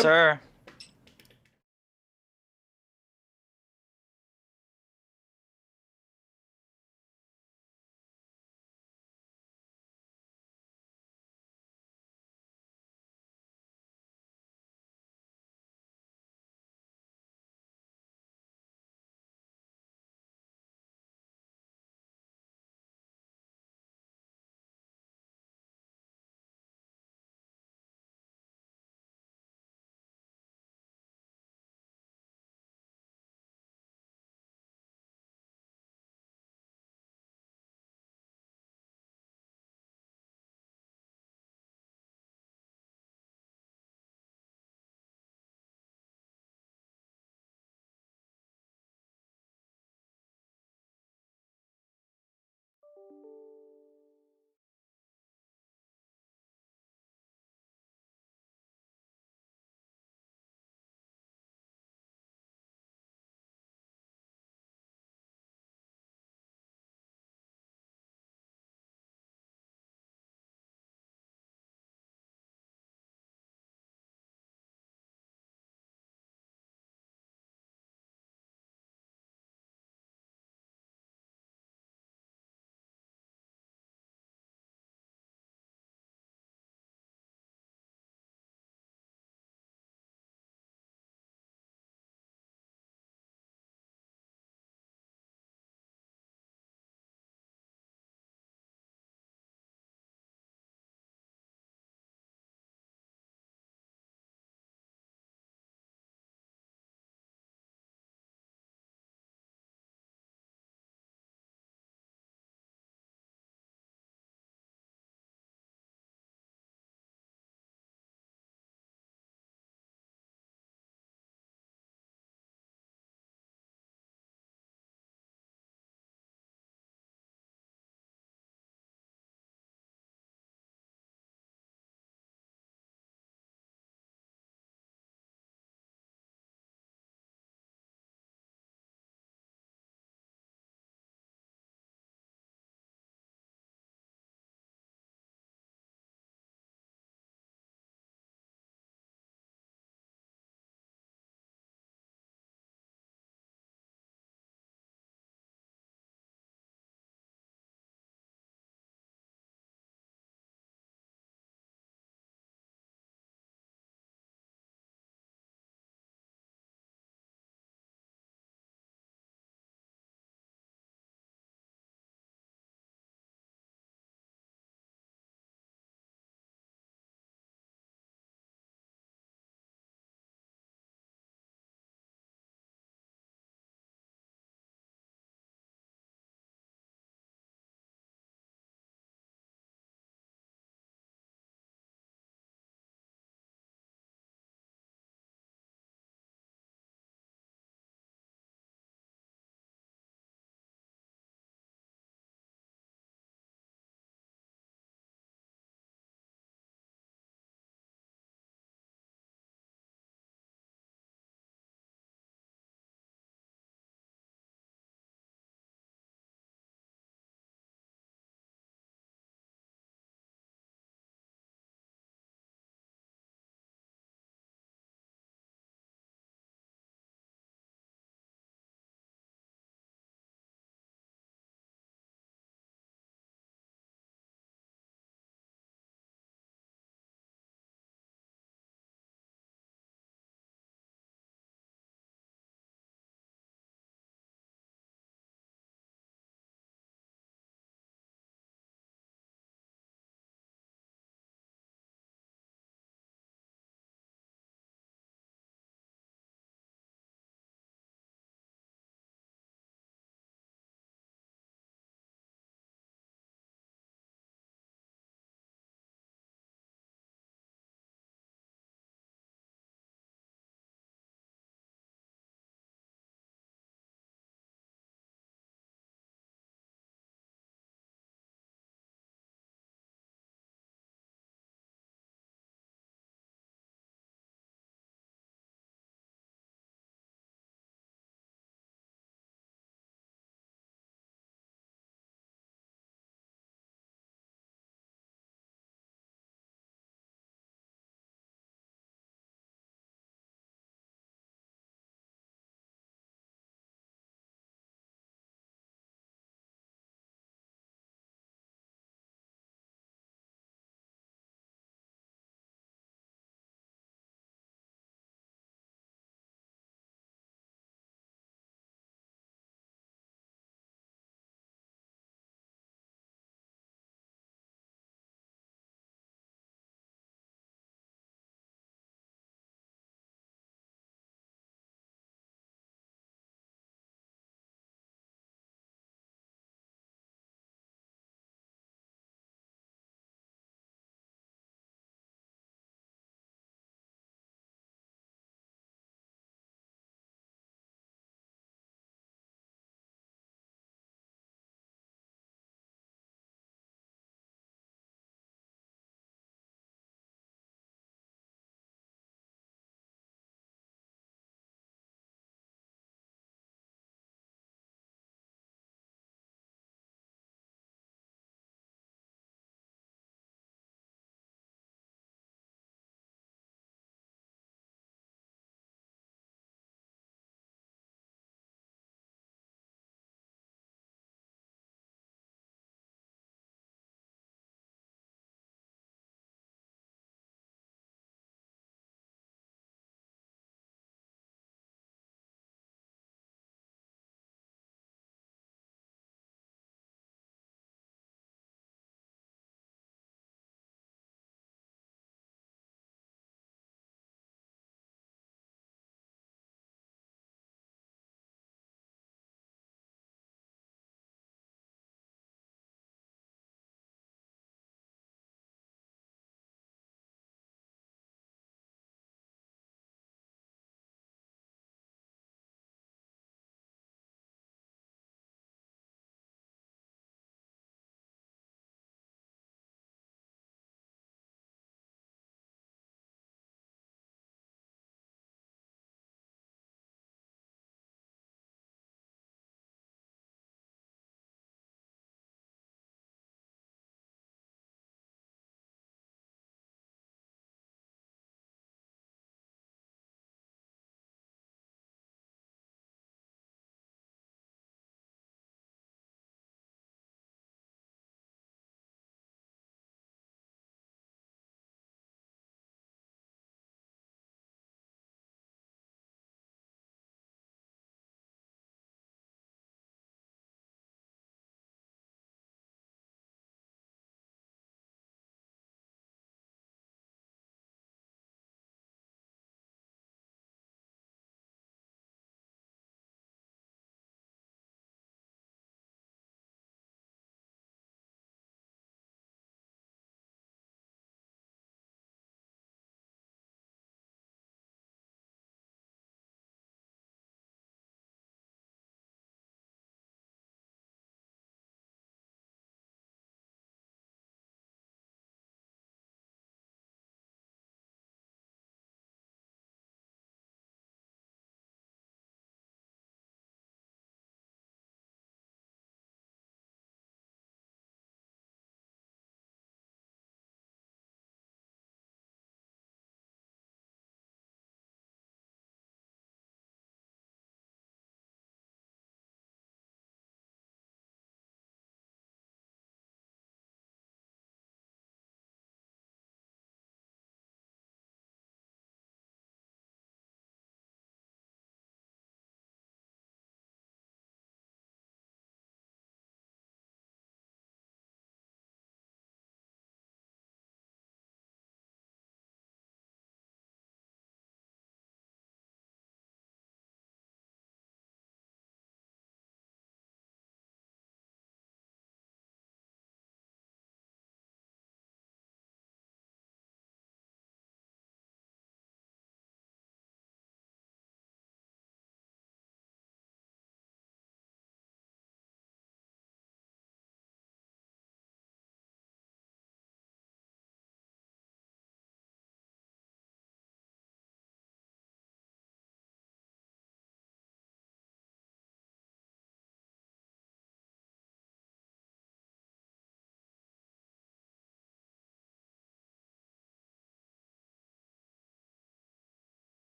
Sir.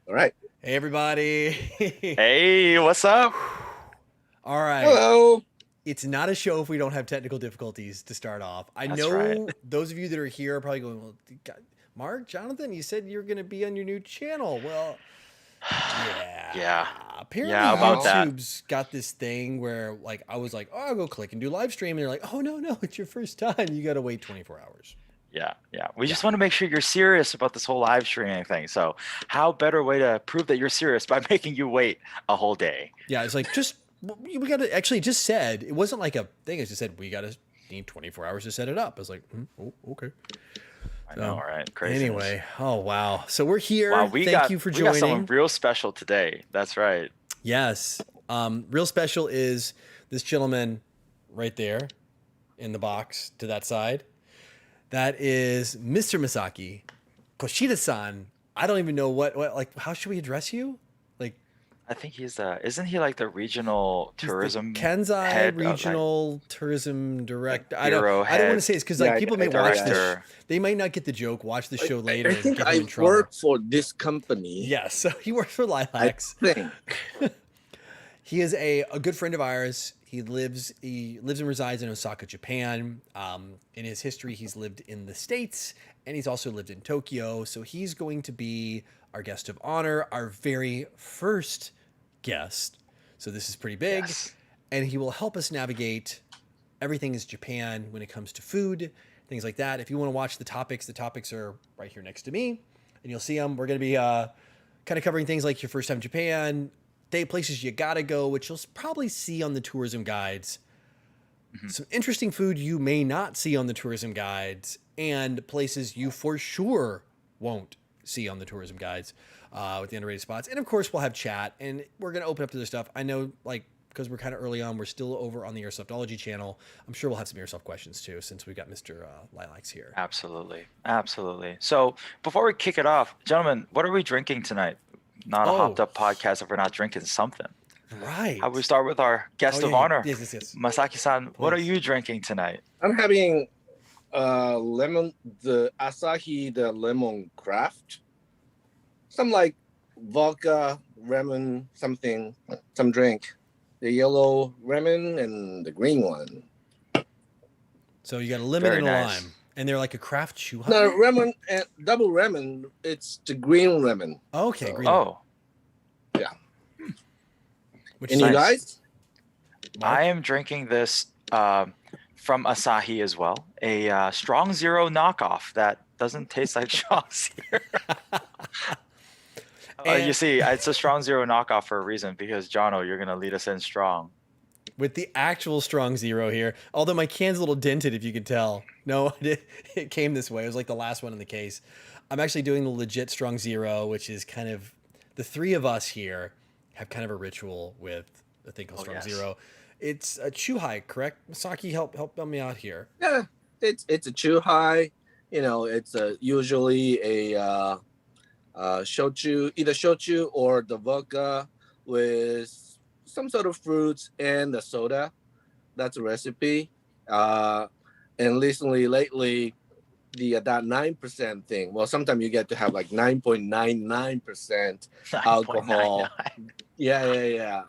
All right. Hey, everybody. Hey, what's up? All right. Hello. It's not a show if we don't have technical difficulties to start off. I That's right. know those of you that are here are probably going, well, God, Mark, Jonathan, you said you're going to be on your new channel. Well, yeah. Yeah. Apparently, Yeah, about Wow. that. YouTube's got this thing where, like, I was like, oh, I'll go click and do live stream. And they're like, oh, no, it's your first time. You got to wait 24 hours. Yeah. We Yeah. just want to make sure you're serious about this whole live streaming thing. So, how better way to prove that you're serious by making you wait a whole day? Yeah, it's like we got to actually just said it wasn't like a thing. It just said we got to need 24 hours to set it up. I was like, oh, okay. I know, right? Crazy. Anyway, oh wow. So we're here. Wow, Thank you for we got someone joining. real special today. That's right. Yes. Real special is this gentleman right there in the box to that side. That is Mr. Misaki Koshida-san. I don't even know what like how should we address you? Like I think isn't he like the regional he's the tourism Kansai head of, like, Regional Tourism Director. bureau I don't want to head, say it's because Yeah, like people may I watch this. director? They might not get the joke. Watch the show later I and think get you in I trouble. work for this company. Yes, so he works for I Lilacs. think. He is a good friend of ours. He lives and resides in Osaka, Japan. In his history, he's lived in the States and he's also lived in Tokyo. So he's going to be our guest of honor, our very first guest. So this is pretty big. Yes. And he will help us navigate everything is Japan when it comes to food, things like that. If you want to watch the topics are right here next to me and you'll see them. We're going to be kind of covering things like your first time in Japan, places you gotta go, which you'll probably see on the tourism guides. Some interesting food you may not see on the tourism guides, and places you for sure won't see on the tourism guides with the underrated spots. And of course, we'll have chat, and we're gonna open up to this stuff. I know, like, because we're kind of early on, we're still over on the Airsoftology channel. I'm sure we'll have some Airsoft questions too, since we've got Mr. Lilacs here. Absolutely. So, before we kick it off, gentlemen, what are we drinking tonight? Not a hopped up podcast if we're not drinking something. Right. How about we start with our guest of honor, Yes. Masaki-san? What are Please. you drinking tonight? I'm having the Asahi, the lemon craft. Some like vodka, lemon, something, some drink. The yellow lemon and the green one. So you got a lemon Very and a nice. lime, and they're like a craft chew. No, lemon and double lemon. It's the green lemon. Okay, green. Oh, Which And is you nice. guys? I am drinking this from Asahi as well, a Strong Zero knockoff that doesn't taste like Strong Zero. You And- see, it's a Strong Zero knockoff for a reason because, Jono, you're going to lead us in strong. with the actual strong zero here. Although my can's a little dented, if you could tell. No, it came this way. It was like the last one in the case. I'm actually doing the legit strong zero, which is kind of the three of us here have kind of a ritual with a thing called strong yes. zero. It's a chuhai, correct? Masaki, help me out here. Yeah, it's a chew high. You know, it's usually a shochu, either shochu or the vodka with some sort of fruits and the soda. That's a recipe. And lately, that 9% thing. Well, sometimes you get to have like 9.99% alcohol. 9.99. Yeah.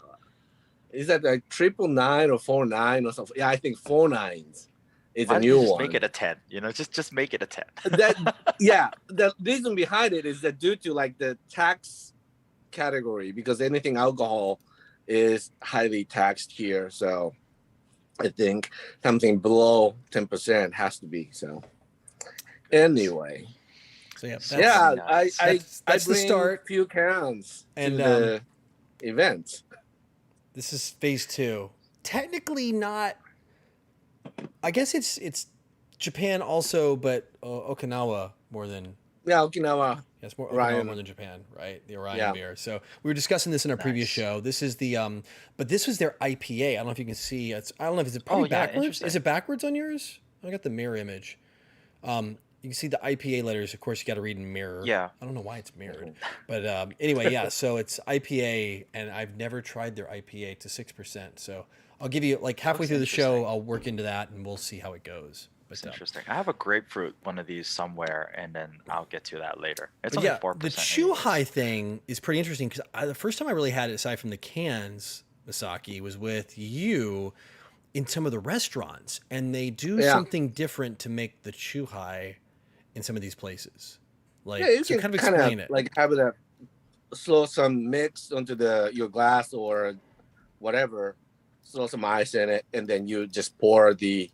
Is that like 999 or 49 or something? Yeah, I think 49s is Why a don't you new just one. make it a 10? Just make it a 10. The reason behind it is that due to like the tax category, because anything alcohol is highly taxed here. So I think something below 10% has to be. So anyway, So yeah, that's, yeah, nice. That's I the bring start. few cans And, to the event. this is phase 2. Technically not. I guess it's Japan also, but Okinawa more than. Yeah, Okinawa. Yeah, it's more Okinawa Orion. more than Japan, right? The Orion Yeah. beer. So we were discussing this in our previous Nice. show. This is the but this was their IPA. I don't know if you can see. I don't know if it's probably Oh, yeah, backwards. interesting. Is it backwards on yours? I got the mirror image. You can see the IPA letters. Of course, you got to read in mirror. Yeah. I don't know why it's mirrored, but anyway, yeah. So it's IPA, and I've never tried their IPA to 6%. So I'll give you like halfway Looks through the show. interesting. I'll work into that, and we'll see how it goes. But It's interesting. I have a grapefruit one of these somewhere, and then I'll get to that later. It's but only yeah, 4%. the Chuhai thing is pretty interesting because the first time I really had it, aside from the cans, Misaki, was with you in some of the restaurants, and they do Yeah. something different to make the Chuhai in some of these places. Like, Yeah, you so can kind of kind explain of it. like have it slow some mix onto your glass or whatever, throw some ice in it, and then you just pour the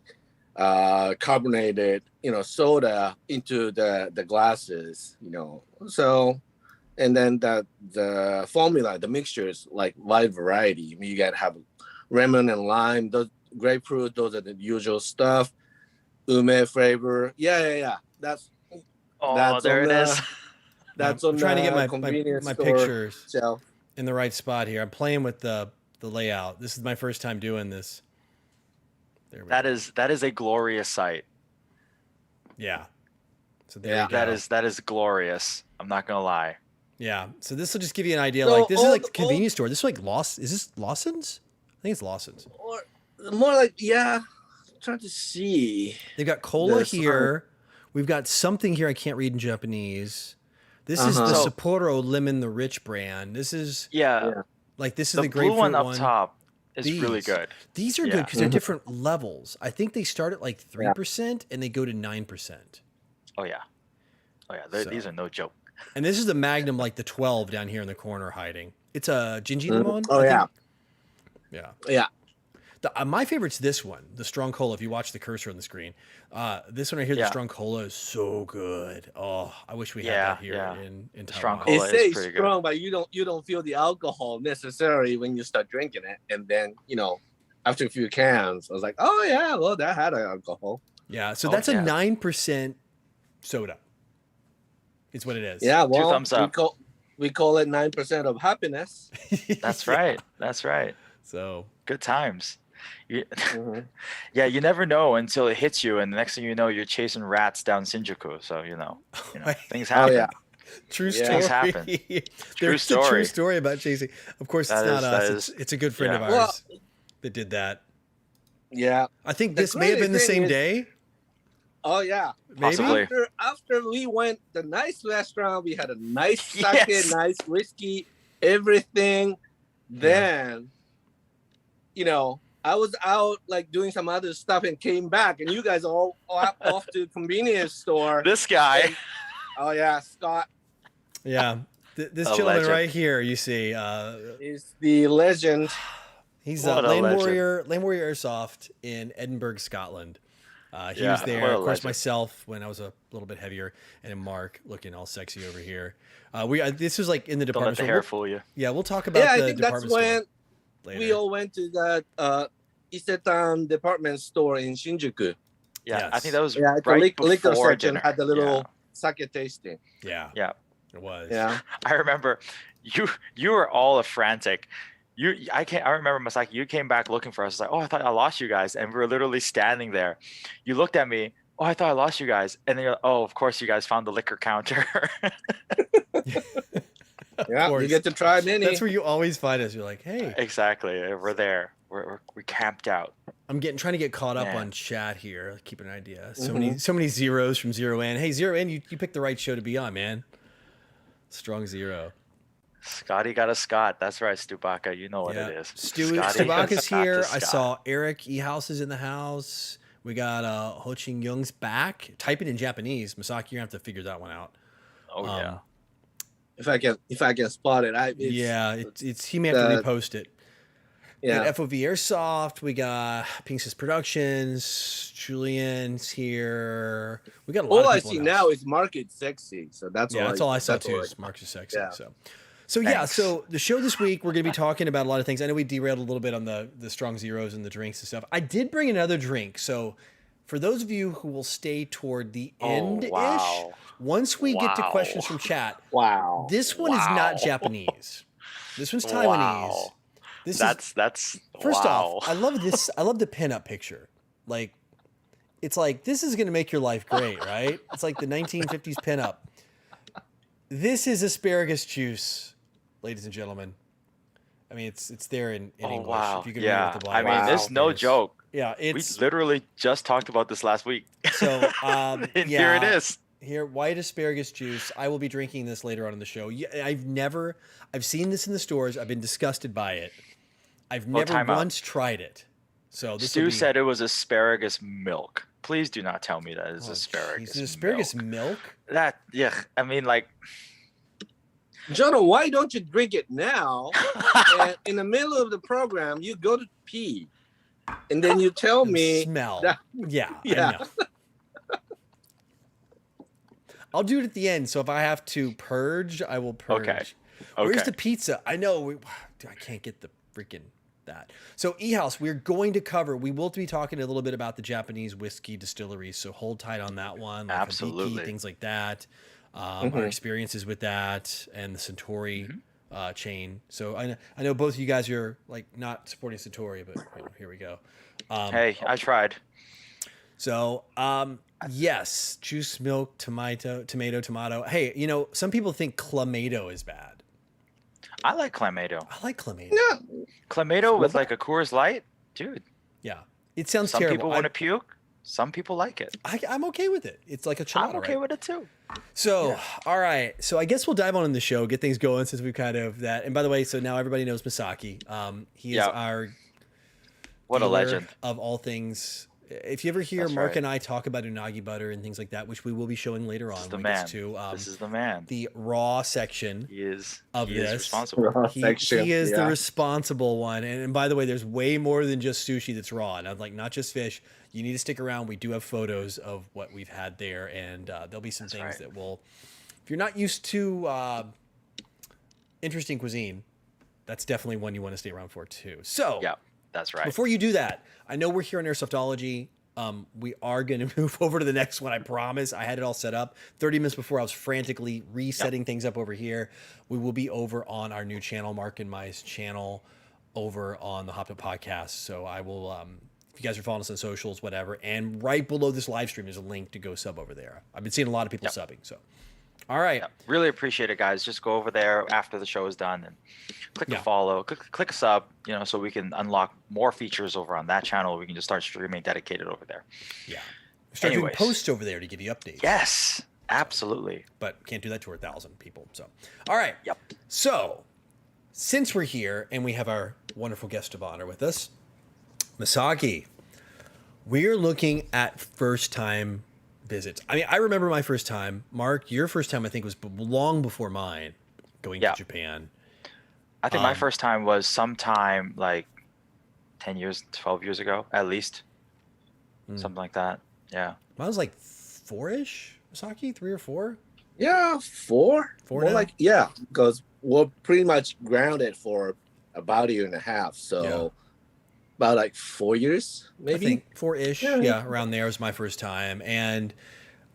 carbonated, soda into the glasses, So, and then the formula, the mixtures, like wide variety. I mean, you got to have lemon and lime, those grapefruit, those are the usual stuff. Ume flavor, yeah. That's There on it is. that's I'm on trying to get the my convenience my store pictures shelf. in the right spot here. I'm playing with the layout. This is my first time doing this. There we go. That is a glorious sight. Yeah. So there Yeah. you go. That is glorious. I'm not gonna lie. Yeah. So this will just give you an idea. So Like this is like the all- convenience store. This is like Is this Lawson's? I think it's Lawson's. Or more like, yeah. I'm trying to see. They've got cola There's here. We've got something here I can't read in Japanese. This is the Uh-huh. Sapporo Lemon the Rich brand. This is Yeah. like this is The the blue grapefruit one up top is really These. good. These are good Yeah. because they're different levels. I think they start at like 3% and they go to 9%. Oh yeah. So- These are no joke. And this is the Magnum, like the 12 down here in the corner hiding. It's a Jinji Lemon. Oh, I yeah. think. Yeah. Yeah. My favorite's this one, the strong cola. If you watch the cursor on the screen, this one right here, the Yeah. strong cola is so good. Oh, I wish we had Yeah, that here yeah. in Strong Taiwan. cola It is says pretty good. strong, but you don't feel the alcohol necessarily when you start drinking it. And then, after a few cans, I was like, oh yeah, well, that had alcohol. Yeah, so Oh, that's a yeah. 9% soda. Is what it is. Yeah, well, thumbs up. We call it 9% of happiness. That's right. That's right. So Good times. You, Mhm. yeah, you never know until it hits you, and the next thing you know, you're chasing rats down Shinjuku. So things Oh happen. yeah. true Yeah. story. Things happen. There's a true story about chasing. Of course, it's That not is- us. It's a good friend yeah. of ours that did that. Yeah. I think The this may have been the crazy same thing day. Oh yeah. Maybe. Possibly. After we went the nice restaurant, we had a nice sake, Yes. nice whiskey, everything. Then, I was out like doing some other stuff and came back, and you guys all off to the convenience store. This guy. And- oh yeah, Scott Yeah. This A gentleman legend. right here, you see, is the legend. he's What a Lane legend. Warrior Airsoft in Edinburgh, Scotland. He Yeah, was there. what a Of course, legend. myself when I was a little bit heavier, and then Mark looking all sexy over here. This was like in the Don't let department the store. hair fool you. Yeah, we'll talk about Yeah, I the think that's department store when later. we all went to that Isetan department store in Shinjuku. Yeah, I Yes. think that was Yeah, the right liquor before section dinner. had the little sake tasting. Yeah, Yeah. it was. Yeah. I remember you were all a frantic. I remember Masaki, you came back looking for us. Like, oh, I thought I lost you guys. And we were literally standing there. You looked at me, oh, I thought I lost you guys. And then you're like, oh, of course you guys found the liquor counter. Yeah, course. you get to try many. That's where you always find us. You're like, hey, Exactly. We're there. We camped out. I'm trying to get caught up Man. on chat here. Keep an idea. Mm-hmm. So many zeros from Zero N. Hey, Zero N, you picked the right show to be on, man. Strong zero. Scotty got a Scott. That's right, Stubaka. You know what it is. Stewie Scotty got Stubaka's Scott here. to I Scott. saw Eric E. House is in the house. We got Ho Ching Young's back. Type it in Japanese. Masaki, you're gonna have to figure that one out. Oh yeah. If I can spot it, It's he may have to the- repost it. We yeah. got FOV Airsoft. We got Pinks's Productions. Julian's here. We got a lot All of I people see in the house. now is Market Sexy, so that's Yeah, all. that's all I saw that's too. all Is Mark's is sexy. Yeah. So yeah. Thanks. So the show this week, we're going to be talking about a lot of things. I know we derailed a little bit on the strong zeros and the drinks and stuff. I did bring another drink. So for those of you who will stay toward the end-ish, wow. once we get to Wow. questions from chat, Wow. this one is not Wow. Japanese. This one's Taiwanese. Wow. This That's First wow. off, I love this. I love the pinup picture. Like, it's like this is gonna make your life great, right? It's like the 1950s pinup. This is asparagus juice, ladies and gentlemen. I mean, it's there in Oh English. wow. If you can read Yeah. what the I black mean, is. there's no joke. Yeah, We it's literally just talked about this last week. so And yeah. here it is. Here, white asparagus juice. I will be drinking this later on in the show. I've seen this in the stores. I've been disgusted by it. I've never time out. once tried it. So this will Stu be. said it was asparagus milk. Please do not tell me that it's asparagus. Is asparagus milk. milk? That, yeah. I mean, like, Jonah, why don't you drink it now? And in the middle of the program, you go to pee, and then you tell me Smell. that- Yeah. Yeah. I know. I'll do it at the end. So if I have to purge, I will purge. Okay. Where's the pizza? I know. I can't get the freaking that. So E-House, we will be talking a little bit about the Japanese whiskey distilleries. So hold tight on that one. Like Absolutely. Hibiki, things like that. Our experiences with that and the Centauri chain. So I know both of you guys are like not supporting Centauri, but here we go. Hey, I tried. So, yes, juice, milk, tomato. Hey, some people think clamato is bad. I like Clamato. I like clamato. Yeah. Clamato with like a Coors Light, dude. Yeah, it sounds Some terrible. people want to puke. Some people like it. I'm okay with it. It's like a chilada, I'm okay right? with it too. So, all right. So I guess we'll dive on in the show, get things going since we've kind of that. And by the way, so now everybody knows Masaki. He is our What a dealer legend. of all things. If you ever hear That's Mark right. and I talk about unagi butter and things like that, which we will be showing later on, This is the when it man. gets to This is the man. the raw section He is this. responsible. he Section, is the yeah. responsible one. And by the way, there's way more than just sushi that's raw. And I'm like, not just fish. You need to stick around. We do have photos of what we've had there, and there'll be some things right. that will. If you're not used to interesting cuisine, that's definitely one you want to stay around for too. So Yeah, that's right. before you do that, I know we're here on Airsoftology. We are going to move over to the next one. I promise. I had it all set up 30 minutes before. I was frantically resetting things up over here. We will be over on our new channel, Mark and Mai's channel, over on the HoppedUp podcast. So I will, if you guys are following us on socials, whatever, and right below this live stream is a link to go sub over there. I've been seeing a lot of people subbing. So, all right. Yeah, really appreciate it, guys. Just go over there after the show is done and click a follow, click a sub, so we can unlock more features over on that channel. We can just start streaming dedicated over there. Yeah. Start doing Anyways. posts over there to give you updates. Yes, absolutely. But can't do that to 1,000 people. So, all right. Yep. So, since we're here and we have our wonderful guest of honor with us, Masaki, we're looking at first-time visits. I mean, I remember my first time. Mark, your first time, I think, was long before mine going to Japan. I think my first time was sometime like 10 years, 12 years ago, at least. Something like that. Yeah. Mine was like 4-ish, Masaki, 3 or 4. Yeah, 4. Four More now? like because we're pretty much grounded for about a year and a half. So about like 4 years, maybe. I think 4-ish. Yeah. Yeah, around there was my first time. And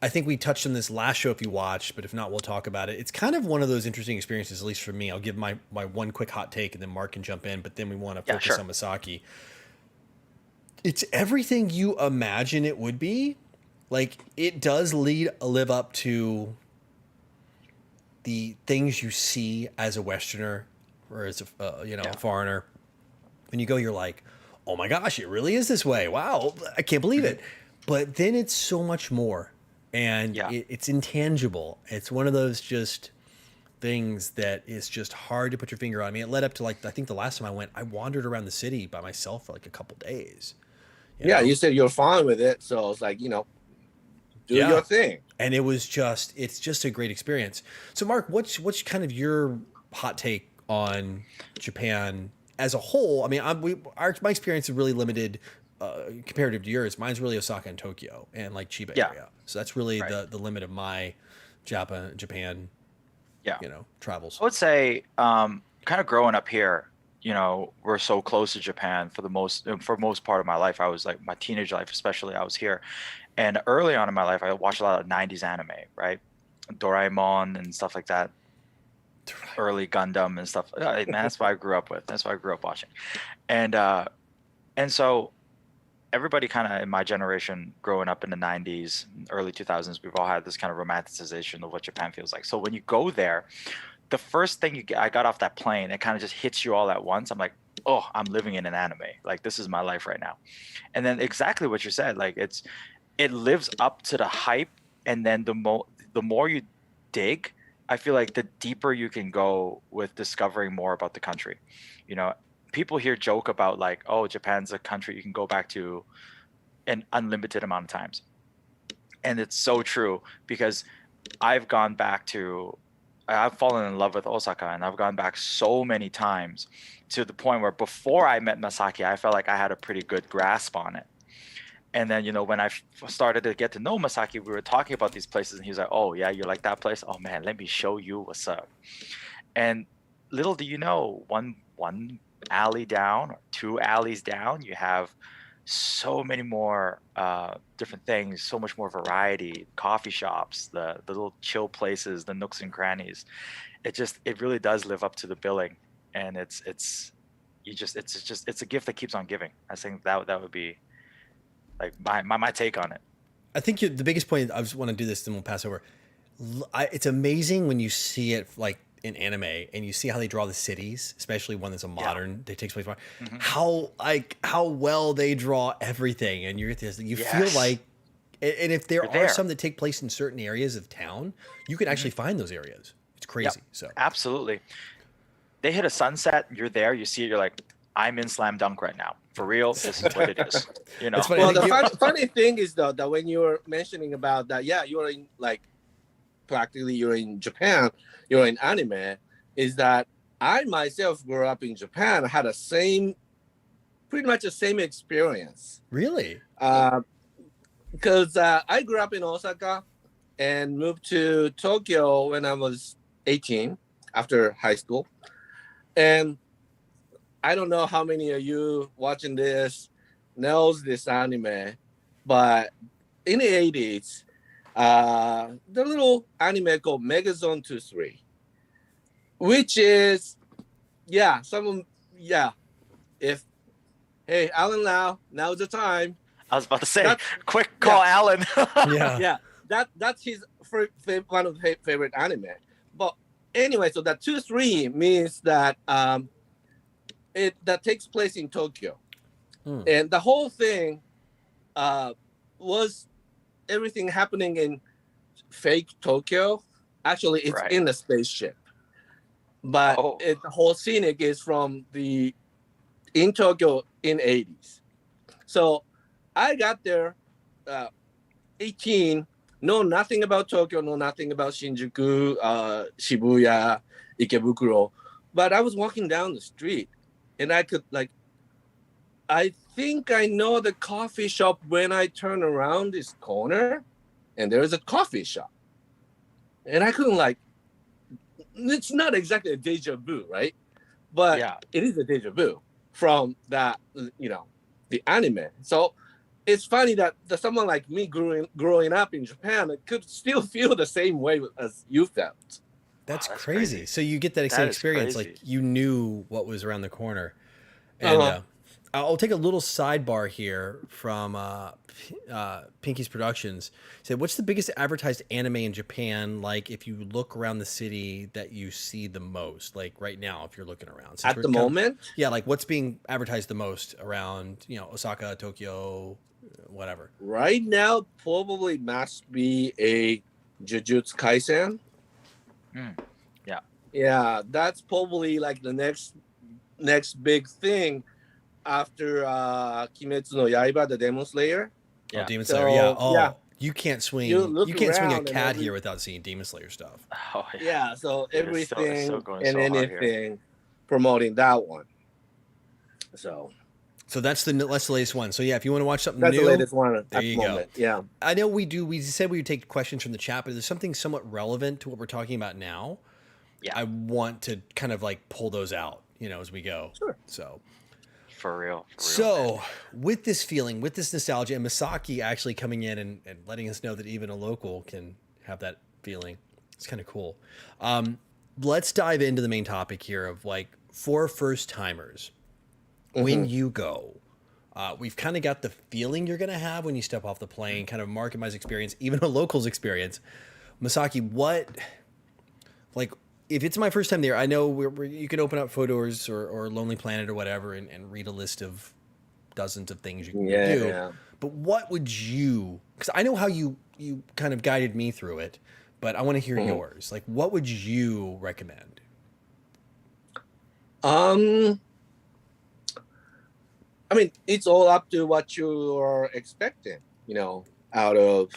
I think we touched on this last show if you watched, but if not, we'll talk about it. It's kind of one of those interesting experiences, at least for me. I'll give my one quick hot take and then Mark can jump in, but then we want to focus on Masaki. It's everything you imagine it would be. Like, it does live up to the things you see as a Westerner or as a foreigner. When you go, you're like, oh my gosh, it really is this way. Wow, I can't believe it. But then it's so much more. And it's intangible. It's one of those just things that is just hard to put your finger on. I mean, it led up to, like, I think the last time I went, I wandered around the city by myself for like a couple days. You know? You said you're fine with it. So I was like, do your thing. And it's just a great experience. So Mark, what's kind of your hot take on Japan as a whole? I mean, my experience is really limited comparative to yours. Mine's really Osaka and Tokyo and like Chiba area. So that's really the limit of my Japan travels. I would say kind of growing up here, we're so close to Japan for most part of my life. I was like, my teenage life especially, I was here. And early on in my life, I watched a lot of 90s anime, right? Doraemon and stuff like that. Early Gundam and stuff. Man, that's what I grew up with. That's what I grew up watching. And so everybody kind of in my generation growing up in the 90s, early 2000s, we've all had this kind of romanticization of what Japan feels like. So when you go there, the first thing I got off that plane, it kind of just hits you all at once. I'm like, oh, I'm living in an anime. Like this is my life right now. And then exactly what you said, like it lives up to the hype, and then the more you dig, I feel like the deeper you can go with discovering more about the country. You know, people here joke about like, oh, Japan's a country you can go back to an unlimited amount of times. And it's so true because I've gone back to I've fallen in love with Osaka, and I've gone back so many times to the point where before I met Masaki, I felt like I had a pretty good grasp on it. And then, when I started to get to know Masaki, we were talking about these places, and he was like, oh, yeah, you like that place? Oh, man, let me show you what's up. And little do you know, one alley down or two alleys down, you have so many more different things, so much more variety, coffee shops, the little chill places, the nooks and crannies. It really does live up to the billing, and it's a gift that keeps on giving. I think that would be like my take on it. I think the biggest point, I just want to do this, then we'll pass over. It's amazing when you see it like in anime and you see how they draw the cities, especially one that's a modern, that takes place modern, how well they draw everything. And you feel like, and if there are some that take place in certain areas of town, you can actually find those areas. It's crazy. So absolutely. They hit a sunset, you're there, you see it, you're like, I'm in Slam Dunk right now. For real, this is what it is. Funny. Well, the funny thing is though that when you were mentioning about that, you're in like practically you're in Japan, you're in anime, is that I myself grew up in Japan, had pretty much the same experience. Really? Because I grew up in Osaka and moved to Tokyo when I was 18 after high school. And I don't know how many of you watching this knows this anime, but in the 80s, the little anime called Megazone 2-3, which is, hey, Alan Lau, now's the time. I was about to say, quick call Alan. That's his one of his favorite anime. But anyway, so that 2-3 means that that takes place in Tokyo. And the whole thing was everything happening in fake Tokyo. Actually, it's in a spaceship. But the whole scenic is from in Tokyo in 80s. So I got there 18, know nothing about Tokyo, know nothing about Shinjuku, Shibuya, Ikebukuro. But I was walking down the street and I could I think I know the coffee shop when I turn around this corner and there's a coffee shop. And I couldn't it's not exactly a deja vu, right? But it is a deja vu from that, the anime. So it's funny that someone like me growing up in Japan could still feel the same way as you felt. That's crazy. So you get that same experience, like you knew what was around the corner. And I'll take a little sidebar here from Pinky's Productions. He said, what's the biggest advertised anime in Japan, like if you look around the city that you see the most, like right now if you're looking around? At the moment? Like what's being advertised the most around, Osaka, Tokyo, whatever? Right now, probably must be a Jujutsu Kaisen. Yeah, that's probably like the next big thing after Kimetsu no Yaiba, the Demon Slayer. Demon Slayer. You can't swing. You can't swing a cat here without seeing Demon Slayer stuff. So everything and anything promoting that one. So that's the latest one. So if you want to watch something new, that's the latest one. There you go. Yeah, I know we do. We said we would take questions from the chat, but there's something somewhat relevant to what we're talking about now. I want to kind of pull those out, as we go. Sure. So. For real. So man. With this feeling, with this nostalgia, and Masaki actually coming in and letting us know that even a local can have that feeling, it's kind of cool. Let's dive into the main topic here of for first timers, when you go, we've kind of got the feeling you're going to have when you step off the plane, kind of Mark and my experience, even a local's experience. Masaki, if it's my first time there, I know you can open up Photos or Lonely Planet or whatever and read a list of dozens of things you can go do. Yeah. But what would you? Because I know how you kind of guided me through it, but I want to hear yours. Like, what would you recommend? I mean, it's all up to what you're expecting, out of,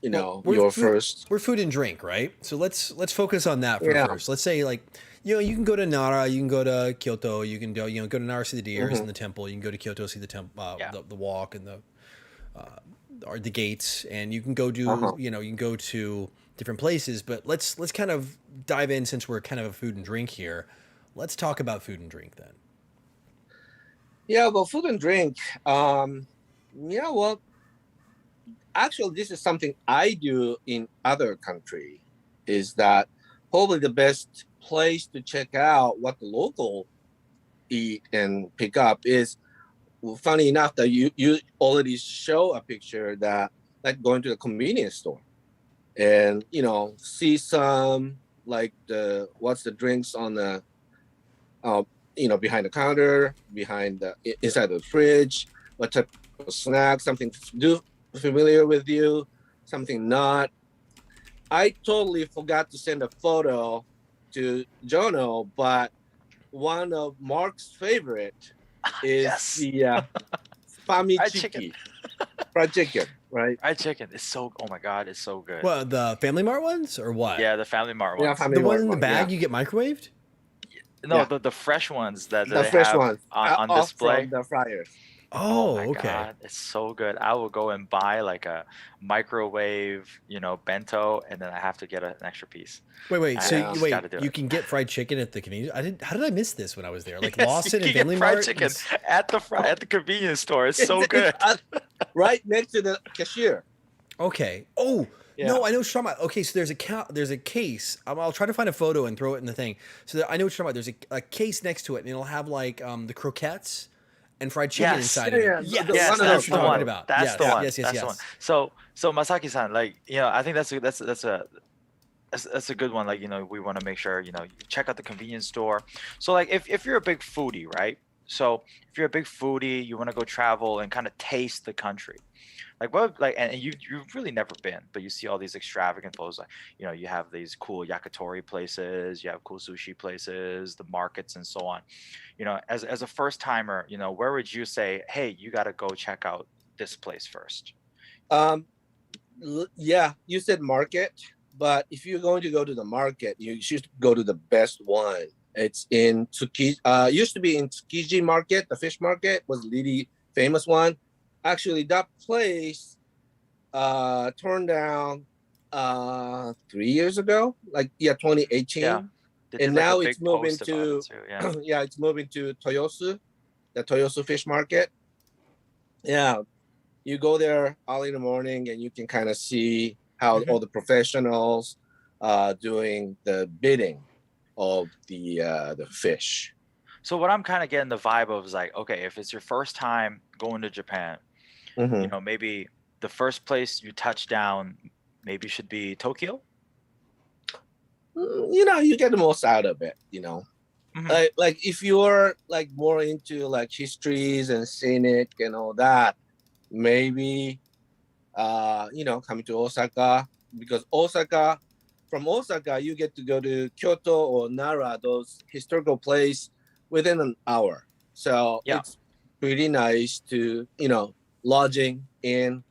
your first. We're food and drink, right? So let's focus on that first. Let's say like, you can go to Nara, you can go to Kyoto, you can go to Nara, see the deers and the temple. You can go to Kyoto, see the temple, the walk and or the gates, and you can go do, you can go to different places. But let's kind of dive in, since we're kind of a food and drink here. Let's talk about food and drink then. Yeah, well, food and drink. Well, actually, this is something I do in other country. Is that probably the best place to check out what the local eat and pick up is. Well, funny enough that you already show a picture that like going to the convenience store and see some like what's the drinks on the behind the counter, inside the fridge, what type of snack, something familiar with you, something not. I totally forgot to send a photo to Jono, but one of Mark's favorite is the famichiki, fried chicken, right? Fried chicken is so. Oh my god, it's so good. Well, the Family Mart ones or what? Yeah, the Family Mart ones. Family the Mart one in the bag yeah. you get microwaved. No, the fresh ones that the they fresh have ones on display. from the fryers. Oh, my okay. god, it's so good. I will go and buy like a microwave, bento, and then I have to get an extra piece. Wait. So gotta do you it. can get fried chicken at the convenience. How did I miss this when I was there? Like Yes, Lawson you and can Family get fried Mart. chicken at the convenience store. It's so good. Right next to the cashier. Okay. Oh. Yeah. No, I know what you're talking about. Okay, so there's a case. I'll try to find a photo and throw it in the thing. So I know what you're talking about. There's a case next to it, and it'll have like the croquettes and fried chicken inside of it. Yes, Yes, one that's of the those. one. About. That's the one. Yes. That's the one. So Masaki-san, like, I think that's a good one. Like, we want to make sure, you check out the convenience store. So like if you're a big foodie, right? So if you're a big foodie, you want to go travel and kind of taste the country. Like what, like, and you've really never been, but you see all these extravagant photos. Like, you have these cool yakitori places, you have cool sushi places, the markets, and so on. As a first timer, where would you say, hey, you got to go check out this place first? Yeah, you said market, but if you're going to go to the market, you should go to the best one. It's in Tsukiji. Used to be in Tsukiji Market. The fish market was really famous one. Actually, that place turned down 3 years ago, 2018. Yeah. And now it's moving to it's moving to Toyosu, the Toyosu Fish Market. Yeah, you go there early in the morning and you can kind of see how all the professionals doing the bidding of the fish. So what I'm kind of getting the vibe of is like, okay, if it's your first time going to Japan, maybe the first place you touch down maybe should be Tokyo. You get the most out of it. Like if you're like more into like histories and scenic and all that, maybe coming to Osaka, because from Osaka you get to go to Kyoto or Nara, those historical place, within an hour. So it's pretty nice to lodging in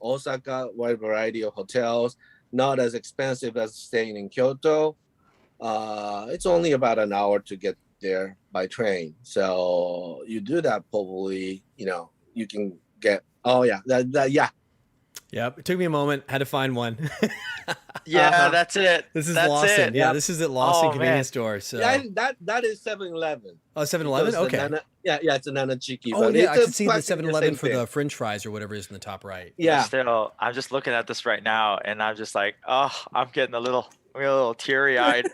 Osaka, wide variety of hotels, not as expensive as staying in Kyoto. It's only about an hour to get there by train. So you do that, probably, you can get, Yep. It took me a moment. Had to find one. That's it. This is That's Lawson. it. Yeah, this is at Lawson Convenience Store. So that is 7-Eleven. Oh, 7-Eleven? Okay. It's a Nanachiki. Oh, but yeah, I it's can see the 7-Eleven for thing. the French fries or whatever is in the top right. Yeah. Still, I'm just looking at this right now, and I'm just like, I'm getting a little teary-eyed.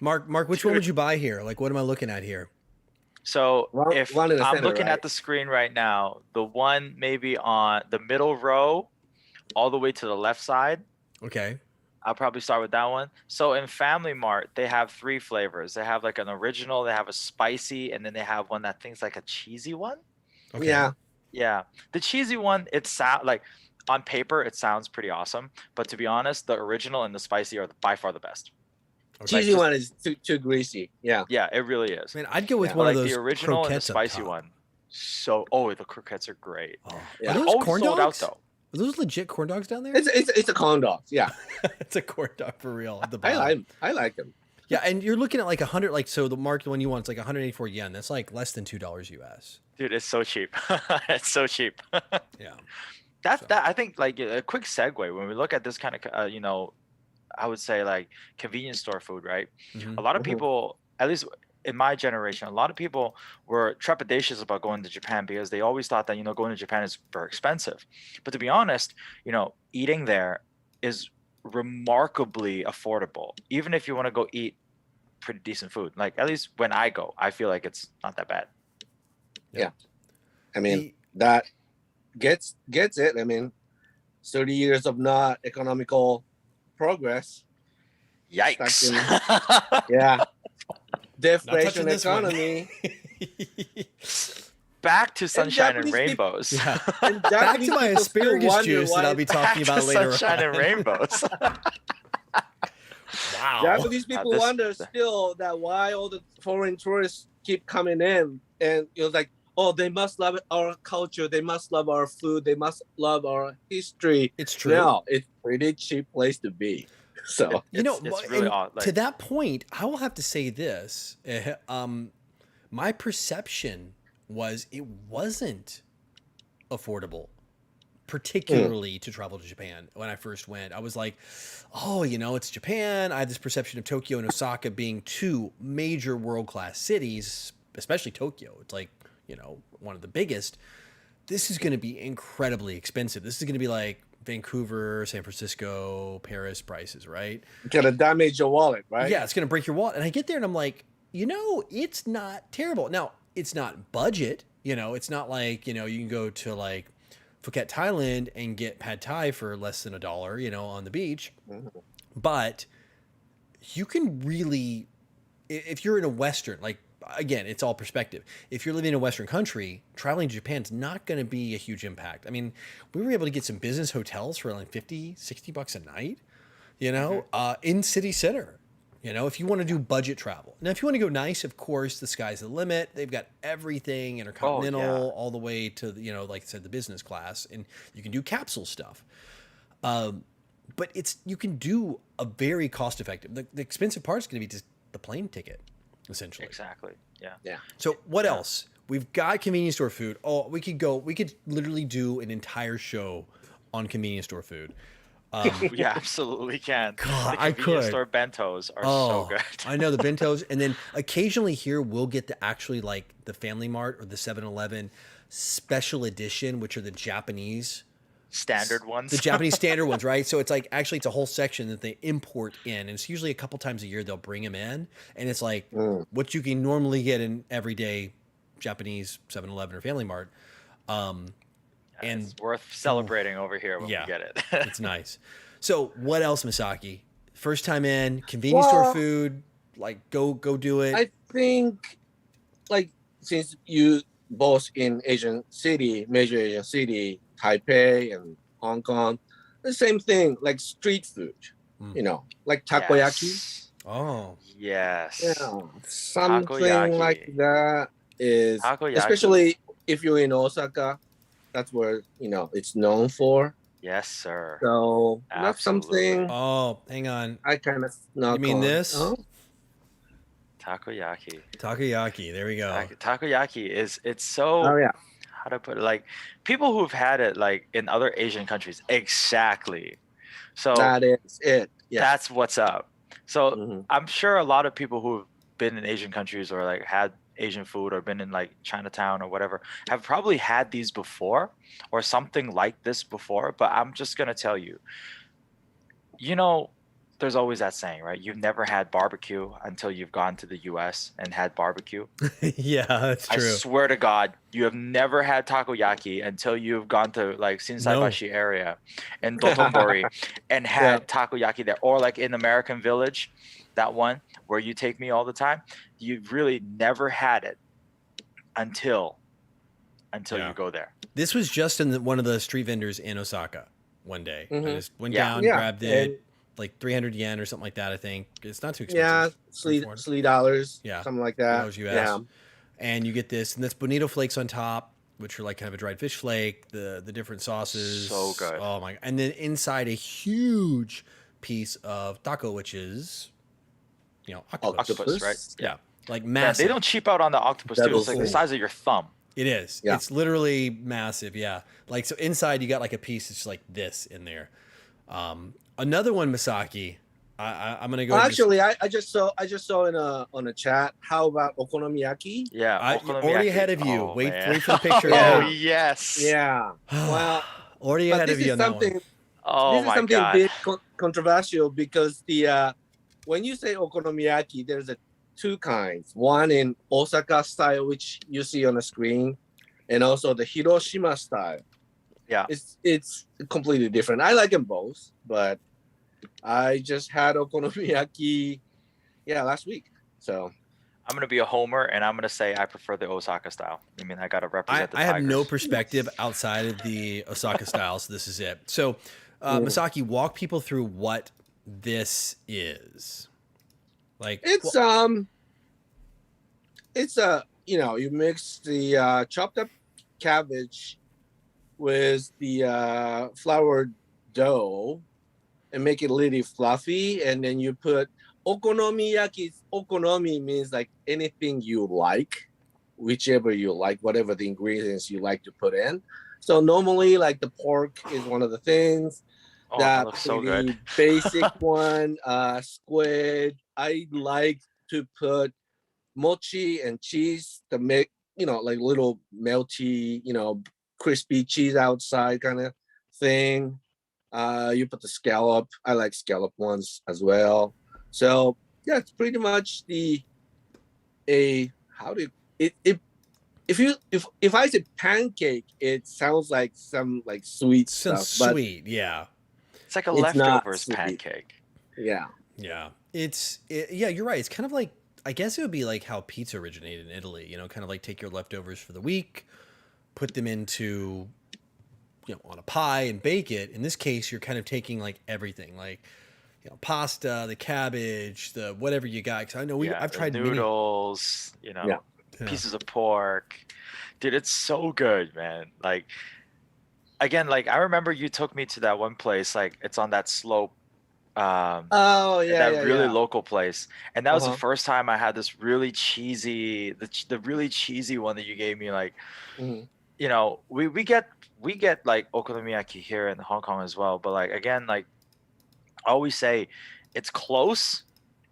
Mark, which one would you buy here? Like, what am I looking at here? So if one in the I'm center, looking right? at the screen right now, the one maybe on the middle row, all the way to the left side, Okay. I'll probably start with that one. So in Family Mart, they have three flavors. They have like an original, they have a spicy, and then they have one that thinks like a cheesy one. Okay. Yeah. Yeah, the cheesy one, it sound like on paper it sounds pretty awesome, but to be honest, the original and the spicy are by far the best. Okay. Cheesy just- one is too greasy. Yeah. Yeah, it really is. Man, I'd go with Yeah. one But of like those the original and the croquettes up spicy top. one. So, oh, the croquettes are great. Oh. Yeah. Are those Always corn sold out dogs? though. Are those legit corn dogs down there? It's a corn dog. Yeah. It's a corn dog for real at the I bottom. like them. Yeah, and you're looking at like 100, like, so the marked one you want, it's like 184 yen. That's like less than $2 US. Dude, it's so cheap. It's so cheap. Yeah. That's So- that. I think like a quick segue when we look at this kind of, you know, I would say like convenience store food, right? Mhm. A lot of Mhm. people, at least in my generation, a lot of people were trepidatious about going to Japan because they always thought that, you know, going to Japan is very expensive. But to be honest, you know, eating there is remarkably affordable, even if you want to go eat pretty decent food. Like at least when I go, I feel like it's not that bad. I mean, The- that gets it. I mean, 30 years of not economical progress. Yikes. Yeah. Not touching Deflation this one. economy. Back to sunshine and Japanese people- rainbows. Yeah. And Back to Japanese my people still asparagus wonder juice that why I'll be Back talking to about later sunshine on. and rainbows. Wow. Japanese people this- wonder still that why all the foreign tourists keep coming in, and it was like, oh, they must love our culture, they must love our food, they must love our history. It's true. No, it's pretty cheap place to be. So You know, it's really and odd. Like, to that point, I will have to say this. My perception was it wasn't affordable, particularly to travel to Japan. When I first went, I was like, oh, you know, it's Japan. I had this perception of Tokyo and Osaka being two major world-class cities, especially Tokyo. It's like, you know, one of the biggest. This is going to be incredibly expensive. This is going to be like Vancouver, San Francisco, Paris prices, right? it's gonna damage your wallet, right? Yeah, it's going to break your wallet. And I get there and I'm like, you know, it's not terrible. Now, it's not budget. You know, it's not like, you know, you can go to like Phuket, Thailand and get pad thai for less than $1, you know, on the beach. Mhm. But you can really, if you're in a Western, like, again, it's all perspective. If you're living in a Western country, traveling to Japan's not going to be a huge impact. I mean, we were able to get some business hotels for like 50, 60 bucks a night, you know, in city center, you know, if you want to do budget travel. Now, if you want to go nice, of course, the sky's the limit. They've got everything intercontinental all the way to, you know, like I said, the business class, and you can do capsule stuff. But you can do a very cost effective. The expensive part is going to be just the plane ticket, essentially. exactly. Yeah. So what else? We've got convenience store food. Oh, we could literally do an entire show on convenience store food. We absolutely can. God, The I convenience could. store bentos are Oh, so good. I know the bentos. And then occasionally here we'll get the actually like the Family Mart or the 7-Eleven special edition, which are the Japanese Standard ones. the Japanese standard ones, right? So it's like actually it's a whole section that they import in, and it's usually a couple times a year they'll bring them in, and it's like what you can normally get in everyday Japanese 7-Eleven or Family Mart. And it's worth celebrating over here when Yeah. we get it. it's nice. So what else, Misaki? First time in convenience store Well, food, like go do it. I think, like, since you both in major Asian city, Taipei and Hong Kong, the same thing, like street food, Mm. you know, like takoyaki. Yes. Oh, Yes. Yeah, something Takoyaki. like that is, Takoyaki. especially if you're in Osaka, that's where, you know, it's known for. Yes, sir. So that's Absolutely. something oh, hang on. I kind of snuck You mean on. this? Oh, Takoyaki. Takoyaki. There we go. Takoyaki it's so oh yeah. how to put it, like people who've had it like in other Asian countries. Exactly. So That is it. Yeah. that's what's up. So Mhm. I'm sure a lot of people who've been in Asian countries or like had Asian food or been in like Chinatown or whatever have probably had these before or something like this before. But I'm just gonna tell you, you know, there's always that saying, right? You've never had barbecue until you've gone to the US and had barbecue. Yeah, that's I true. swear to God, you have never had takoyaki until you've gone to like Shinsaibashi area and Dotonbori and had takoyaki there. Or like in American Village, that one where you take me all the time, you've really never had it until Yeah. you go there. This was just in one of the street vendors in Osaka one day. I just went Yeah. down, Yeah, grabbed it, like 300 yen or something like that, I think. It's not too Yeah, expensive. $3, Yeah. something like that. $3 US. Yeah. And you get this, and that's bonito flakes on top, which are like kind of a dried fish flake, the different sauces. So good. Oh my. And then inside a huge piece of taco, which is, Octopus, right? Yeah. Like Yeah, massive. they don't cheap out on the octopus too. It's like the size of your thumb. It is. Yeah. It's literally massive. Yeah. Like, so inside you got like a piece that's like this in there. Another one, Masaki. I'm gonna go. Actually, I just saw on a chat. How about okonomiyaki? Yeah, already ahead of you. Oh, wait man. for the picture. Oh Yeah. yes. Yeah. Well, already but ahead this of you is on that one. something. Oh This is my something God. a bit controversial because when you say okonomiyaki, there's two kinds. One in Osaka style, which you see on the screen, and also the Hiroshima style. Yeah. It's completely different. I like them both, but I just had okonomiyaki, last week. So I'm gonna be a homer, and I'm gonna say I prefer the Osaka style. I mean, I gotta represent the I have no Tigers. perspective outside of the Osaka style, so this is it. So, Masaki, walk people through what this is. Like it's you mix the chopped up cabbage with the flour dough and make it a little fluffy, and then you put okonomiyaki. Okonomi means like anything you like, whichever you like, whatever the ingredients you like to put in. So normally, like the pork is one of the things. Oh, that looks so pretty good. basic one, squid. I like to put mochi and cheese to make, like little melty, crispy cheese outside kind of thing. You put the scallop. I like scallop ones as well. So yeah, it's pretty much if I say pancake, it sounds like some like sweet some stuff, sweet, yeah. It's like a It's not leftovers sweet. pancake. yeah. Yeah. Yeah, you're right. It's kind of like, I guess it would be like how pizza originated in Italy, kind of like take your leftovers for the week, put them into, on a pie and bake it. In this case, you're kind of taking like everything, like, pasta, the cabbage, the whatever you got. Cause I know I've tried noodles, pieces of pork. Dude, it's so good, man. Like, again, like I remember you took me to that one place, like it's on that slope. That really local place, and that was the first time I had this really cheesy, the really cheesy one that you gave me. Like, we get like okonomiyaki here in Hong Kong as well, but like again, like I always say, it's close,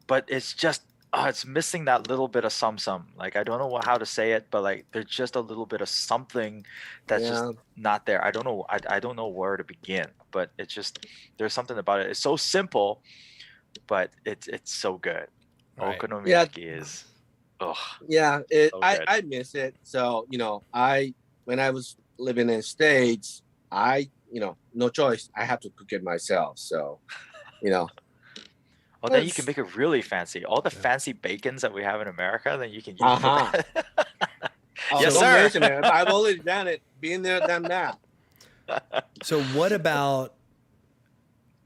but it's just it's missing that little bit of some. Like I don't know how to say it, but like there's just a little bit of something that's just not there. I don't know. I don't know where to begin, but it's just there's something about it. It's so simple, but it's so good. Right. Okonomiyaki is. Ugh. Yeah, So I miss it. So when I was living in States, no choice. I have to cook it myself. So, Well, then you can make it really fancy. All the fancy bacons that we have in America, then you can use Uh-huh. that. Oh, Yes, don't sir. mention it. I've already done it. Been there, done that. So what about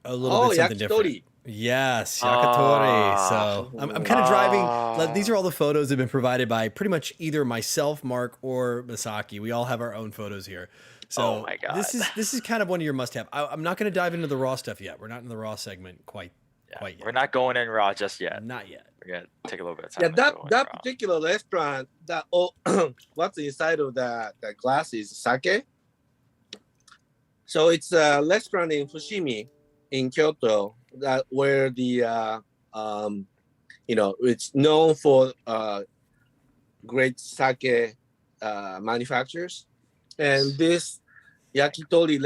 a little bit something different? yakitori. Yes, yakitori. So I'm kind of driving. These are all the photos that have been provided by pretty much either myself, Mark, or Masaki. We all have our own photos here. So Oh my God. this is kind of one of your must-have. I'm not going to dive into the raw stuff yet. We're not in the raw segment quite yet. We're not going in raw just yet. Not yet. We're gonna take a little bit of time. Yeah, and go in that raw. particular restaurant, what's inside of that glass is sake. So it's a restaurant in Fushimi, in Kyoto, where the it's known for great sake manufacturers, and this yakitori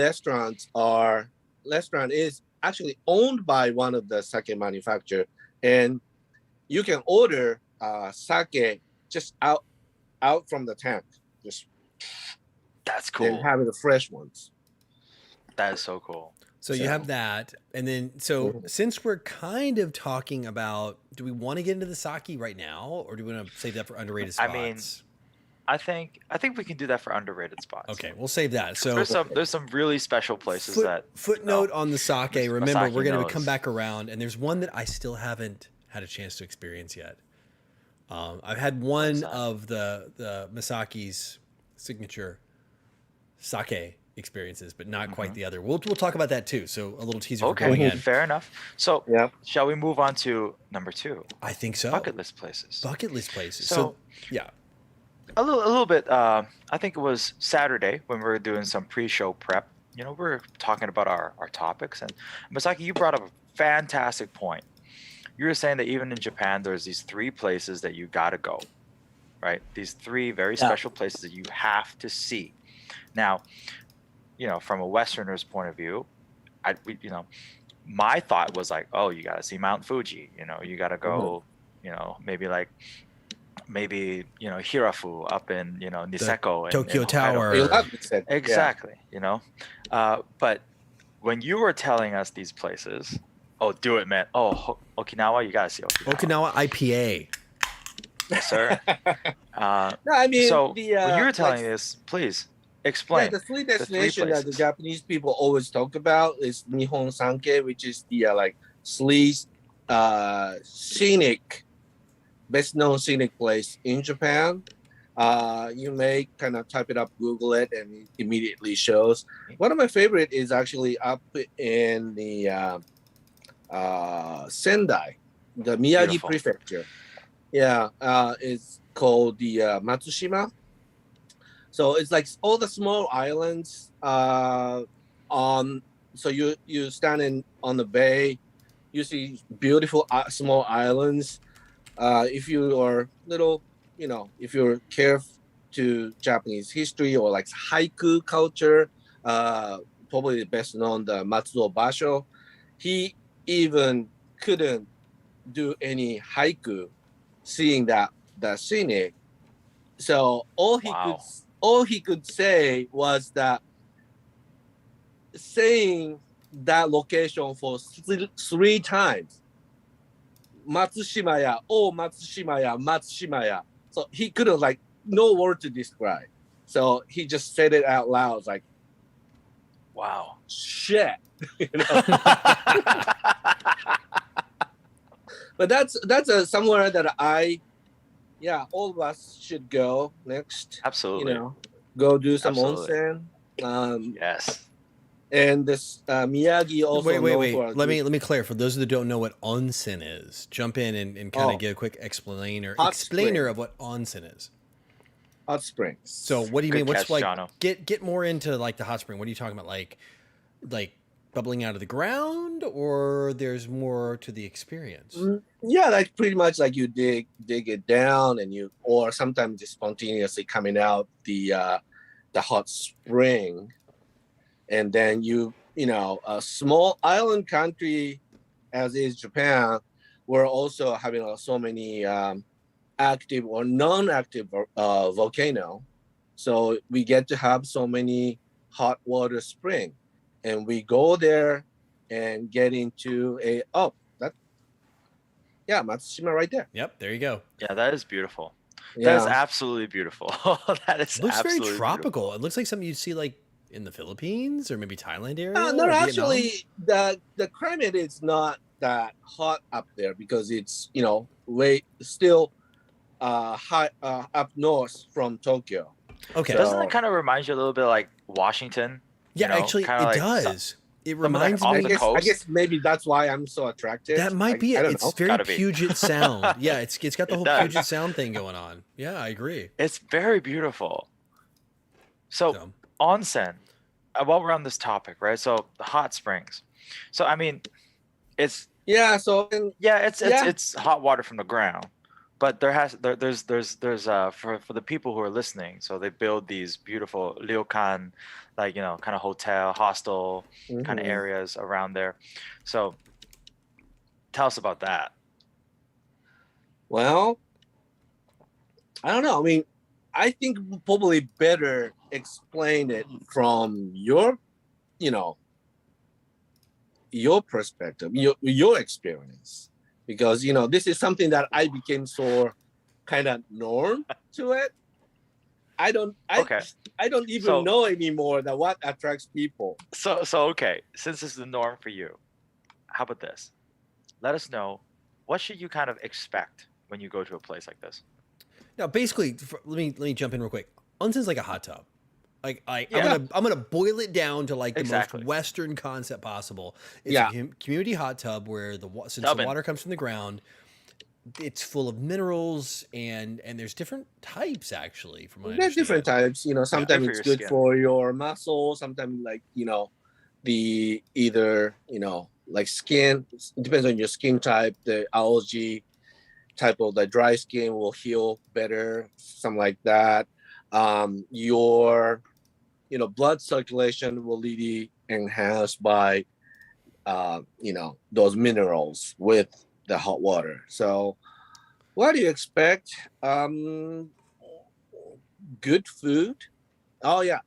restaurant is actually owned by one of the sake manufacturer, and you can order sake just out from the tank, just That's and cool. having the fresh ones. That is so cool. So you have that, and then since we're kind of talking about, do we want to get into the sake right now, or do we want to save that for underrated spots? I mean, I think we can do that for underrated spots. Okay, we'll save that. So there's some really special places footnote on the sake. Remember, we're going to come back around, and there's one that I still haven't had a chance to experience yet. I've had one of the Masaki's signature sake experiences, but not quite the other. We'll talk about that too. So a little teaser for going in. Fair enough. So shall we move on to number 2? I think so. Bucket list places. So yeah. A little bit. I think it was Saturday when we were doing some pre-show prep. You know, we were talking about our topics, and Masaki, you brought up a fantastic point. You were saying that even in Japan, there's these 3 places that you gotta go, right? These 3 very special places that you have to see. Now, you know, from a Westerner's point of view, my thought was like, oh, you gotta see Mount Fuji. You know, you gotta go. You know, maybe Hirafu up in Niseko, Tokyo Tower. Exactly. You know, but when you were telling us these places, oh, do it, man. Oh, Okinawa, you gotta see Okinawa IPA. Yes, sir. No, I mean, so when you were telling this, please explain. Yeah, the 3 destinations that the Japanese people always talk about is Nihon Sanke, which is the scenic, best known scenic place in Japan. You may kind of type it up, Google it, and it immediately shows. One of my favorite is actually up in the Sendai, the Miyagi Prefecture. Yeah, it's called the Matsushima. So it's like all the small islands so you standing on the bay, you see beautiful small islands. If you are if you're careful to Japanese history or like haiku culture, probably the best known, the Matsuo Basho, he even couldn't do any haiku, seeing that scenic. So all he could say was that saying that location for 3 times. Matsushimaya, oh Matsushimaya, Matsushimaya. So he couldn't no word to describe. So he just said it out loud, like, wow, shit. But that's somewhere that all of us should go next. Absolutely. Go do some onsen. Yes. And this Miyagi also. Wait. Let me clarify. For those that don't know what onsen is, jump in and kind of give a quick explainer of what onsen is. Hot springs. So what do you mean? What's Jono. Get more into the hot spring? What are you talking about? Like bubbling out of the ground, or there's more to the experience? Yeah, pretty much you dig it down, and or sometimes just spontaneously coming out the hot spring. And then a small island country as is Japan, we're also having so many active or non-active volcano. So we get to have so many hot water spring. And we go there and get into Matsushima right there. Yep, there you go. Yeah, that is beautiful. Yeah. That is absolutely beautiful. It looks very tropical. Beautiful. It looks like something you'd see in the Philippines or maybe Thailand area. No, actually, the climate is not that hot up there because it's still high up north from Tokyo. Okay, so, doesn't it kind of remind you a little bit like Washington? Yeah, actually, it does. It reminds me. I guess maybe that's why I'm so attracted. That might be it. It's very Puget Sound. Yeah, it's got the whole Puget Sound thing going on. Yeah, I agree. It's very beautiful. So onsen. While we're on this topic, right? So the hot springs. So I mean, it's it's hot water from the ground, but there's for the people who are listening, so they build these beautiful ryokan, like, kind of hotel, hostel kind of Mhm. areas around there. So tell us about that. Well, I don't know. I mean, I think probably better explain it from your, you know, your perspective, your experience, because this is something that I became so kind of norm to it. I don't I Okay, I don't even so know anymore that what attracts people. okay, since this is the norm for you, how about this? Let us know, what should you kind of expect when you go to a place like this? Now, basically, let me jump in real quick. Onsen's like a hot tub. Like I'm Yeah, Yeah, gonna boil it down to like the most exactly. Western concept possible. It's a yeah, community hot tub where since the Dubbin. water comes from the ground, it's full of minerals and there's different types actually, from what I there are different understand. types. Yeah. Good Sometimes for it's your good skin. for your muscles. Sometimes like the either like skin. It depends on your skin type. The algae type of the dry skin will heal better, something like that. Your blood circulation will be enhanced by those minerals with the hot water. So what do you expect? Good food. Oh yeah,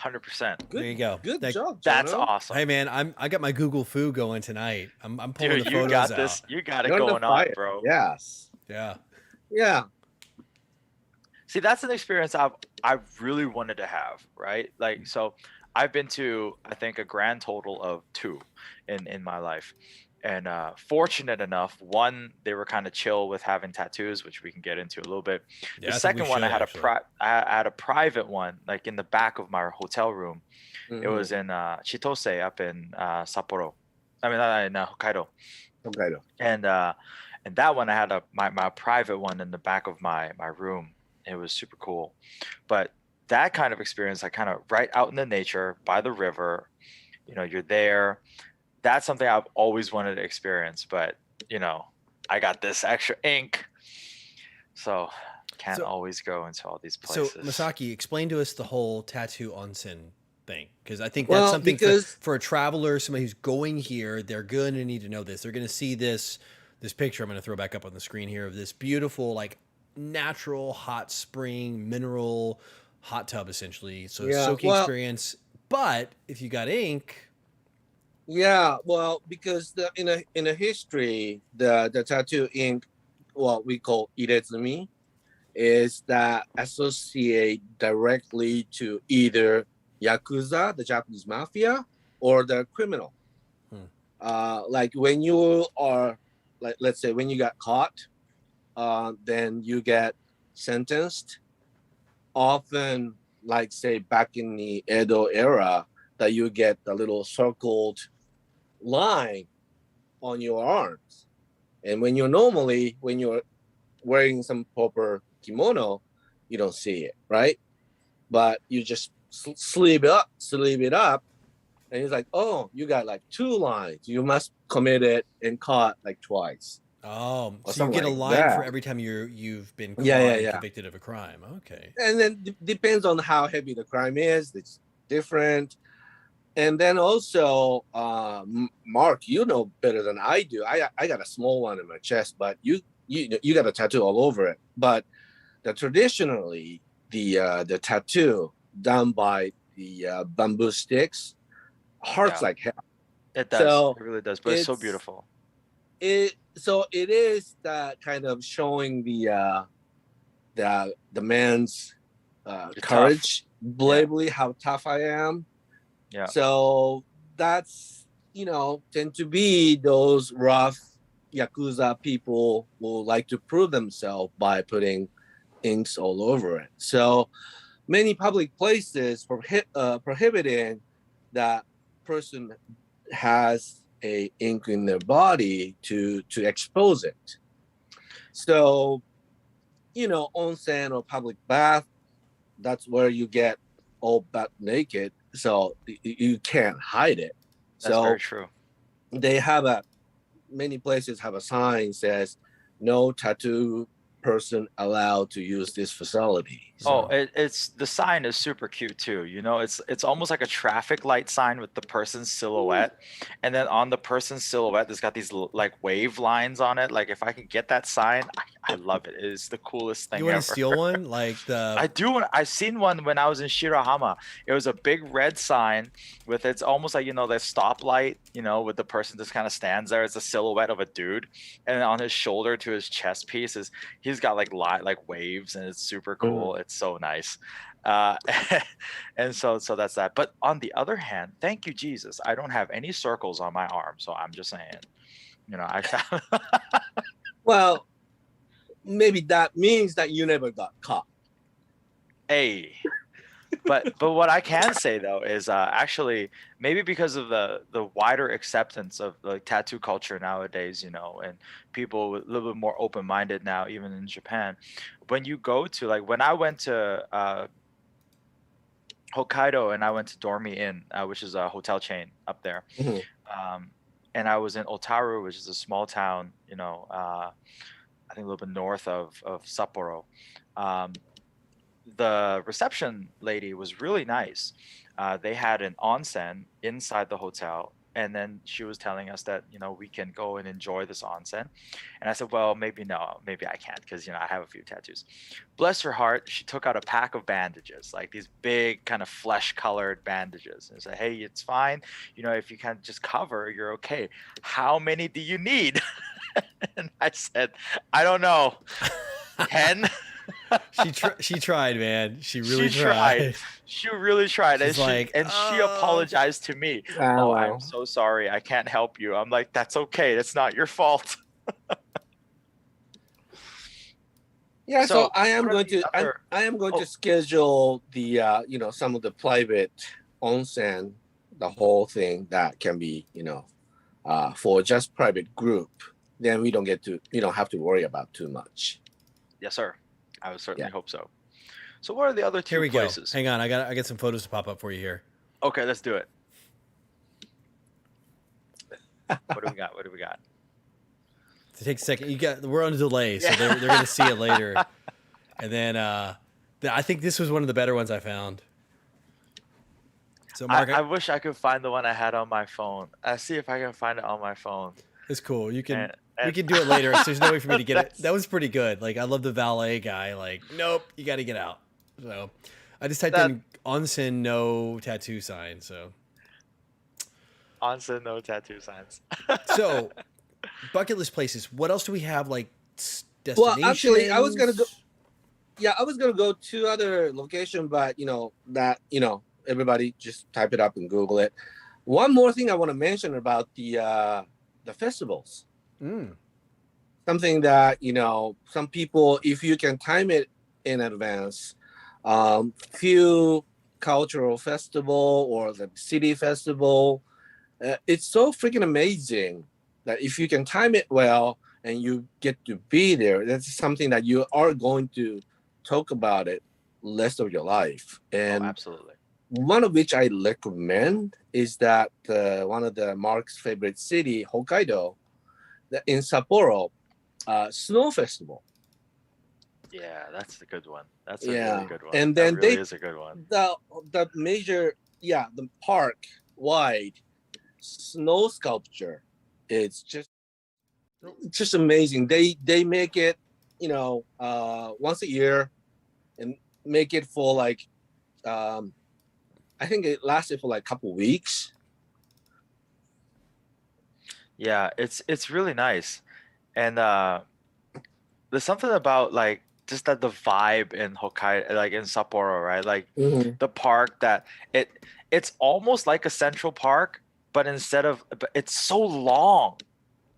100%. There good you go. good Like, job, That's Jono. awesome. hey man, I got my Google Foo going tonight. I'm pulling Dude, the you photos got out. this. You got it You're on the going on, fire. bro. Yes. Yeah. Yeah. See, that's an experience I really wanted to have, right? Like, so I've been to, I think, a grand total of two in my life. And fortunate enough, one, they were kind of chill with having tattoos, which we can get into a little bit. The Yeah, I think we second one, should actually. I had a private one, like in the back of my hotel room. It Mm-hmm. was in Chitose up in Sapporo. I mean, in Hokkaido. Okay. And that one I had my private one in the back of my room. It was super cool. But that kind of experience, like kind of right out in the nature by the river, you're there. That's something I've always wanted to experience, but I got this extra ink, so can't So always go into all these so places. Masaki, explain to us the whole tattoo onsen thing, because I think that's Well, something for because a traveler, somebody who's going here, they're going to need to know this. They're going to see this picture I'm going to throw back up on the screen here of this beautiful, like, natural hot spring mineral hot tub, essentially. So yeah, soaking well, experience. But if you got ink, yeah, well, because in a history, the tattoo ink, what we call irezumi, is that associate directly to either yakuza, the Japanese mafia, or the criminal. Hmm. Like when you are, like, let's say when you got caught, then you get sentenced. Often, like say back in the Edo era, that you get a little circled line on your arms. And when you're wearing some proper kimono, you don't see it, right? But you just sleeve it up, and it's like, oh, you got like two lines. You must commit it and caught like twice or so you something get a like line for that. every time you've been Yeah, caught yeah, and yeah. convicted of a crime. Okay. And then depends on how heavy the crime is. It's different. And then also, Mark, you know better than I do. I got a small one in my chest, but you got a tattoo all over it. But traditionally, the tattoo done by the bamboo sticks hurts Yeah, like hell. it does. So It really does, but it's so it's beautiful. it is that kind of showing the man's You're tough. courage, Yeah, bravely, how tough I am. yeah, So that's tend to be those rough yakuza people who like to prove themselves by putting inks all over it. So many public places prohibiting that person has a ink in their body to expose it. So onsen or public bath, that's where you get all butt naked, so you can't hide it. that's very So true. they many places have a sign says no tattoo person allowed to use this facility. Oh, So it's the sign is super cute too. You know, it's almost like a traffic light sign with the person's silhouette, and then on the person's silhouette, there's got these like wave lines on it. Like if I can get that sign, I love it. It is the coolest You thing want to ever. steal one? Like the I do want. I seen one when I was in Shirahama. It was a big red sign with it's almost like the stoplight. With the person just kind of stands there. It's a silhouette of a dude, and on his shoulder to his chest piece is he's got like waves, and it's super cool. It's so nice. Uh, and so that's that. But on the other hand, thank you Jesus, I don't have any circles on my arm. So I'm just saying, I well, maybe that means that you never got caught. Hey. But what I can say though is actually maybe because of the wider acceptance of the tattoo culture nowadays, and people a little bit more open minded now, even in Japan. When you go to when I went to Hokkaido and I went to Dormy Inn, which is a hotel chain up there, Mhm. and I was in Otaru, which is a small town, I think a little bit north of Sapporo. Um, the reception lady was really nice. They had an onsen inside the hotel, and then she was telling us that we can go and enjoy this onsen. And I said, well, maybe no, maybe I can't because I have a few tattoos. Bless her heart, she took out a pack of bandages, like these big kind of flesh-colored bandages, and said, hey, it's fine. If you can just cover, you're okay. How many do you need? And I said, I don't know, 10. she tried, man. She really She tried. She really tried, and She's like, she apologized to me. Oh, I'm Wow. so sorry. I can't help you. I'm like, that's okay. That's not your fault. Yeah, so I am what are going the to other- I am going Oh. to schedule the some of the private onsen, the whole thing that can be for just private group. Then we don't have to worry about too much. Yes, sir. I would certainly Yeah. hope so. So what are the other two here we places? go. Hang on, I got some photos to pop up for you here. Okay, let's do it. What do we got? What do we got? To take a second, we're on a delay, so Yeah. they're going to see it later. And then I think this was one of the better ones I found. So Mark, I wish I could find the one I had on my phone. I see if I can find it on my phone. it's cool. You can And- we can do it later. So there's no way for me to get it. That's- That was pretty good. Like I love the valet guy. Like nope, you got to get out. So I just typed in onsen no tattoo sign. So Onsen, no tattoo signs. so bucket list places. What else do we have? Like destinations? Well, actually, I was gonna go. Yeah, I was gonna go to other location, but everybody just type it up and Google it. One more thing I want to mention about the festivals. Something that some people, if you can time it in advance, few cultural festival or the city festival, it's so freaking amazing that if you can time it well and you get to be there, that's something that you are going to talk about it rest of your life. And Absolutely. one of which I recommend is that one of the Mark's favorite city, Hokkaido, in Sapporo, snow festival. Yeah, that's a good one. That's a really good one. And then that really is a good one. The major, the park wide snow sculpture, it's just amazing. They make it, once a year, and make it for like, I think it lasted for like a couple weeks. Yeah, it's really nice, and there's something about like just that the vibe in Hokkaido, like in Sapporo, right? Like the park that it's almost like a central park, but but it's so long,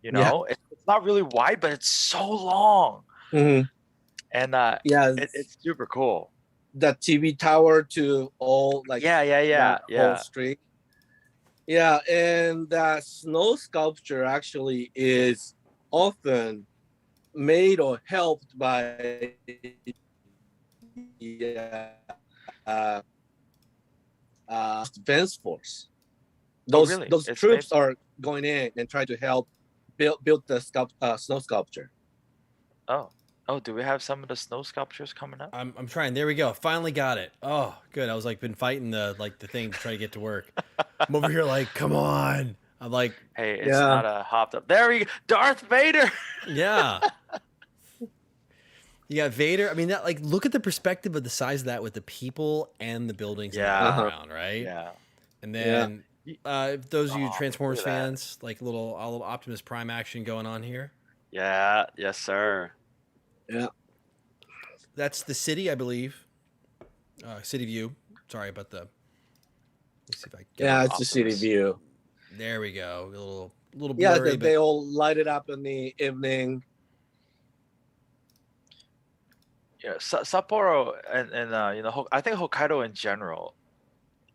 it's not really wide, but it's so long. And it's super cool. The TV tower to all like whole street. Yeah, and that snow sculpture actually is often made or helped by defense force. Those troops are going in and try to help build the snow sculpture. Oh. Oh, do we have some of the snow sculptures coming up? I'm trying. There we go. Finally got it. Oh, good. I was like been fighting the thing to try to get to work. I'm over here like, come on. I'm like, Hey, it's Yeah. not a hopped up. There we go. Darth Vader. yeah. You got Vader. I mean, that like look at the perspective of the size of that with the people and the buildings in the Yeah. background, right? Yeah. And then if those of you Oh, Transformers look at that. fans, like a little Optimus Prime action going on here. Yeah. Yes, sir. Yeah. That's the city, I believe. City view. Sorry about the. Let's see if I can get Yeah, it. it's the city Optimus. view. There we go. A little Yeah, blurry, they but all light it up in the evening. Yeah, Sapporo and you know, I think Hokkaido in general,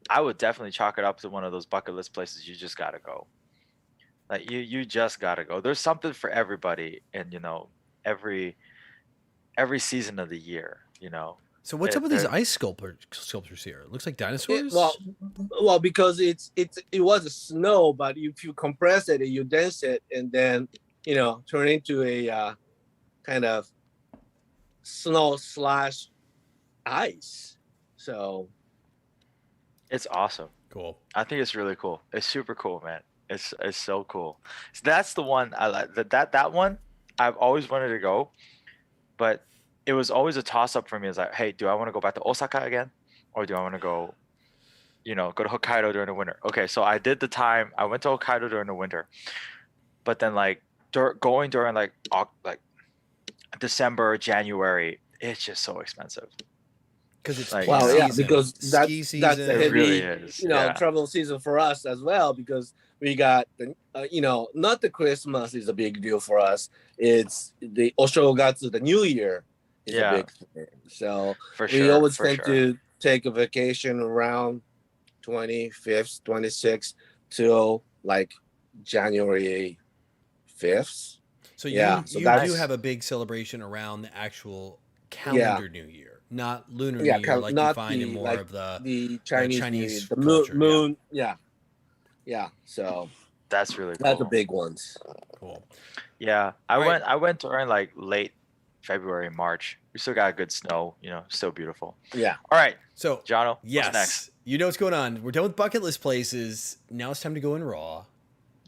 I would definitely chalk it up to one of those bucket list places you just gotta go. Like you just gotta go. There's something for everybody, and you know, every season of the year. You know, so what's up with these They're- ice sculptures here? It looks like It, dinosaurs. well, because it was a snow, but if you compress it, you dense it, and then turn into a kind of snow slash ice. So it's awesome. Cool. I think it's really cool. It's super cool, man. It's so cool. So that's the one I like. That one I've always wanted to go, but it was always a toss up for me. It's like, hey, do I want to go back to Osaka again, or do I want to go, go to Hokkaido during the winter? Okay, so I did the time. I went to Hokkaido during the winter, but then like going during like December, January, it's just so expensive. Because it's Like, ski wow, yeah, season. because ski that's season. the It heavy, really is. Yeah. travel season for us as well. Because we got the, not the Christmas is a big deal for us. It's the Oshogatsu, the New Year, is Yeah. a big thing. So For we sure. always for tend sure. to take a vacation around 25th, 26th till like January 5th. So Yeah, so you that's- do have a big celebration around the actual calendar New Year, not lunar Yeah, New Year, like you not find in the, more like, of the The Chinese, Chinese New Year, the culture, moon, yeah. So That's really cool. that's the big ones. cool. Yeah, Alright. I went during like late February, March. We still got good snow, still beautiful. Yeah. All right, So Jono, yes, what's next? you know what's going on. We're done with bucket list places. Now it's time to go in raw.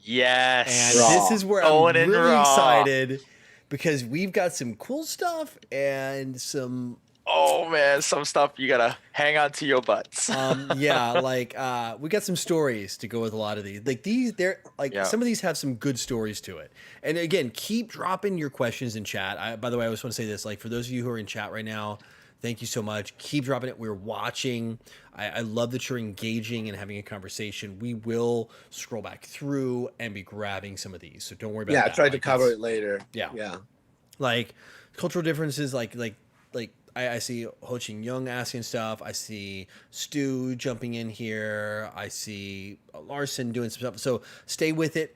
Yes. And Raw. this is where I'm Going in really raw. excited because we've got some cool stuff and some Oh man, some stuff you gotta hang on to your butts. yeah, like we got some stories to go with a lot of these. Like they're like Yeah. some of these have some good stories to it. And again, keep dropping your questions in chat. By the way, I just want to say this, like for those of you who are in chat right now, thank you so much. Keep dropping it. We're watching. I love that you're engaging and having a conversation. We will scroll back through and be grabbing some of these. So don't worry about Yeah, that. I tried to Like, cover it's- it later. Yeah. Yeah. like cultural differences like I see Ho Ching Young asking stuff. I see Stu jumping in here. I see Larson doing some stuff. So stay with it.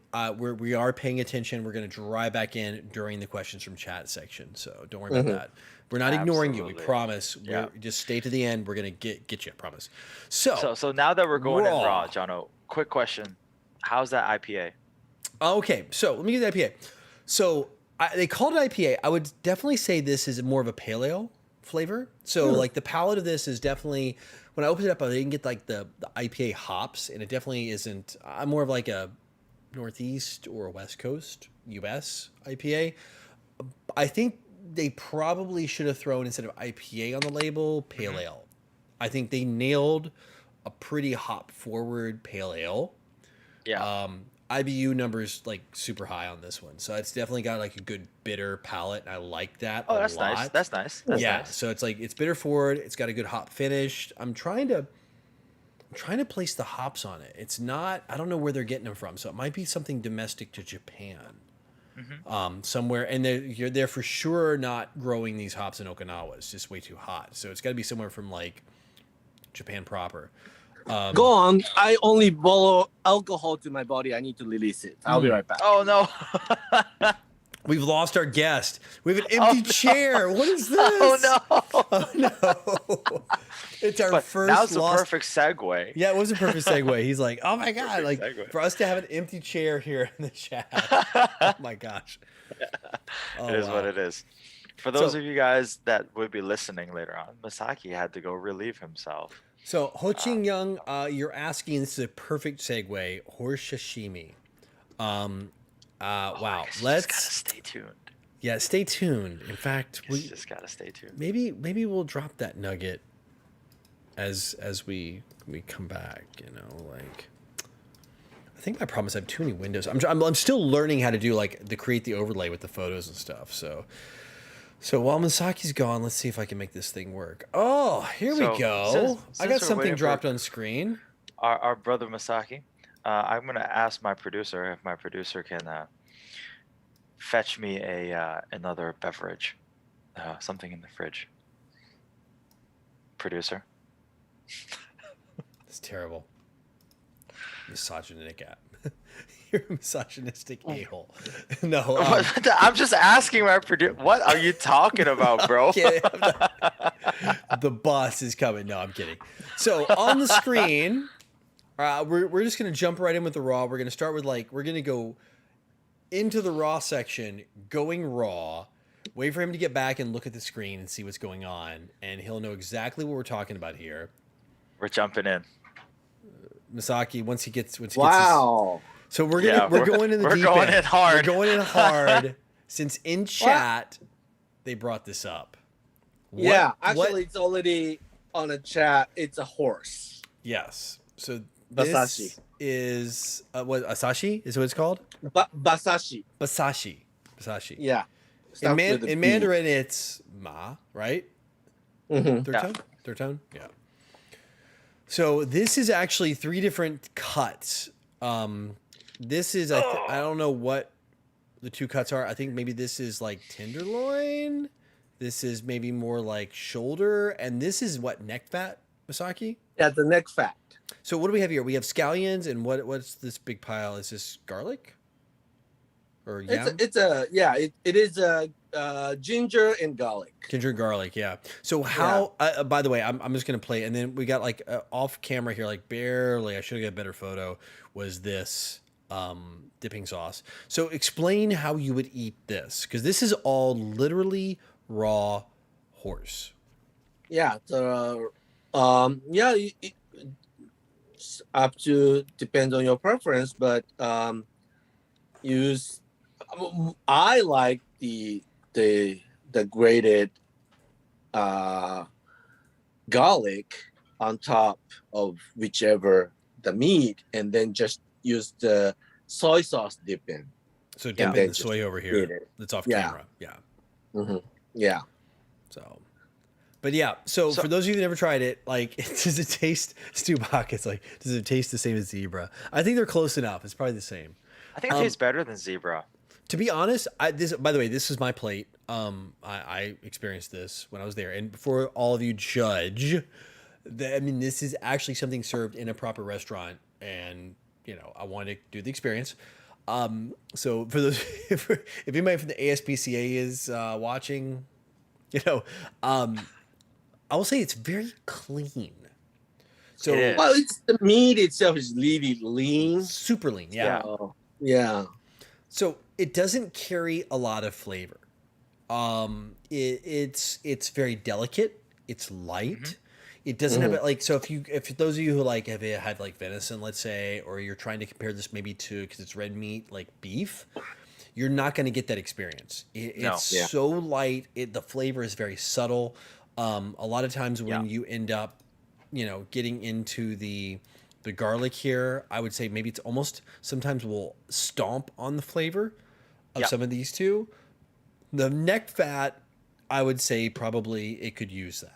We are paying attention. We're going to drive back in during the questions from chat section. So don't worry about that. We're not ignoring you. We Absolutely. promise. Yeah. Just stay to the end. We're going to get you. I promise. So, So now that we're going in Raw. raw, Jono, quick question: how's that IPA? okay. So let me get the IPA. So they called it IPA. I would definitely say this is more of a pale ale flavor. So like the palate of this is definitely, when I opened it up, I didn't get like the IPA hops, and it definitely isn't. I'm more of like a Northeast or a West Coast US IPA. I think they probably should have thrown, instead of IPA on the label, pale ale. I think they nailed a pretty hop forward pale ale. Yeah. IBU numbers like super high on this one, so it's definitely got like a good bitter palate, and I like that. Oh, a that's lot. nice. That's nice. That's yeah, nice. so it's like it's bitter forward. It's got a good hop finish. I'm trying to place the hops on it. It's not. I don't know where they're getting them from, so it might be something domestic to Japan, somewhere. And they're for sure not growing these hops in Okinawa. It's just way too hot. So it's got to be somewhere from like Japan proper. Go on. I only borrow alcohol to my body. I need to release it. I'll be right back. Oh no. We've lost our guest. We have an empty no. chair. What is this? Oh no. Oh no! It's our But first now's the lost. perfect segue. Yeah, it was a perfect segue. He's like, "Oh my god!" Like Perfect segue. for us to have an empty chair here in the chat. Oh my gosh! Oh, It is wow. what it is. For those of you guys that would be listening later on, Masaki had to go relieve himself. So Ho Ching Young, you're asking. This is a perfect segue. Horse sashimi. Wow. I guess you Let's just gotta stay tuned. Yeah, stay tuned. In fact, We just gotta stay tuned. maybe we'll drop that nugget as we come back. You know, like I think my problem is I have too many windows. I'm still learning how to do like create the overlay with the photos and stuff. So while Masaki's gone, let's see if I can make this thing work. Oh, here we go. Since I got we're something waiting dropped for on screen. Our brother Masaki, I'm gonna ask my producer if my producer can fetch me another beverage, something in the fridge. Producer. It's terrible. Misogynistic app. You're a misogynistic a-hole. No. I'm just asking my producer. What are you talking about, bro? The boss is coming. No, I'm kidding. So on the screen, we're just gonna jump right in with the raw. We're gonna start with we're gonna go into the raw section, going raw. Wait for him to get back and look at the screen and see what's going on, and he'll know exactly what we're talking about here. We're jumping in. Misaki, once he gets Wow. So we're going in the deep end. We're going in hard. We're going in hard. Since in chat they brought this up. Actually, it's already on a chat. It's a horse. Yes. So Basashi is what Asashi is what it's called. Basashi. Basashi. Yeah. In Mandarin, it's ma, right? Mm-hmm. Third tone. Yeah. So this is actually 3 different cuts. This is I don't know what the 2 cuts are. I think maybe this is like tenderloin. This is maybe more like shoulder, and this is what, neck fat, Masaki? Yeah, the neck fat. So what do we have here? We have scallions, and what's this big pile? Is this garlic? Or yam? It is ginger and garlic. Ginger and garlic, yeah. So how? By the way, I'm just gonna play, and then we got off camera here, barely. I should have got a better photo. Was this dipping sauce? So explain how you would eat this, because this is all literally raw horse. Yeah. Up to depends on your preference, but I like the grated garlic on top of whichever the meat, and then just use the soy sauce dipping. So dipping the soy over here. That's off camera. Yeah. Mm-hmm. Yeah. So, but yeah. So for those of you who never tried it, does it taste? Stubach, it's does it taste the same as zebra? I think they're close enough. It's probably the same. I think it tastes better than zebra. To be honest, by the way, this is my plate. I experienced this when I was there, and before all of you judge, this is actually something served in a proper restaurant, and I wanted to do the experience. So for those, if anybody from the ASPCA is watching, I will say it's very clean. So it's the meat itself is really lean, super lean. Yeah. Yeah. So it doesn't carry a lot of flavor. It's very delicate. It's light. Mm-hmm. It doesn't have it so if those of you who have had venison, let's say, or you're trying to compare this maybe to, because it's red meat, like beef, you're not going to get that experience. It's so light. The flavor is very subtle. A lot of times when you end up, getting into the garlic here, I would say maybe it's almost sometimes we'll stomp on the flavor of some of these two. The neck fat, I would say probably it could use that.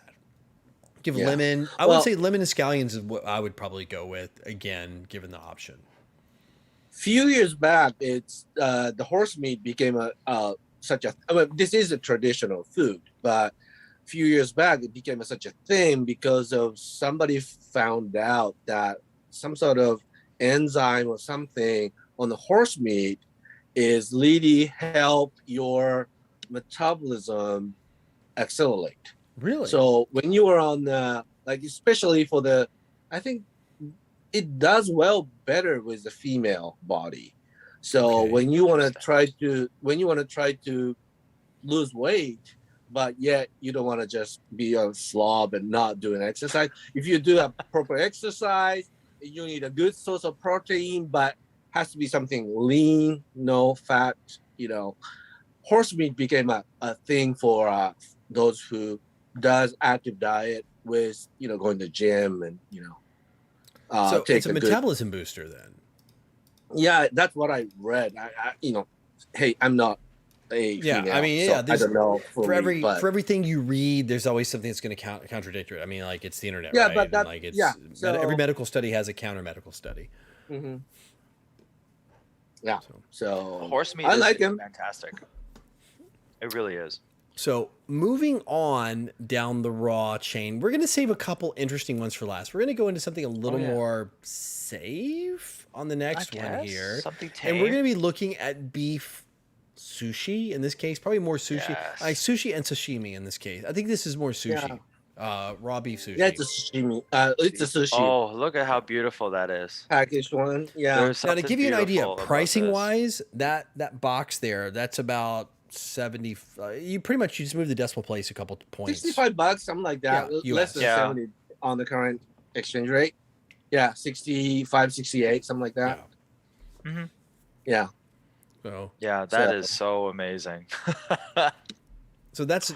Give lemon. I would say lemon and scallions is what I would probably go with, again, given the option. Few years back, it's the horse meat became this is a traditional food, but a few years back it became such a thing because of somebody found out that some sort of enzyme or something on the horse meat is really help your metabolism accelerate. Really? So when you are on especially for I think it does better with the female body. So when you want to try to lose weight, but yet you don't want to just be a slob and not do an exercise. If you do a proper exercise, you need a good source of protein, but has to be something lean, no fat. Horse meat became a thing for those who does active diet with going to gym and So take it's a metabolism booster then. Yeah, that's what I read. Hey, I'm not a female, I mean, so I don't know for everything you read, there's always something that's going to contradict it. I mean, like it's the internet, yeah, right? but that, And like it's yeah, so, every medical study has a counter medical study. Mm-hmm. Yeah, so horse meat I is like him. Fantastic. It really is. So moving on down the raw chain, we're going to save a couple interesting ones for last. We're going to go into something a little more safe on the next one here. Something tame. And we're going to be looking at beef sushi in this case, probably more sushi. Yes. Like sushi and sashimi in this case. I think this is more sushi. Raw beef sushi. Yeah, it's a sashimi. It's a sushi. Oh, look at how beautiful that is. Packaged one. Yeah. Now to give you an idea, beautiful pricing about wise, that box there, that's about 70. You just move the decimal place a couple points. $65, something like that. Yeah, Less than 70 on the current exchange rate. Yeah, 65, 68, something like that. Yeah. Mm-hmm. Yeah. So yeah, that is so amazing. So that's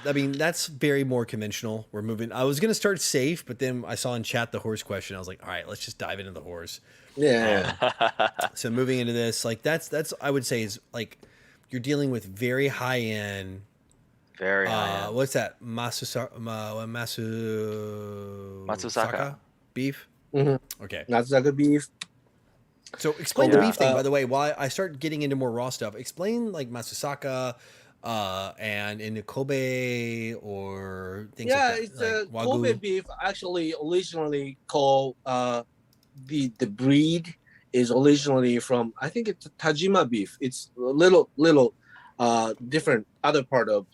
very more conventional. We're moving. I was gonna start safe, but then I saw in chat the horse question. I was like, all right, let's just dive into the horse. Yeah. So moving into this, like that's I would say is like you're dealing with very high end. Very high end. What's that? Matsusaka beef. Mm-hmm. Okay. Matsusaka beef. So explain the beef thing, by the way. While I start getting into more raw stuff, explain like Matsusaka, and in the Kobe or things like that. Yeah, it's a Kobe beef. Actually, originally called the breed is originally from, I think it's Tajima beef. It's a little different other part of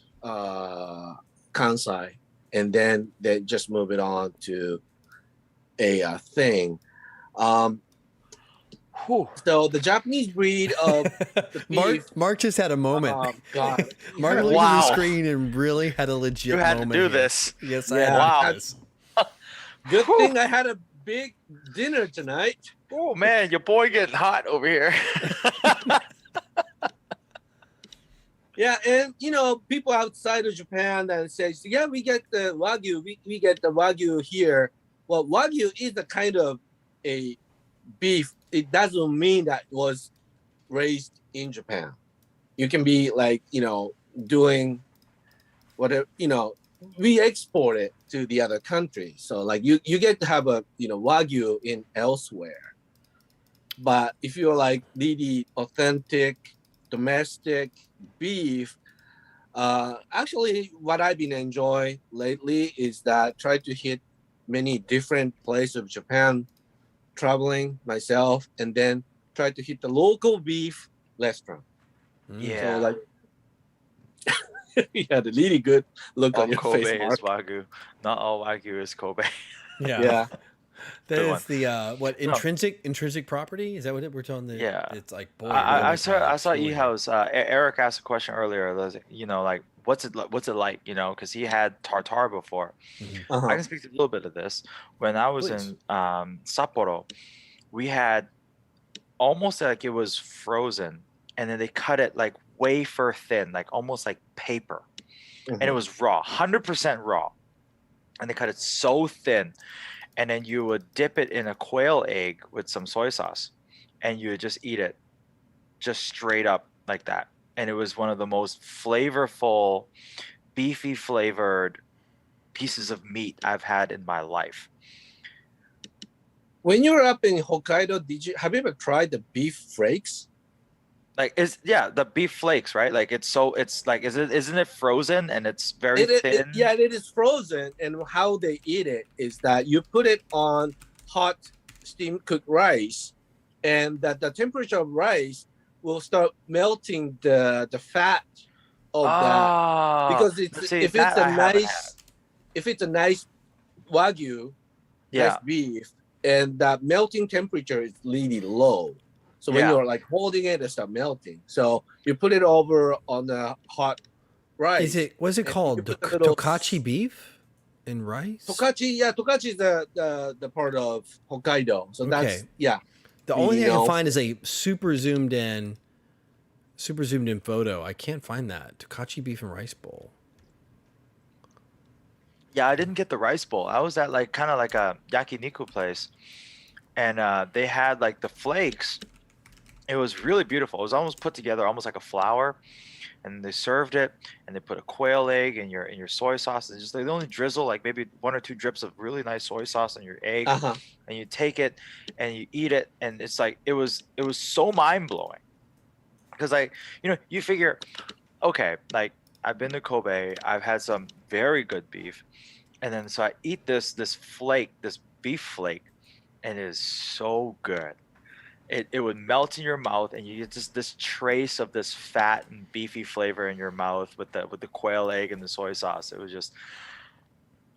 Kansai, and then they just move it on to a thing. So the Japanese breed of the beef. Mark just had a moment. Oh God! Mark looked at the screen and really had a legit moment. You had to do this. Yes, yeah. I had this. Good thing I had a big dinner tonight. Oh man, your boy getting hot over here. Yeah, and people outside of Japan that says, yeah, we get the Wagyu, we get the Wagyu here. Well, Wagyu is a kind of a beef. It doesn't mean that it was raised in Japan. You can be like, doing whatever, we export it to the other countries. So like you get to have a, Wagyu in elsewhere. But if you're like the authentic domestic beef, actually what I've been enjoying lately is that try to hit many different places of Japan, traveling myself, and then try to hit the local beef restaurant. Yeah. So like you had a really good look on your Kobe face, Mark. is Wagyu. Not all Wagyu is Kobe. Yeah. That is the intrinsic property? Is that what we're talking? It's like boy. I saw Eho's Eric asked a question earlier. Like what's it like? Because he had tartar before. Mm-hmm. I can speak to a little bit of this. When I was in Sapporo, we had almost like it was frozen, and then they cut it like wafer thin, like almost like paper, and it was raw, 100% raw, and they cut it so thin. And then you would dip it in a quail egg with some soy sauce, and you would just eat it just straight up like that. And it was one of the most flavorful, beefy flavored pieces of meat I've had in my life. When you were up in Hokkaido, have you ever tried the beef flakes? Like the beef flakes, right? Like isn't it frozen and it's very thin? It is frozen, and how they eat it is that you put it on hot steam cooked rice, and that the temperature of rice will start melting the fat of that, because if it's a nice Wagyu, nice beef, and that melting temperature is really low. So when you're like holding it, it starts melting. So you put it over on the hot rice. Is it, what's it And you called? put the little Tokachi beef and rice? Tokachi, yeah, Tokachi is the part of Hokkaido. So that's Okay. yeah. The only thing I can find is a super zoomed in photo. I can't find that. Tokachi beef and rice bowl. Yeah, I didn't get the rice bowl. I was at like kind of like a yakiniku place, and they had like the flakes. It was really beautiful. It was almost put together, almost like a flower, and they served it, and they put a quail egg in your soy sauce. And just they only drizzle like maybe 1 or 2 drips of really nice soy sauce on your egg, Uh-huh. and you take it and you eat it, and it's like it was so mind blowing, because you figure, okay, like I've been to Kobe, I've had some very good beef, and then so I eat this flake, this beef flake, and it is so good. It would melt in your mouth, and you get just this trace of this fat and beefy flavor in your mouth with the quail egg and the soy sauce.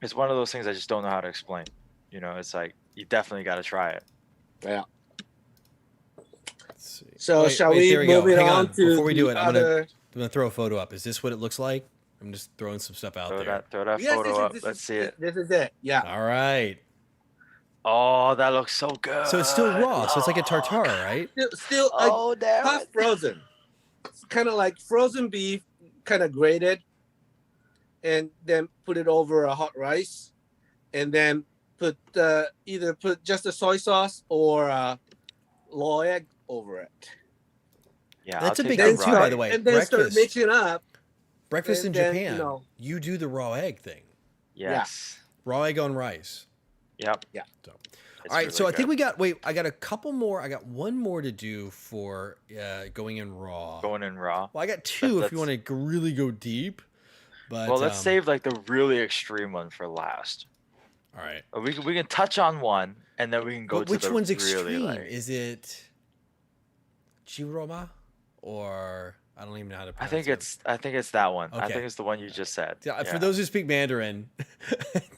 It's one of those things I just don't know how to explain. It's like you definitely got to try it. Yeah. Let's see. So shall we there move go. it Hang on to before we do the it, other? I'm gonna throw a photo up. Is this what it looks like? I'm just throwing some stuff out there. Throw that Yes, photo up. this Let's is, see it. This is it. Yeah. All right. Oh, that looks so good. So it's still raw. So it's like a tartare, right? Still Oh, damn half it. frozen. It's kind of like frozen beef, kind of grated, and then put it over a hot rice, and then either put just a soy sauce or raw egg over it. Yeah, That's I'll a take big that thing too, raw by egg. the way. And then start Breakfast. mixing up. Breakfast in and then, Japan. You do the raw egg thing. Yes. Raw egg on rice. Yep. Yeah. So. It's All right, really so I think good. I got a couple more. I got one more to do for going in raw. Going in raw. Well, I got two if you Let's- want to really go deep. But Well, let's save like the really extreme one for last. All right. We can touch on one, and then we can go But to which the one's really, extreme? like- Is it Chiroma or I don't even know how to I pronounce it. think it's that one. I Okay. think it's the one you just said. Yeah, for those who speak Mandarin,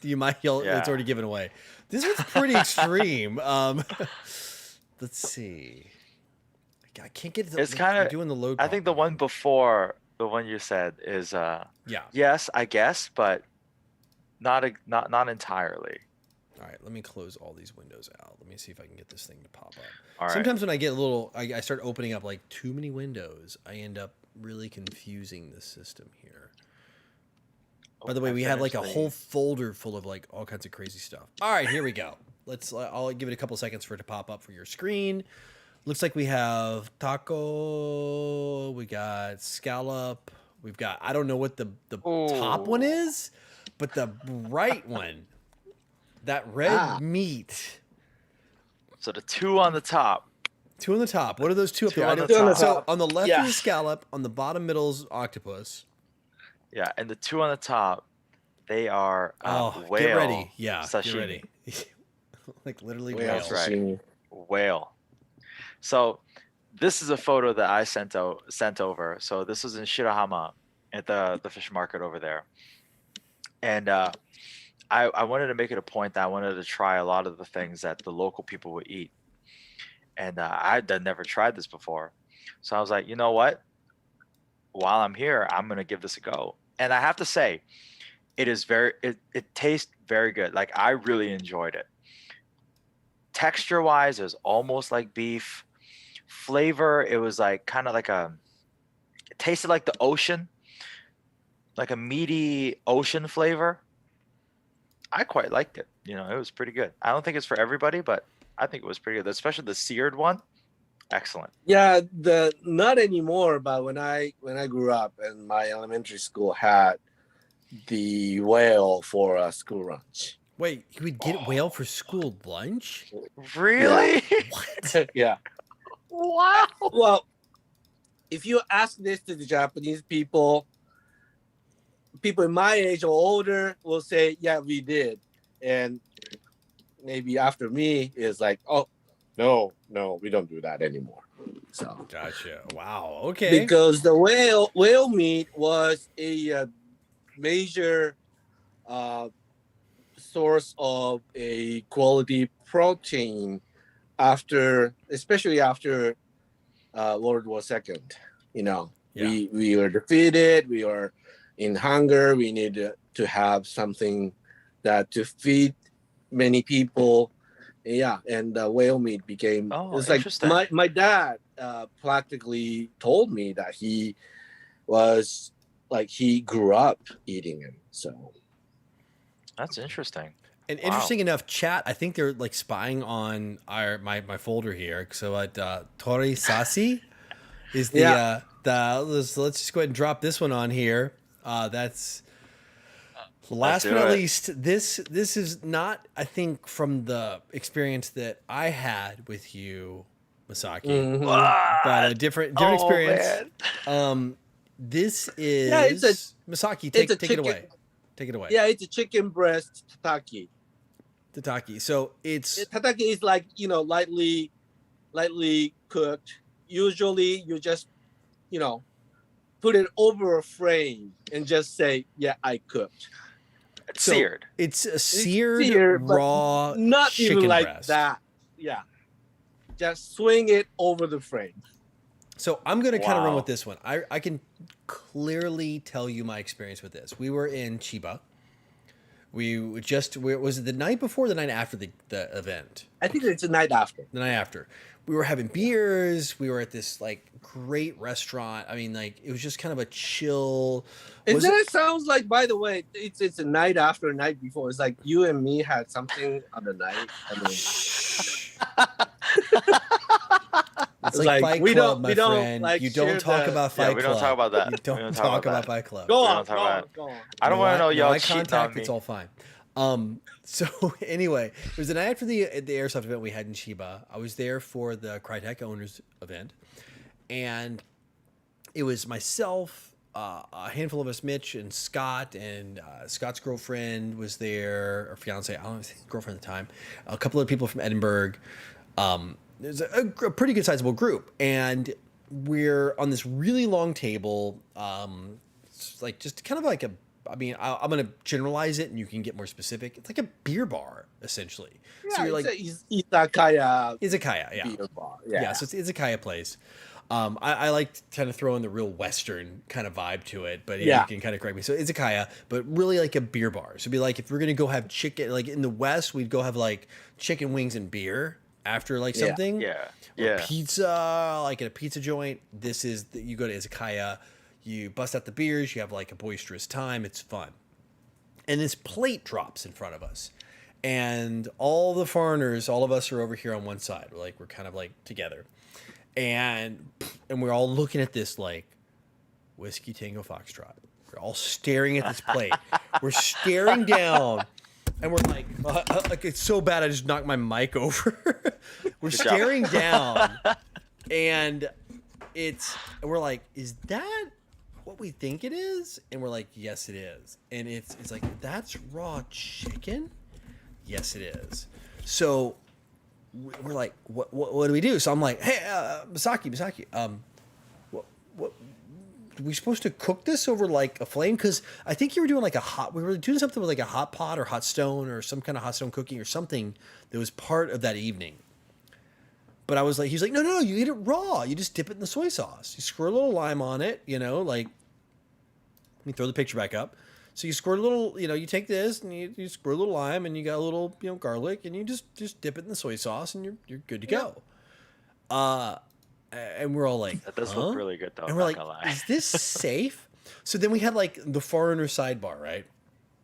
it's already given away. This one's pretty extreme. Let's see. I can't get it. It's kind of doing the load. I think the one before the one you said is yeah. yes, I guess, but not entirely. All right, let me close all these windows out. Let me see if I can get this thing to pop up. All right. Sometimes when I get a little, I start opening up like too many windows, I end up really confusing the system here. By the way, we have like a whole folder full of like all kinds of crazy stuff. All right, here we go. I'll give it a couple seconds for it to pop up for your screen. Looks like we have taco, we got scallop, we've got, I don't know what the top one is, but the right one, that red meat. So the two on the top. Two on the top. What are those two up Two there? on the top. So on the left is scallop, on the bottom middle's octopus. Yeah, and the two on the top, they are whale. Get ready. Yeah, sashimi. get ready. Like literally Whale whale. That's right. sashimi. Whale. So this is a photo that I sent over. So this was in Shirahama at the fish market over there. And I wanted to make it a point that I wanted to try a lot of the things that the local people would eat. And I'd never tried this before. So I was like, you know what? While I'm here, I'm going to give this a go. And I have to say, it tastes very good. Like I really enjoyed it. Texture wise, it was almost like beef. Flavor, it was like kind of like it tasted like the ocean, like a meaty ocean flavor. I quite liked it. It was pretty good. I don't think it's for everybody, but I think it was pretty good, especially the seared one. Excellent. Yeah, not anymore, but when I grew up and my elementary school had the whale for school lunch. Wait, you would get whale for school lunch? Really? What? Yeah. Wow. Well, if you ask this to the Japanese people in my age or older will say, yeah, we did. And maybe after me is like, oh, no, we don't do that anymore. So Gotcha. Wow. Okay. because the whale meat was a major source of a quality protein especially after World War II. Yeah. We were defeated. We were, in hunger. We needed to have something that to feed many people. Yeah, and whale meat became. Oh, It's like interesting. my dad practically told me that he was like he grew up eating it. So That's interesting. And Wow. interesting enough, chat, I think they're like spying on my folder here. So Tori Sasi is the let's just go ahead and drop this one on here. That's last but do not it. least. This is not, I think, from the experience that I had with you, Masaki, mhm. but a different Oh, experience. man. This Yeah, is Masaki. Take it chicken. away. Take it away. Yeah, it's a chicken breast tataki. Tataki. So it's Tataki is like lightly cooked. Usually, you just put it over a frame and just say, "Yeah, I cooked." It's so seared. It's a It's seared but raw not chicken even like breast. that. Yeah, just swing it over the frame. So I'm gonna kind of run Wow. with this one. I can clearly tell you my experience with this. We were in Chiba. Was it the night before or the night after the event? I think it's the night after. The night after. We were having beers. We were at this like great restaurant. I mean, like it was just kind of a chill. And then it sounds like, by the way, it's a night after, night before. It's like you and me had something on the night. It's It's like like, Fight we Club, don't- my we don't, friend. like, You don't share talk the- about Fight we Club. don't talk about that. You We don't don't talk talk about about Fight Club. Go We on, don't talk go about on, it. go on. I don't want to know y'all eye cheating contact. on me. It's all fine. So anyway, it was the night after the Airsoft event we had in Chiba. I was there for the Crytek owners event, and it was myself, a handful of us, Mitch and Scott, and Scott's girlfriend was there, or fiance, I don't know, girlfriend at the time. A couple of people from Edinburgh. There's a pretty good sizable group, and we're on this really long table, it's like just kind of like a. I mean, I'm going to generalize it, and you can get more specific. It's like a beer bar, essentially. Yeah, So you're like it's a izakaya izakaya, yeah. beer bar. Yeah, so it's izakaya place. I like to kind of throw in the real Western kind of vibe to it, but yeah, you can kind of correct me. So izakaya, but really like a beer bar. So it'd be like if we're gonna go have chicken, like in the West, we'd go have like chicken wings and beer after like something. Yeah. Or Yeah. pizza, like at a pizza joint. This is you go to izakaya, you bust out the beers, you have like a boisterous time. It's fun, and this plate drops in front of us. And all the foreigners, all of us are over here on one side. We're kind of like together. And we're all looking at this like Whiskey Tango Foxtrot. We're all staring at this plate. We're staring down, and we're like it's so bad I just knocked my mic over. We're staring down, and we're like, is that what we think it is? And we're like, yes, it is. And it's like, that's raw chicken? Yes, it is. So we're like, what do we do? So I'm like, hey, Masaki, what are we supposed to cook this over like a flame? Because I think you were doing we were doing something with like a hot pot or hot stone or some kind of hot stone cooking or something that was part of that evening. But I was like, he's like, no, you eat it raw. You just dip it in the soy sauce. You squirt a little lime on it, like, let me throw the picture back up. So you squirt a little, you take this and you squirt a little lime and you got a little, garlic and you just dip it in the soy sauce and you're good to go. And we're all like, That does look really good though. and we're I'm like, not gonna lie. is this safe? So then we had like the foreigner sidebar, right?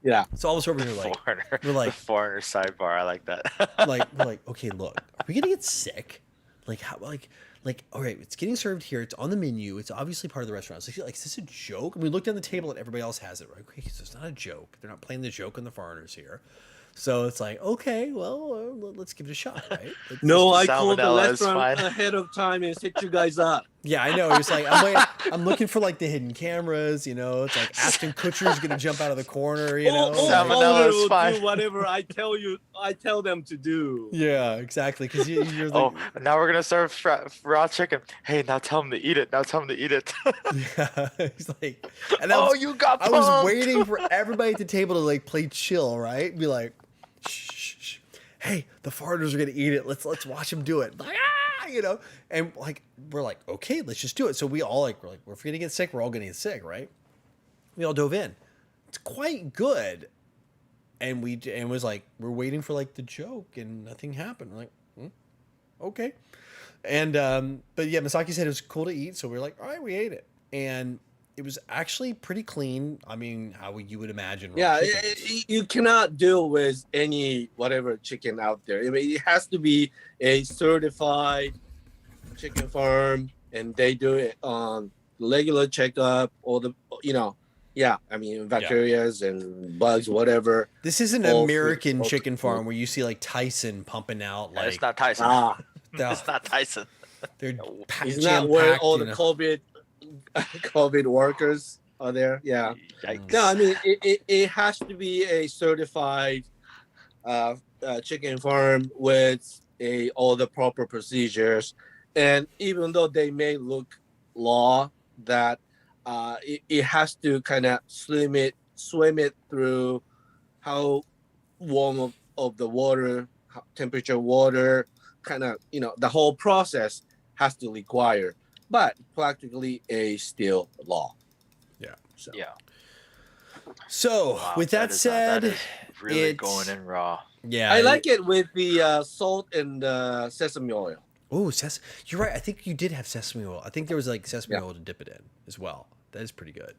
Yeah. So all of us over here like, Foreigner. we're like- the foreigner sidebar. I like that. we're like, okay, look, are we gonna get sick? Like how, like, all right, it's getting served here. It's on the menu. It's obviously part of the restaurant. It's like, is this a joke? And we look down the table and everybody else has it, right? Okay, so it's not a joke. They're not playing the joke on the foreigners here. So it's like, okay, well, let's give it a shot, right? No, I Salmonella called the is restaurant fine. ahead of time and set you guys up. Yeah, I know. It's like I'm looking for like the hidden cameras. It's like Ashton Kutcher's gonna jump out of the corner. Salmonella owner is will fine. do whatever I tell them to do. Yeah, exactly. Because you're like, Oh, now we're gonna serve raw chicken. Hey, now tell him to eat it. yeah. He's like, and You got I was punked. waiting for everybody at the table to like play chill, right? Be like, shh. Hey, the foreigners are gonna eat it. Let's watch them do it. Like, and like we're like, okay, let's just do it. So we all we're if we're gonna get sick, we're all gonna get sick, right? We all dove in. It's quite good. And was like, we're waiting for like the joke and nothing happened. We're like, okay. And but yeah, Misaki said it was cool to eat, so we were like, all right, we ate it. And it was actually pretty clean. I mean, how you would imagine. Yeah, you cannot deal with any whatever chicken out there. I mean, it has to be a certified chicken farm, and they do it on regular checkup, all the I mean, bacterias and bugs, whatever. This is an American chicken farm where you see like Tyson pumping out like. It's not Tyson. It's not Tyson. They're It's not where all the COVID workers are there. Yeah. Yikes. No, I mean it has to be a certified chicken farm with all the proper procedures, and even though they may look law that it has to kind of swim it through how warm of the water, temperature water, kind of the whole process has to require, but practically a still law. Yeah. So. Yeah. So with that said, that is really going in raw. Yeah, I like it with the salt and sesame oil. Oh, you're right. I think you did have sesame oil. I think there was like sesame oil to dip it in as well. That is pretty good.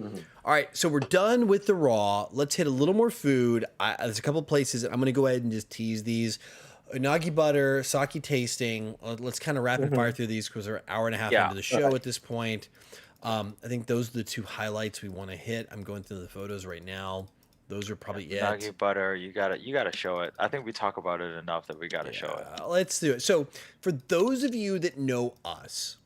Mm-hmm. All right, so we're done with the raw. Let's hit a little more food. There's a couple places. I'm going to go ahead and just tease these. Unagi butter, sake tasting. Let's kind of rapid fire through these because we're an hour and a half into the show at this point. I think those are the two highlights we want to hit. I'm going through the photos right now. Those are probably it. Unagi butter, you gotta show it. I think we talk about it enough that we gotta show it. Let's do it. So for those of you that know us,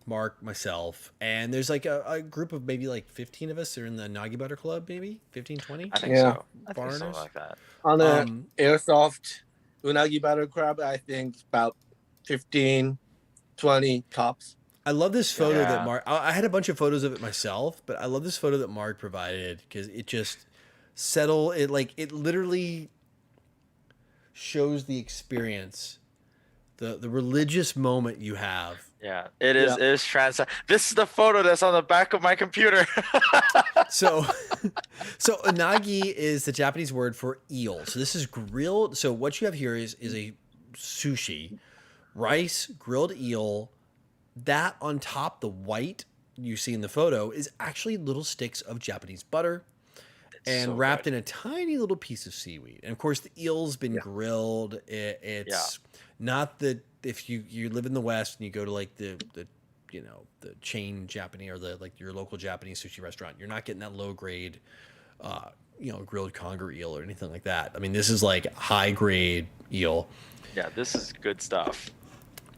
Mark, myself, and there's like a group of maybe like 15 of us that are in the Unagi Butter Club, maybe 15, 20? I think so. I think something like that. On the Airsoft Unagi Butter Club, I think about 15, 20 tops. I love this photo that Mark, I had a bunch of photos of it myself, but I love this photo that Mark provided because it just it literally shows the experience, the religious moment you have. Yeah, it is. It is This is the photo that's on the back of my computer. So unagi is the Japanese word for eel. So this is grilled. So what you have here is a sushi, rice, grilled eel. That on top, the white you see in the photo is actually little sticks of Japanese butter. And wrapped in a tiny little piece of seaweed. And of course, the eel's been grilled. It's not that if you live in the West and you go to like the chain Japanese or your local Japanese sushi restaurant, you're not getting that low grade, grilled conger eel or anything like that. I mean, this is like high grade eel. Yeah, this is good stuff.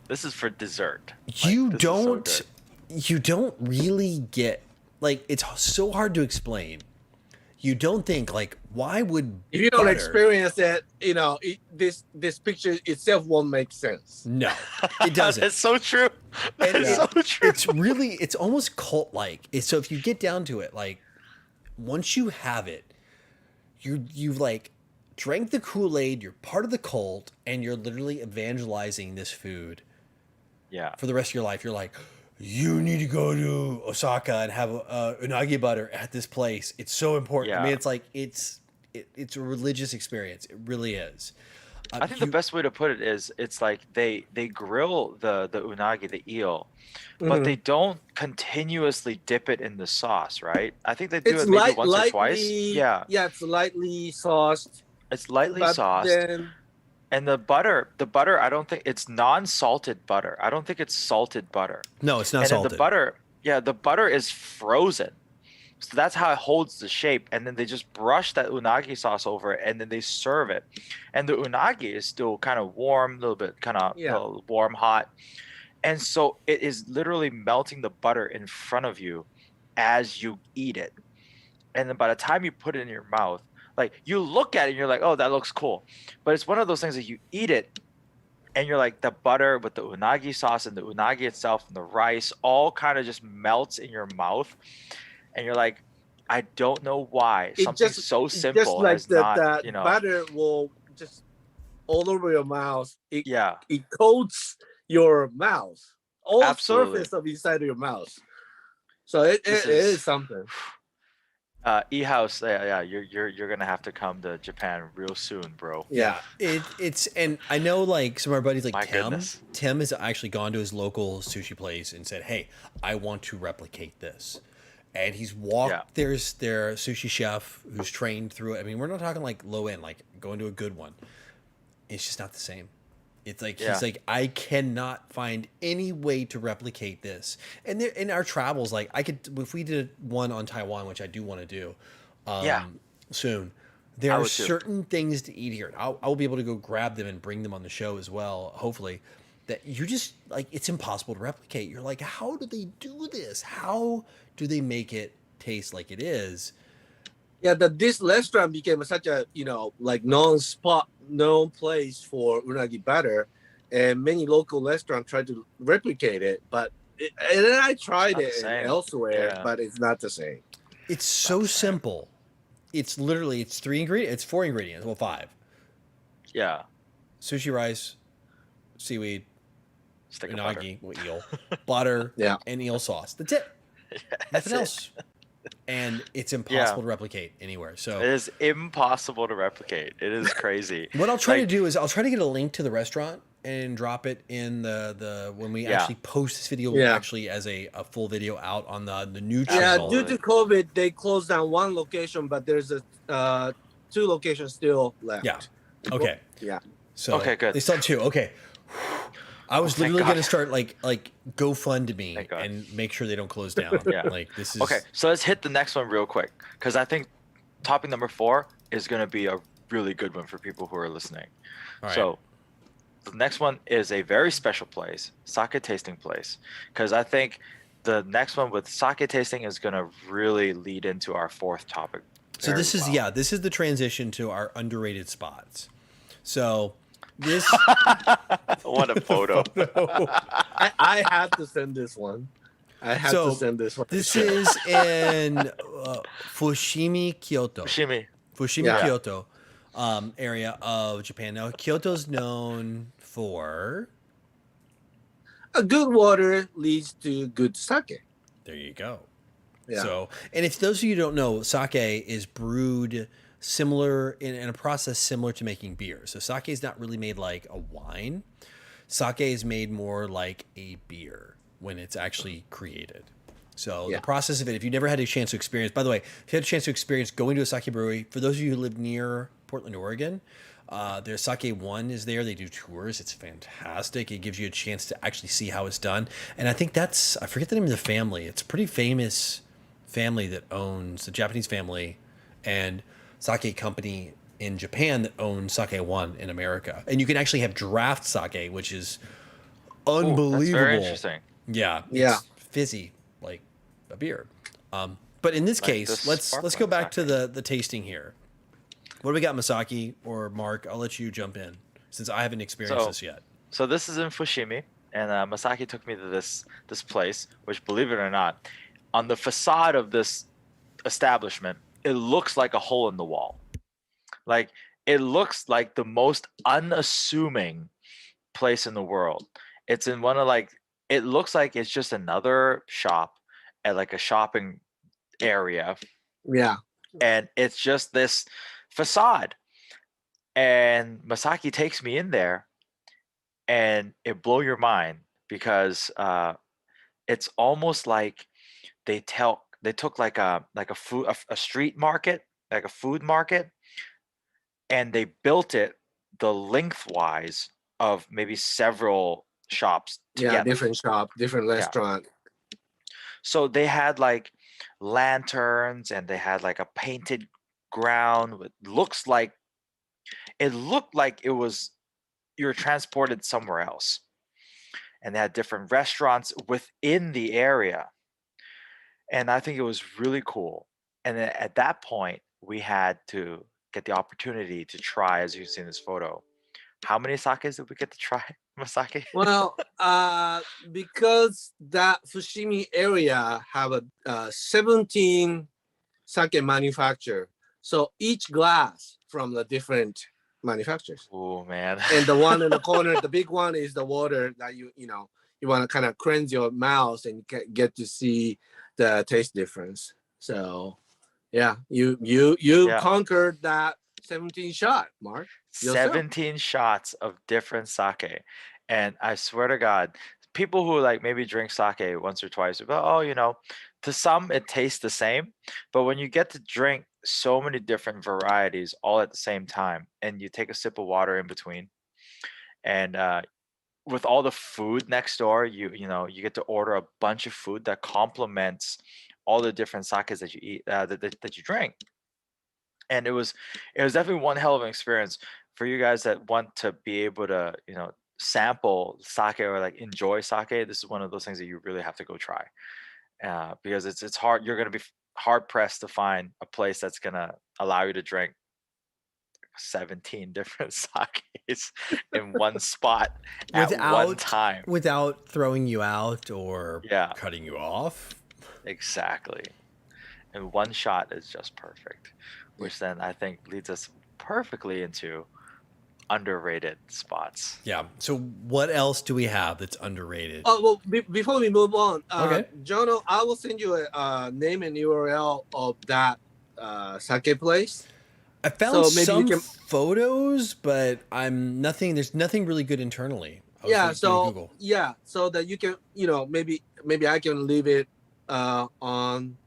This is for dessert. You don't really get it's so hard to explain. You don't think why would if you don't experience it, this picture itself won't make sense. No, it doesn't. It's so true. It's so true. It's almost cult like. So if you get down to it, once you have it, you've drank the Kool-Aid, you're part of the cult, and you're literally evangelizing this food. Yeah. For the rest of your life, you're like, you need to go to Osaka and have unagi butter at this place. It's so important. Yeah. I mean, it's a religious experience. It really is. I think the best way to put it is it's like they grill the unagi, the eel, but they don't continuously dip it in the sauce, right? I think they do it maybe once or twice. Yeah. Yeah, it's lightly sauced. It's lightly sauced. And the butter, I don't think it's non-salted butter. I don't think it's salted butter. No, it's not salted. The butter is frozen. So that's how it holds the shape. And then they just brush that unagi sauce over it, and then they serve it. And the unagi is still kind of warm, a little bit kind of warm, hot. And so it is literally melting the butter in front of you as you eat it. And then by the time you put it in your mouth, you look at it and you're like, oh, that looks cool. But it's one of those things that you eat it and you're like, the butter with the unagi sauce and the unagi itself and the rice all kind of just melts in your mouth. And you're like, I don't know why. Something so simple just like has not, butter will just all over your mouth. It coats your mouth. All surface of inside of your mouth. So it is something. E-house, yeah, you're gonna have to come to Japan real soon, bro. Yeah, it's and I know like some of our buddies like My Tim. goodness. Tim has actually gone to his local sushi place and said, "Hey, I want to replicate this." And he's walked. Yeah. There's their sushi chef who's trained through it. I mean, we're not talking like low end, like going to a good one. It's just not the same. It's like Yeah. he's like, I cannot find any way to replicate this. And there in our travels, like I could if we did one on Taiwan, which I do want to do, Yeah. soon. There I are would too. certain things to eat here. I'll be able to go grab them and bring them on the show as well. Hopefully, that you just like it's impossible to replicate. You're like, how do they do this? How do they make it taste like it is? Yeah, that this restaurant became such a like known place for unagi batter, and many local restaurants tried to replicate it, and then I tried not the it same. elsewhere, Yeah. but it's not the same. It's so the same. simple. It's literally it's 3 ingredients. It's 4 ingredients. Well, 5. Yeah. Sushi rice, seaweed, Stick of butter. unagi, well, eel, butter, Yeah. and eel sauce. That's it. That's Nothing it. else. And it's impossible to replicate anywhere. So It is impossible to replicate. It is crazy. what I'll try to Like, do is I'll try to get a link to the restaurant and drop it in the when we Yeah. actually post this video Yeah. actually as a full video out on the new Yeah, channel. due to COVID, they closed down one location, but there's a 2 locations still left. Yeah. Okay. Yeah. So Okay, good. They still have 2. Okay. I was Oh, thank literally God. going to start like GoFundMe Thank God. and make sure they don't close down. Yeah. Like this is okay, so let's hit the next one real quick because I think topic number 4 is going to be a really good one for people who are listening. All right. So the next one is a very special place, sake tasting place, because I think the next one with sake tasting is going to really lead into our 4th topic. So very this is well. this is the transition to our underrated spots. So this What a photo. I had to send this one. I had So, to send this one. This is in Fushimi, Kyoto. Fushimi. Yeah. Kyoto area of Japan. Now, Kyoto's known for. A good water leads to good sake. There you go. Yeah. So, and if those of you who don't know, sake is brewed similar in a process similar to making beer. So, sake is not really made like a wine. Sake is made more like a beer when it's actually created. So Yeah. the process of it, if you never had a chance to experience, by the way, if you had a chance to experience going to a sake brewery, for those of you who live near Portland, Oregon, their Sake One is there. They do tours. It's fantastic. It gives you a chance to actually see how it's done. And I think I forget the name of the family. It's a pretty famous family that owns, the Japanese family and sake company in Japan that owns Sake One in America. And you can actually have draft sake, which is unbelievable. That's very interesting. Yeah. Yeah. It's fizzy, like a beer. But in this Like case, this let's go sparkling back to sake. the tasting here. What do we got, Masaki or Mark? I'll let you jump in since I haven't experienced So- this yet. So this is in Fushimi, and Masaki took me to this place, which, believe it or not, on the facade of this establishment, it looks like a hole in the wall. Like it looks like the most unassuming place in the world. It's in one of it looks like it's just another shop at like a shopping area, Yeah. and it's just this facade. And Masaki takes me in there, and it blow your mind because it's almost like they took like a street market, like a food market, and they built it the lengthwise of maybe several shops together. Yeah. Different shop, different restaurant. So they had like lanterns, and they had like a painted ground with it looked like it was you were transported somewhere else. And they had different restaurants within the area. And I think it was really cool. And then at that point, we had to get the opportunity to try, as you see in this photo. How many sakes did we get to try, Masaki? Well, because that Fushimi area have a 17 sake manufacturer, so each glass from the different manufacturers. Oh man. And the one in the corner, the big one, is the water that you want to kind of cleanse your mouth and get to see the taste difference. So, Yeah, you Yeah. conquered that 17 shot, Mark, yourself. 17 shots of different sake. And I swear to God, people who like maybe drink sake once or twice, but oh, to some it tastes the same. But when you get to drink so many different varieties all at the same time, and you take a sip of water in between, and with all the food next door, you get to order a bunch of food that complements all the different sakes that you eat, that you drink. And it was definitely one hell of an experience for you guys that want to be able to sample sake or like enjoy sake. This is one of those things that you really have to go try, because it's hard. You're going to be hard pressed to find a place that's going to allow you to drink 17 different sakes in one spot at one without time. without throwing you out or Yeah, cutting you off. exactly. And one shot is just perfect, which then I think leads us perfectly into underrated spots. Yeah. So what else do we have that's underrated? Oh well, before we move on, Okay. Jono, I will send you a name and URL of that sake place. I found So maybe you some can. photos, but there's nothing really good internally. I was Yeah. like doing So Google. yeah, so that you can, maybe I can leave it on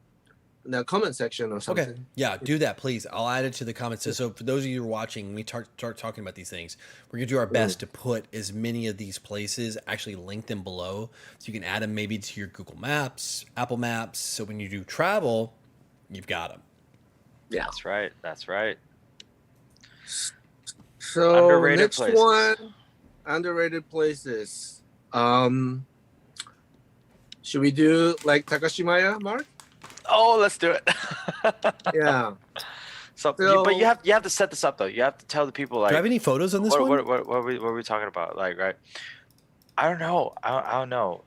the comment section or something. Okay. Yeah, do that, please. I'll add it to the comments. So for those of you who are watching, we start talking about these things. We're going to do our best to put as many of these places, actually link them below. So you can add them maybe to your Google Maps, Apple Maps. So when you do travel, you've got them. Yeah. That's right. That's right. So Underrated next places. one, underrated places. Should we do like Takashimaya, Mark? Oh, let's do it. Yeah. But you have to set this up though. You have to tell the people Do I like have any photos on this one? what are we talking about? Like, right? I don't know. I don't know.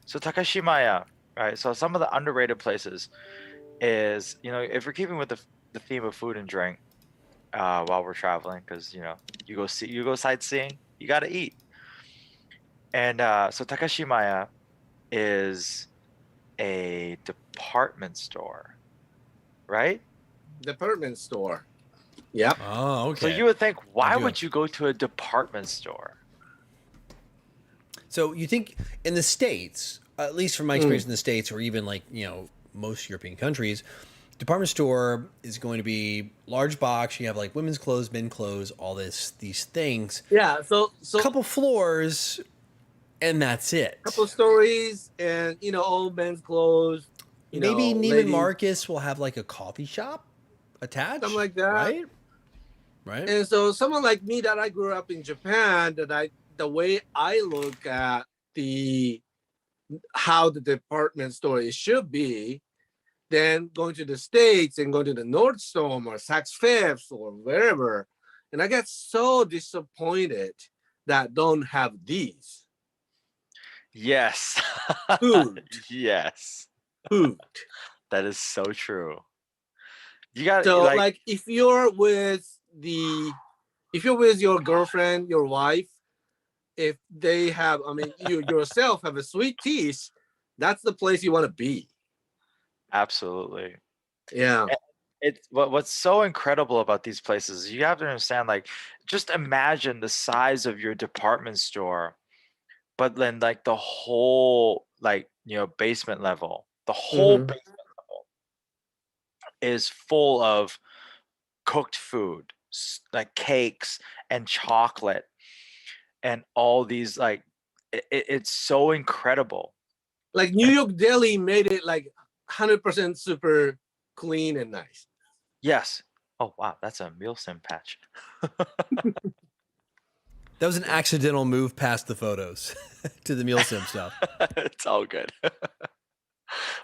So Takashimaya, right? So some of the underrated places is, if we're keeping with the theme of food and drink, while we're traveling, because you go sightseeing, you got to eat. And so Takashimaya is a department store, right? Department store. Yep. Oh, okay. So you would think, why do. would you go to a department store? So you think in the States, at least from my experience in the States, or even like, most European countries, department store is going to be large box. You have like women's clothes, men's clothes, all these things. Yeah. So Couple floors, and that's it. couple stories and old men's clothes. Maybe Neiman ladies, Marcus will have like a coffee shop attached, something like that. right? Right. And so someone like me that I grew up in Japan, the way I look at how the department store should be, then going to the States and going to the Nordstrom or Saks Fifth or wherever, and I get so disappointed that don't have these. Yes. Food. Yes. Food. That is so true. You got So like if you're with your girlfriend, your wife, if they have, you yourself have a sweet teeth, that's the place you want to be. absolutely. Yeah. It's what's so incredible about these places, you have to understand, like, just imagine the size of your department store, but then like the whole basement level, the whole Mhm. basement level is full of cooked food, like cakes and chocolate and all these it's so incredible. Like New York Deli made it like 100% super clean and nice. Yes. Oh wow, that's a meal sim patch. That was an accidental move past the photos to the meal sim stuff. It's all good.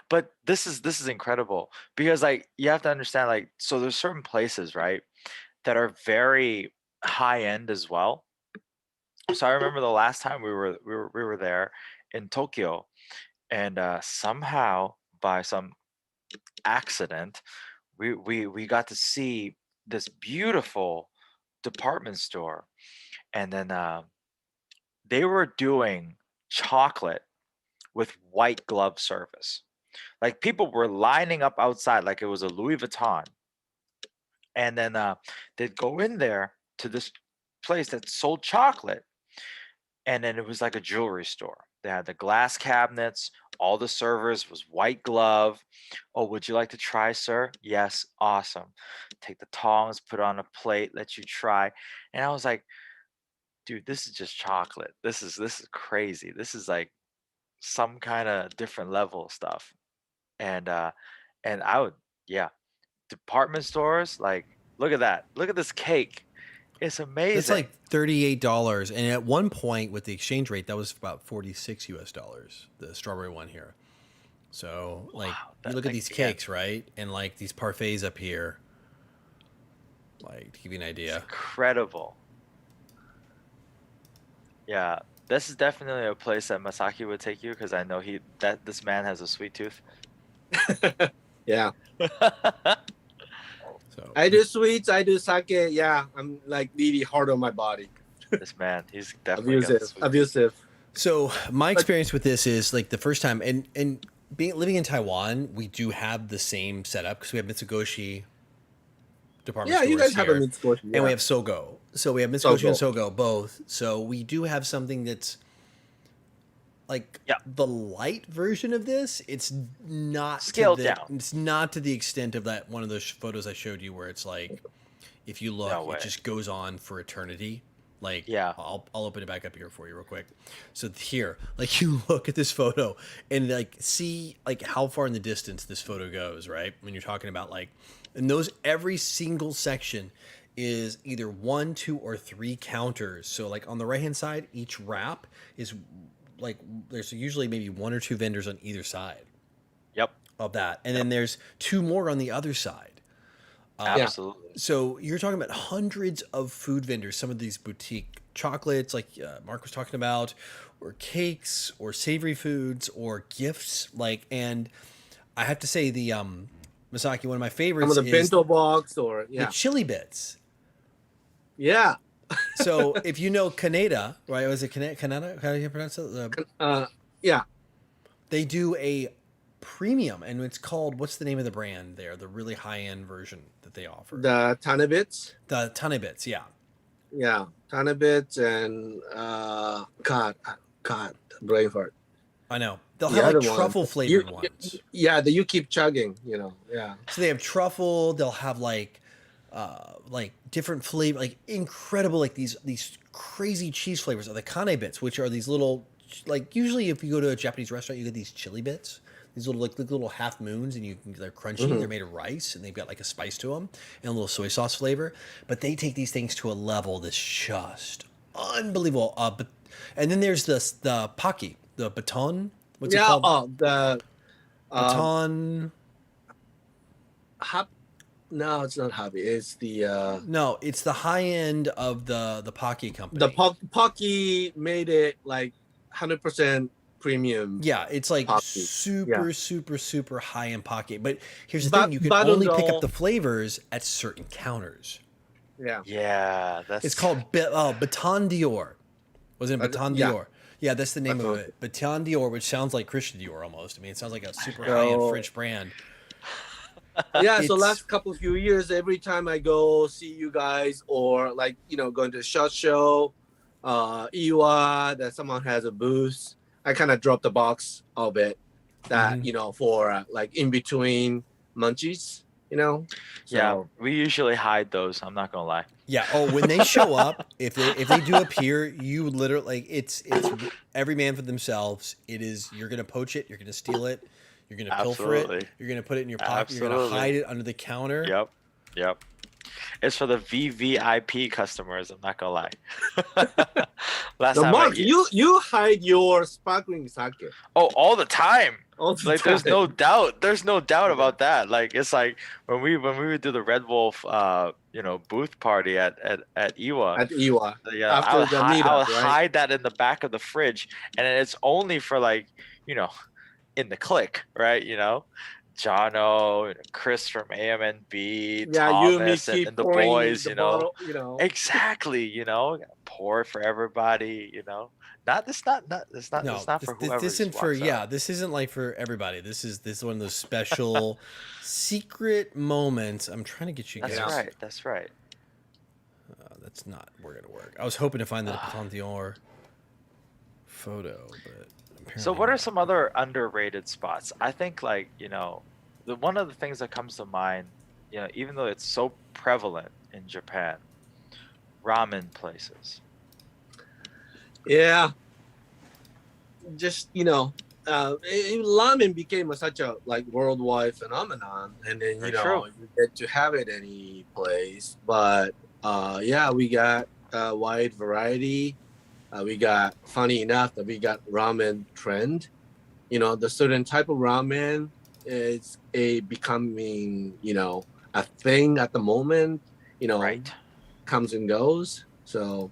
But this is incredible because like you have to understand, like, so there's certain places, right, that are very high end as well. So I remember the last time we were there in Tokyo, and somehow by some accident we got to see this beautiful department store, and then they were doing chocolate with white glove service. Like people were lining up outside like it was a Louis Vuitton. And then they'd go in there to this place that sold chocolate. And then it was like a jewelry store. They had the glass cabinets. All the servers was white glove. Oh, would you like to try, sir? Yes, awesome. Take the tongs, put it on a plate, let you try. And I was like, dude, this is just chocolate. This is crazy. This is like some kind of different level stuff. And I would, yeah, department stores, like, look at that. Look at this cake. It's amazing. That's like $38, and at one point with the exchange rate, that was about $46, the strawberry one here. So, like, you look at these cakes, right, and like these parfaits up here, like, to give you an idea. It's incredible. Yeah, this is definitely a place that Masaki would take you because I know this man has a sweet tooth. Yeah. So I do sweets, I do sake. Yeah, I'm like really hard on my body. This man, he's definitely got the sweet Abusive. So my experience with this is like the first time, and living in Taiwan, we do have the same setup because we have Mitsugoshi department Yeah, stores you guys have a here, Mitsugoshi. and Yeah. we have Sogo. So we have Mitsugoshi and Sogo both. So we do have something that's like the light version of this. It's not Scaled to down. It's not to the extent of that one of those photos I showed you where it's like, if you look, No way. it just goes on for eternity. Like, Yeah. I'll open it back up here for you real quick. So here, like, you look at this photo and like see like how far in the distance this photo goes, right? When you're talking about like, and those every single section is either 1, 2, or 3 counters. So like on the right hand side, each wrap is like there's usually maybe 1 or 2 vendors on either side. Yep. Of that, and then there's 2 more on the other side. Absolutely. So you're talking about hundreds of food vendors, some of these boutique chocolates like Mark was talking about, or cakes, or savory foods, or gifts. Like, and I have to say the Masaki, one of my favorites Some of the is bento box or the chili bits. Yeah. So if you know Canada, right? Was it Canada? How do you pronounce it? Yeah. They do a premium, and it's called, what's the name of the brand there? The really high-end version that they offer. The Tanabits. The Tanabits, yeah. Yeah. Tanabits and God, brain fart. I know. They'll The have like other one, truffle flavored ones. Yeah, that you keep chugging, you know. Yeah. So they have truffle, they'll have like different flavor, like incredible, like these crazy cheese flavors, or the kane bits, which are these little, like, usually if you go to a Japanese restaurant, you get these chili bits, these little like little half moons, and they're crunchy. They're made of rice, and they've got like a spice to them and a little soy sauce flavor. But they take these things to a level that's just unbelievable. And then there's the Pocky, the baton. What's it called? Oh, the baton. No, it's not Hobby. It's the No, it's the high end of the Pocky company. the Pocky made it like 100% premium. Yeah, it's like Pocky. super high end Pocky. But here's the thing: you can only pick up the flavors at certain counters. Yeah. Yeah, It's called Baton Dior. Was it Baton yeah. Dior? Yeah, that's the name of it. Baton Dior, which sounds like Christian Dior almost. I mean, it sounds like a super high-end French brand. Yeah, so last few years, every time I go see you guys, or like, you know, going to a SHOT Show, Iwa, that someone has a booth, I kind of drop the box of it that, you know, for like in between munchies, you know? So, yeah, we usually hide those. I'm not gonna lie. Yeah. Oh, when they show up, if they do appear, you literally, like, it's every man for themselves. It is, you're gonna poach it, you're gonna steal it, you're gonna pilfer it, you're gonna put it in your pocket, you're gonna hide it under the counter. Yep. It's for the VVIP customers. I'm not gonna lie. so Mark, you hide your sparkling sake. Oh, all the time. All the Like, time. there's no doubt about that. Like, it's like when we would do the Red Wolf booth party at Iwa. At Iwa. Yeah, After the meetup, I would right? hide that in the back of the fridge, and it's only for, like, in the click, right? Jono, Chris from AMNB, Yeah, Yumi Thomas, and, keep and the pouring boys, the you know. bottle, you know. Exactly, you know, pour it for everybody, you know. It's No, not this, for this whoever just isn't for walks out. this isn't like for everybody. This is one of those special secret moments. I'm trying to get you That's guys. right. That's right. That's not we're gonna work. I was hoping to find the Patantior photo, but apparently So what are not. some other underrated spots? I think like, you know, one of the things that comes to mind, you know, even though it's so prevalent in Japan, ramen places. Yeah, just ramen became such a like worldwide phenomenon, and then Very true. you get to have it any place. But yeah, we got a wide variety. We got, funny enough, that we got ramen trend. The certain type of ramen is a becoming a thing at the moment. Right. Comes and goes. So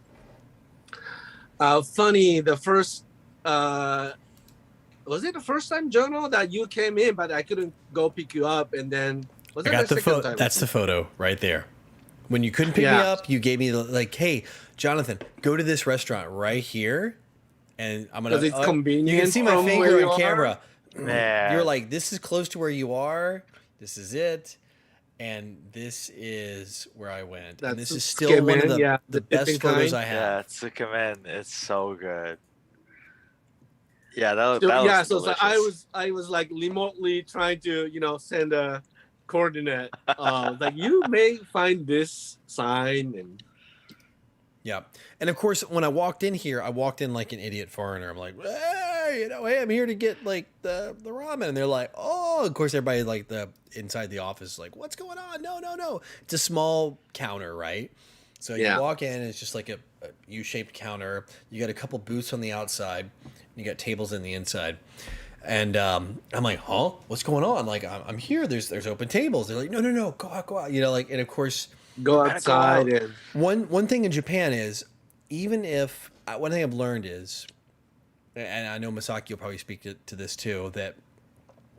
funny, the first was it the first time, Jono, that you came in, but I couldn't go pick you up, and then was I it got the the second photo. time? That's the photo right there. When you couldn't pick me Yeah. up, you gave me like, "Hey, Jonathan, go to this restaurant right here," and I'm gonna. 'Cause it's You convenient can see my from finger where you on are. camera. Man. You're like, "This is close to where you are. This is it." And this is where I went. And That's this is still one of Skimin, the the best dipping photos kind. I Yeah, have. it's a command. It's so good. Yeah, that So, yeah, was so delicious. I was like remotely trying to send a coordinate. Like, you may find this sign, and Yeah. And of course, when I walked in here, I walked in like an idiot foreigner. I'm like, hey, hey, I'm here to get like the ramen. And they're like, oh, of course, everybody like the inside the office is like, what's going on? No, no, no. It's a small counter, right? So you yeah. walk in, it's just like a U-shaped counter. You got a couple booths on the outside. You got tables in the inside. And I'm like, huh? What's going on? Like, I'm here. There's open tables. They're like, no, no, no, go out, go out. Like, and of course, Go Gotta go outside out. and one thing in Japan is, even if one thing I've learned is, and I know Masaki will probably speak to this too, that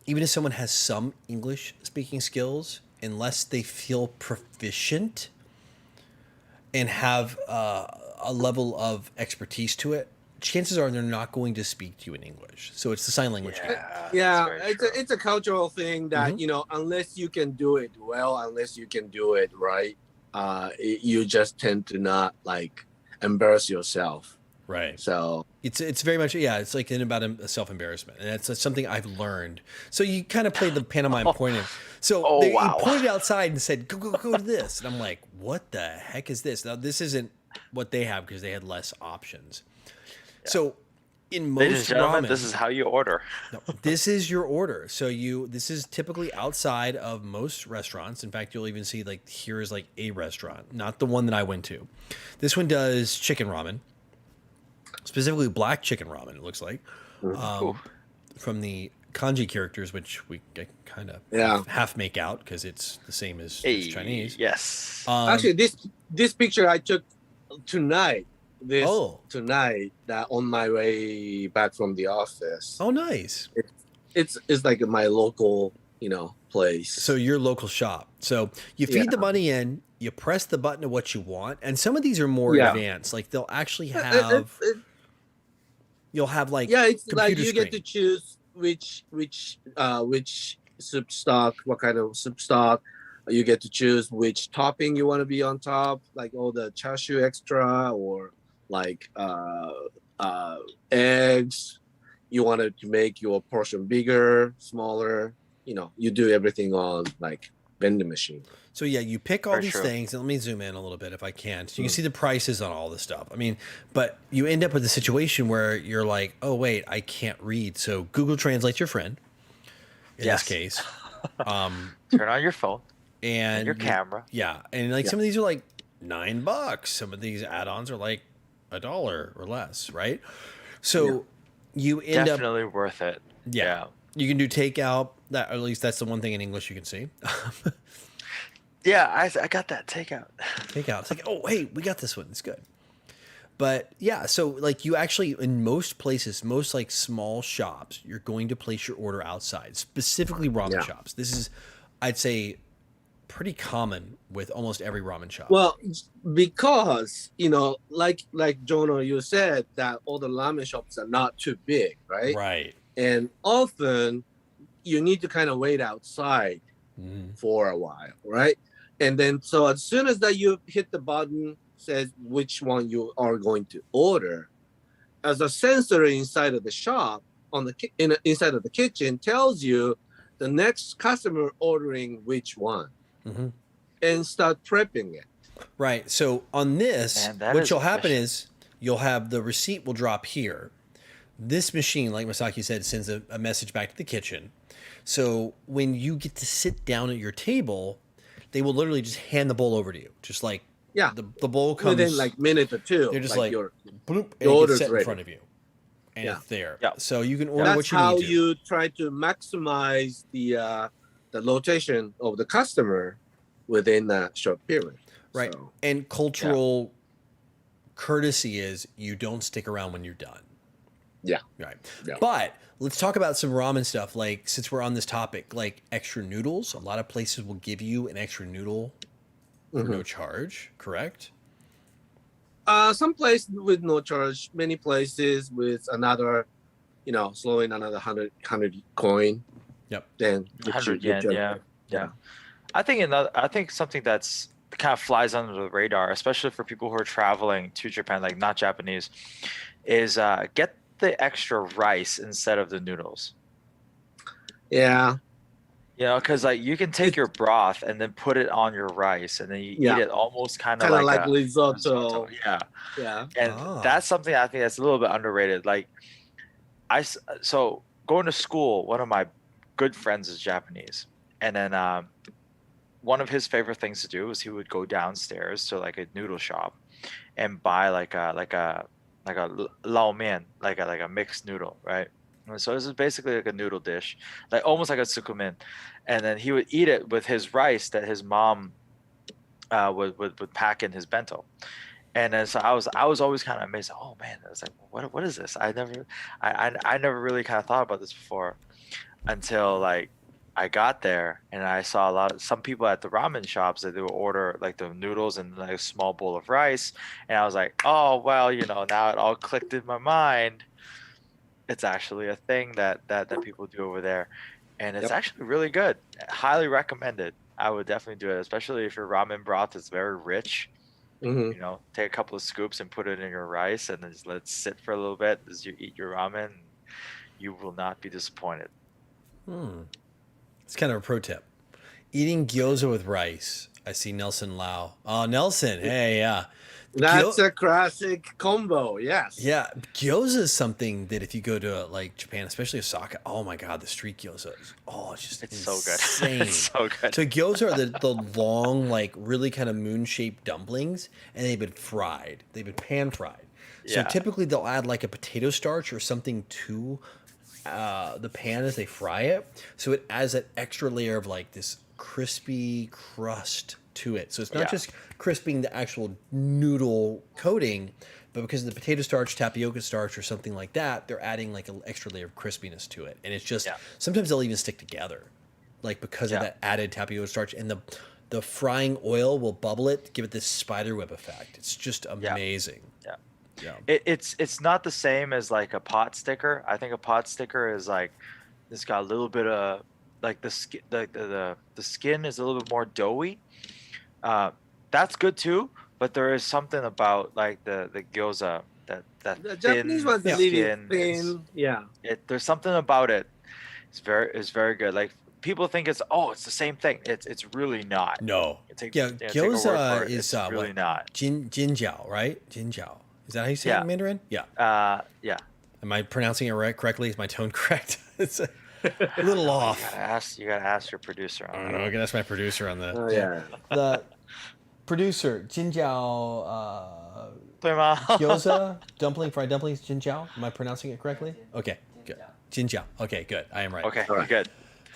even if someone has some English speaking skills, unless they feel proficient and have a level of expertise to it, chances are they're not going to speak to you in English. So it's the sign language. Yeah, yeah, that's very true. it's a cultural thing that unless you can do it well, unless you can do it right, you just tend to not like embarrass yourself. Right. So It's very much, yeah, it's like about a self-embarrassment. And that's something I've learned. So you kind of played the pantomime pointing. So Oh, he wow. pointed outside and said, go to this. And I'm like, what the heck is this? Now, this isn't what they have because they had less options. So in Ladies and most gentlemen, ramen, this is how you order. no, this is your order. So this is typically outside of most restaurants. In fact, you'll even see like here is like a restaurant, not the one that I went to. This one does chicken ramen. Specifically black chicken ramen, it looks like, from the kanji characters, which we kind of half make out because it's the same as Hey, Chinese. yes. actually, this picture I took tonight. Tonight, that on my way back from the office. Oh, nice. It's like my local place. So your local shop. So you feed the money in, you press the button of what you want, and some of these are more advanced. Like they'll actually have. You'll have like it's like you screen. get to choose which soup stock, what kind of soup stock. You get to choose which topping you want to be on top, like all the chashu extra, or like eggs. You wanted to make your portion bigger, smaller. You do everything on like vending machine. So yeah, you pick all For these sure. things, and let me zoom in a little bit if I can. So you can see the prices on all this stuff. I mean, but you end up with a situation where you're like, oh wait, I can't read. So Google Translate's your friend in Yes. this case. Turn on your phone And your camera. Yeah. And like some of these are like $9. Some of these add-ons are like $1 or less, right? So you end up Definitely worth it. Yeah. you can do takeout. That, or at least that's the one thing in English you can see. Yeah, I got that takeout. Takeout. It's like, oh wait, we got this one. It's good. But yeah, so like you actually, in most places, most like small shops, you're going to place your order outside, specifically ramen shops. This is, I'd say, pretty common with almost every ramen shop. Well, because like Jono, you said that all the ramen shops are not too big, right? Right. And often you need to kind of wait outside for a while, right? And then so as soon as that you hit the button, says which one you are going to order, as a sensor inside of the shop inside of the kitchen tells you the next customer ordering which one, and start prepping it. Right. So on this, what will happen is you'll have the receipt will drop here. This machine, like Masaki said, sends a message back to the kitchen. So when you get to sit down at your table, they will literally just hand the bowl over to you. Just like the bowl comes within like minute or two. They're just like your bloop, and it gets set in front of you. And it's there. Yeah. So you can order what you need to. That's how you try to maximize the rotation of the customer within a short period. Right. So, and cultural courtesy is you don't stick around when you're done. Yeah. Right. Yeah. But let's talk about some ramen stuff. Like, since we're on this topic, like extra noodles, a lot of places will give you an extra noodle for no charge, correct? Some places with no charge, many places with another, throw in another 100 coin. Yep. Then 100 yen, yeah. I think something that's kind of flies under the radar, especially for people who are traveling to Japan, like not Japanese, is get the extra rice instead of the noodles. Yeah. Because like you can take your broth and then put it on your rice, and then you eat it almost kind of like risotto. Yeah. And that's something I think that's a little bit underrated. Like so going to school, one of my good friends is Japanese, and then one of his favorite things to do is he would go downstairs to like a noodle shop and buy like a lao mian, like a mixed noodle, right? And so this is basically like a noodle dish, like almost like a tsukumin, and then he would eat it with his rice that his mom would pack in his bento. And then so I was always kind of amazed. Oh man, I was like, what is this? I never really kind of thought about this before until like I got there and I saw some people at the ramen shops that they would order like the noodles and like a small bowl of rice, and I was like, oh well, now it all clicked in my mind. It's actually a thing that people do over there, and it's actually really good. Highly recommended. I would definitely do it, especially if your ramen broth is very rich. Take a couple of scoops and put it in your rice, and then just let it sit for a little bit as you eat your ramen. You will not be disappointed. It's kind of a pro tip. Eating gyoza with rice. I see Nelson Lau. Oh, Nelson. Hey, yeah. That's a classic combo, yes. Yeah, gyoza is something that if you go to like Japan, especially Osaka, oh my god, the street gyoza is it's so good. It's so good. So gyoza are the long, like really kind of moon-shaped dumplings, and they've been fried. They've been pan-fried. So typically they'll add like a potato starch or something to the pan as they fry it. So it adds that extra layer of like this crispy crust to it. So it's not just crisping the actual noodle coating, but because of the potato starch, tapioca starch, or something like that, they're adding like an extra layer of crispiness to it. And it's just, sometimes they'll even stick together, like because of that added tapioca starch, and the frying oil will bubble it, give it this spider web effect. It's just amazing. Yeah. It's not the same as like a pot sticker. I think a pot sticker is like, it's got a little bit of like the skin is a little bit more doughy. That's good too, but there is something about like the gyoza that the Japanese one's thin. There's something about it. It's very good. Like people think it's the same thing. It's really not. No. Gyoza is really not. Jinjiao, right? Jinjiao. Is that how you say it in Mandarin? Yeah. Yeah. Am I pronouncing it correctly? Is my tone correct? It's a little off. You gotta ask your producer on that. I'm gonna ask my producer on that. Oh yeah. The producer, Jinjiao gyoza, fried dumplings, Jinjiao. Am I pronouncing it correctly? Okay, good. Jinjiao. Okay, good. I am right. Okay, right. Good.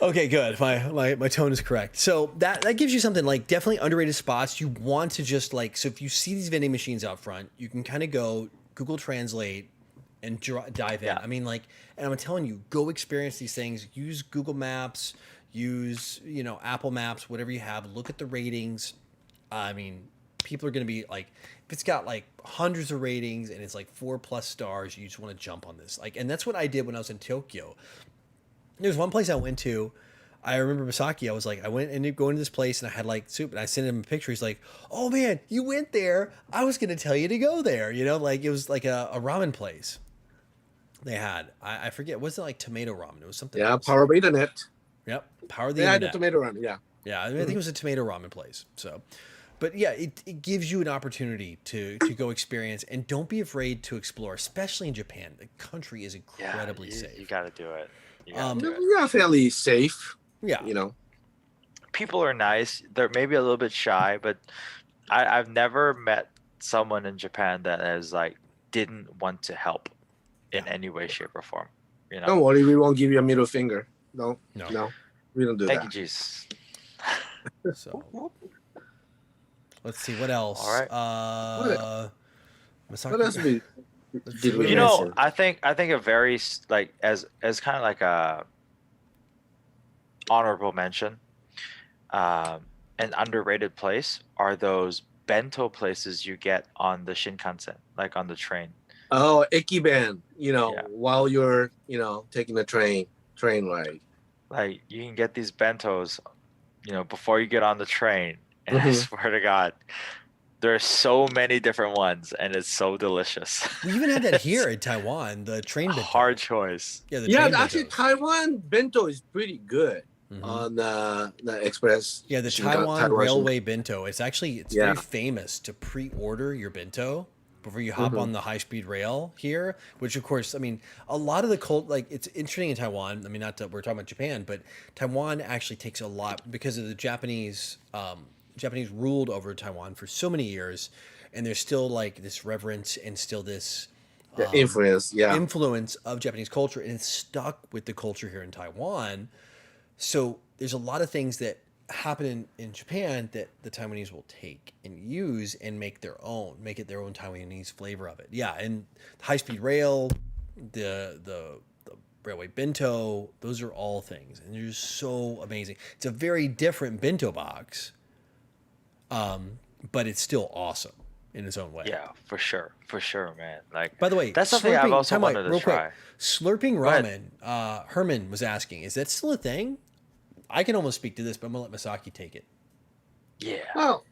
Okay, good. My tone is correct. So that gives you something like definitely underrated spots. You want to just like, so if you see these vending machines out front, you can kind of go Google Translate and dive in. Yeah. I mean, like, and I'm telling you, go experience these things. Use Google Maps, use, Apple Maps, whatever you have. Look at the ratings. I mean, people are going to be like, if it's got like hundreds of ratings and it's like 4+ stars, you just want to jump on this. Like, and that's what I did when I was in Tokyo. There's one place I went to. I remember Misaki. I was like, I went and going to this place and I had like soup, and I sent him a picture. He's like, "Oh man, you went there. I was gonna tell you to go there." Like it was like a ramen place they had. I forget. It wasn't like tomato ramen. It was something Yeah, else. Power of Internet. Yep, Power of the Yeah, the Internet. tomato ramen. Yeah. Yeah, I think it was a tomato ramen place. So, but yeah, it gives you an opportunity to go experience, and don't be afraid to explore, especially in Japan. The country is incredibly safe. You got to do it. You gotta do it. Yeah, fairly safe. Yeah. People are nice. They're maybe a little bit shy, but I've never met someone in Japan that has like didn't want to help in any way, shape, or form. Don't worry, we won't give you a middle finger. No, No. we don't do Thank that. you, Jesus. So let's see what else. All right. Masaki, What else we did we You know, mention? I think a very like as kind of like a honorable mention, an underrated place are those bento places you get on the Shinkansen, like on the train. Oh, Ikiban, Yeah. while you're, taking the train ride. Like you can get these bentos, before you get on the train, and I Mhm. swear to God, there's so many different ones, and it's so delicious. we even had that here in Taiwan. The train bento. Hard choice. Yeah, the Yeah, train actually, bentos. Taiwan bento is pretty good Mhm. on the express. Yeah, the Taiwan Taiwan Railway bento. It's Yeah. very famous to pre-order your bento before you hop on the high-speed rail here. Which, of course, I mean, a lot of the like it's interesting in Taiwan. I mean, we're talking about Japan, but Taiwan actually takes a lot because of the Japanese. Japanese ruled over Taiwan for so many years, and there's still like this reverence and still this influence. Yeah. influence of Japanese culture, and it's stuck with the culture here in Taiwan. So there's a lot of things that happen in Japan that the Taiwanese will take and use and make it their own Taiwanese flavor of it. Yeah, and high-speed rail, the railway bento, those are all things, and they're just so amazing. It's a very different bento box, but it's still awesome in its own way. Yeah, for sure, man. Like, By the way, that's something I've also wanted to try. Slurping Go ahead. ramen. Herman was asking, is that still a thing? I can almost speak to this, but I'm gonna let Masaki take it. Yeah. Well,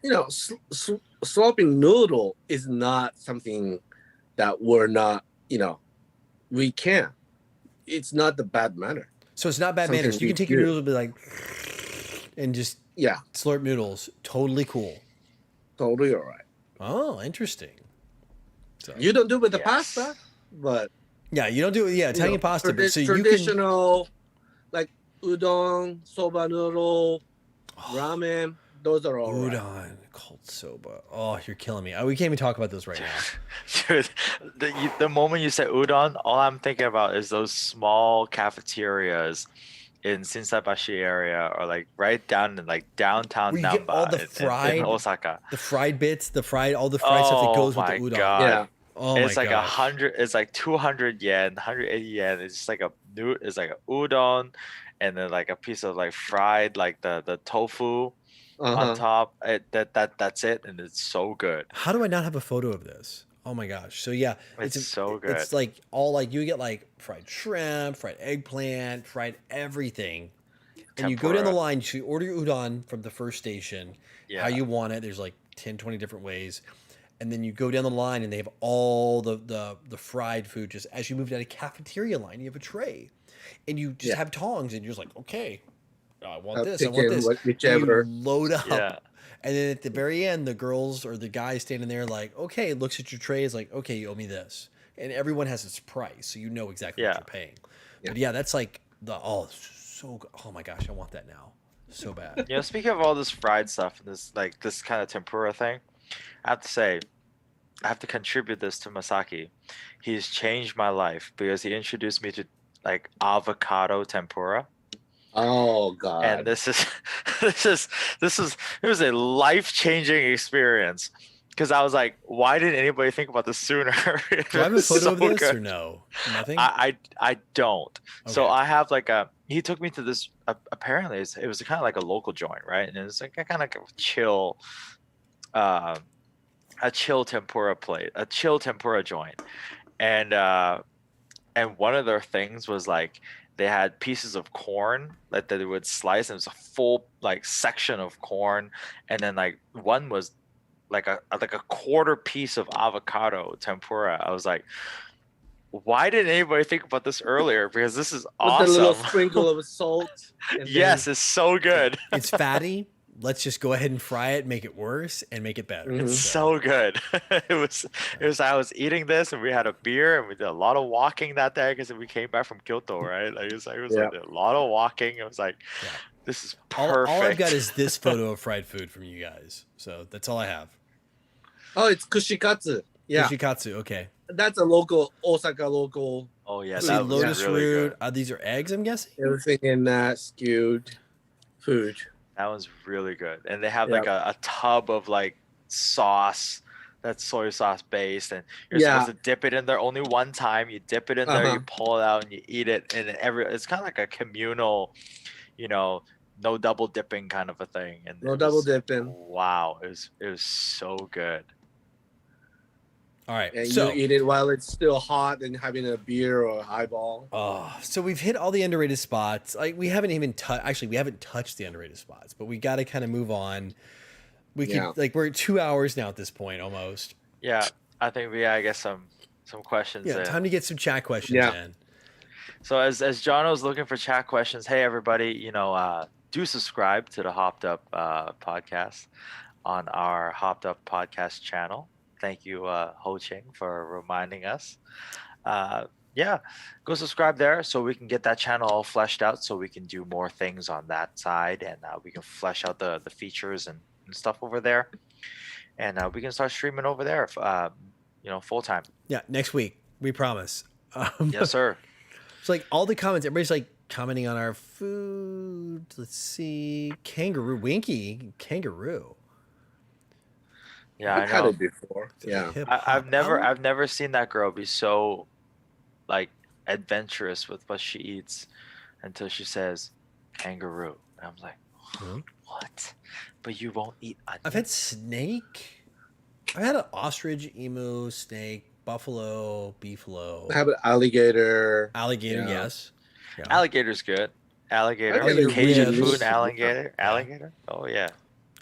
sloping noodle is not something that we're not, we can. It's not the bad manner. So it's not bad Something manners. You can take your we noodles and be like, and just Yeah, slurp noodles. Totally cool. totally all right. Oh, interesting. So You don't do it with the Yes. pasta, but yeah, you don't do it. Yeah, Italian pasta, but so you can. traditional, like udon, soba noodle, ramen. Those are all right. Udon, cold soba. Oh, you're killing me. We can't even talk about this right now. Dude, the moment you say udon, all I'm thinking about is those small cafeterias in Shinsaibashi area, or like right down in like downtown Where you get all Namba the in fried- Osaka. The fried bits, all the fried stuff that goes with the my udon. God. Yeah. Oh It's my like gosh. 100. It's like 200 yen, 180 yen. It's just like it's like a udon, and then like a piece of like fried like the tofu on top. That's it, and it's so good. How do I not have a photo of this? Oh my gosh. So yeah, It's so good. It's like all like you get like fried shrimp, fried eggplant, fried everything. And you go down the Tempura. line, you order your udon from the first station, Yeah. how you want it. There's like 10, 20 different ways. And then you go down the line and they have all the fried food. Just as you move down a cafeteria line, you have a tray. And you just Yeah. have tongs and you're just like, okay, I want I'll this, I pick want in this. whichever. You load up. Yeah. And then at the very end, the girls or the guy standing there like, okay, looks at your tray, is like, okay, you owe me this. And everyone has its price, so you know exactly what Yeah. you're paying. Yeah. But yeah, that's like so good. Oh my gosh, I want that now. So bad. Speaking of all this fried stuff and this kind of tempura thing, I have to say, I have to contribute this to Masaki. He's changed my life because he introduced me to like avocado tempura. Oh And God. this is this is it was a life-changing experience because I was like, why didn't anybody think about this sooner? Do I have a It was photo so of this good. or no? Nothing. I don't. So Okay. I have like a he took me to this apparently it was kind of like a local joint, right? And it was like a kind of like uh, a chill tempura plate, a chill tempura joint. And and one of their things was like they had pieces of corn that they would slice and it was a full like section of corn, and then like one was like a quarter piece of avocado tempura. I was like, why didn't anybody think about this earlier? Because this is With the little awesome. sprinkle of salt. And Yes, it's so good. It's fatty. Let's just go ahead and fry it, make it worse, and make it better. Mhm. It's so good. It was I was eating this and we had a beer and we did a lot of walking that day because we came back from Kyoto, right? Like it was like a lot of walking. It was like Yeah. this is All perfect. I've got is this photo of fried food from you guys. So that's all I have. Oh, it's kushikatsu. Yeah, Kushikatsu. Okay. that's a local Osaka local. Oh yeah, Let's see, that was lotus really root. good. These are eggs, I'm guessing. Everything in that skewed food. That was really good. And they have Yeah. like a tub of like sauce that's soy sauce based, and you're Yeah. supposed to dip it in there only one time. You dip it in there, you Uh-huh. pull it out, and you eat it. And it's kind of like a communal, no double dipping kind of a thing. And No it double was- dipping. Wow, it was so good. All right. And So, you eat it while it's still hot and having a beer or a highball. so we've hit all the underrated spots. Like we haven't even we haven't touched the underrated spots, but we got to kind of move on. We could Yeah. like we're at 2 hours now at this point almost. Yeah, I think we gotta get some questions Yeah, in. time to get some chat questions Yeah. in. So as Jono's looking for chat questions, hey everybody, do subscribe to the HoppedUp podcast on our HoppedUp podcast channel. Thank you, Ho Ching, for reminding us. Yeah, go subscribe there so we can get that channel all fleshed out, so we can do more things on that side, and we can flesh out the features and stuff over there, and we can start streaming over there, full time. Yeah, next week we promise. Yes, sir. It's like all the comments. Everybody's like commenting on our food. Let's see, kangaroo, kangaroo. Yeah, I've I had know. it before. Yeah. I've never seen that girl be so like adventurous with what she eats until she says kangaroo. And I'm like, Hmm? what? But you won't eat onion? I've had snake. I've had an ostrich, emu, snake, buffalo, beefalo, I have an alligator. alligator. Yeah. Yes. Yeah. Alligator's good. Alligator. Alligator Cajun ribs. food, alligator. Oh yeah.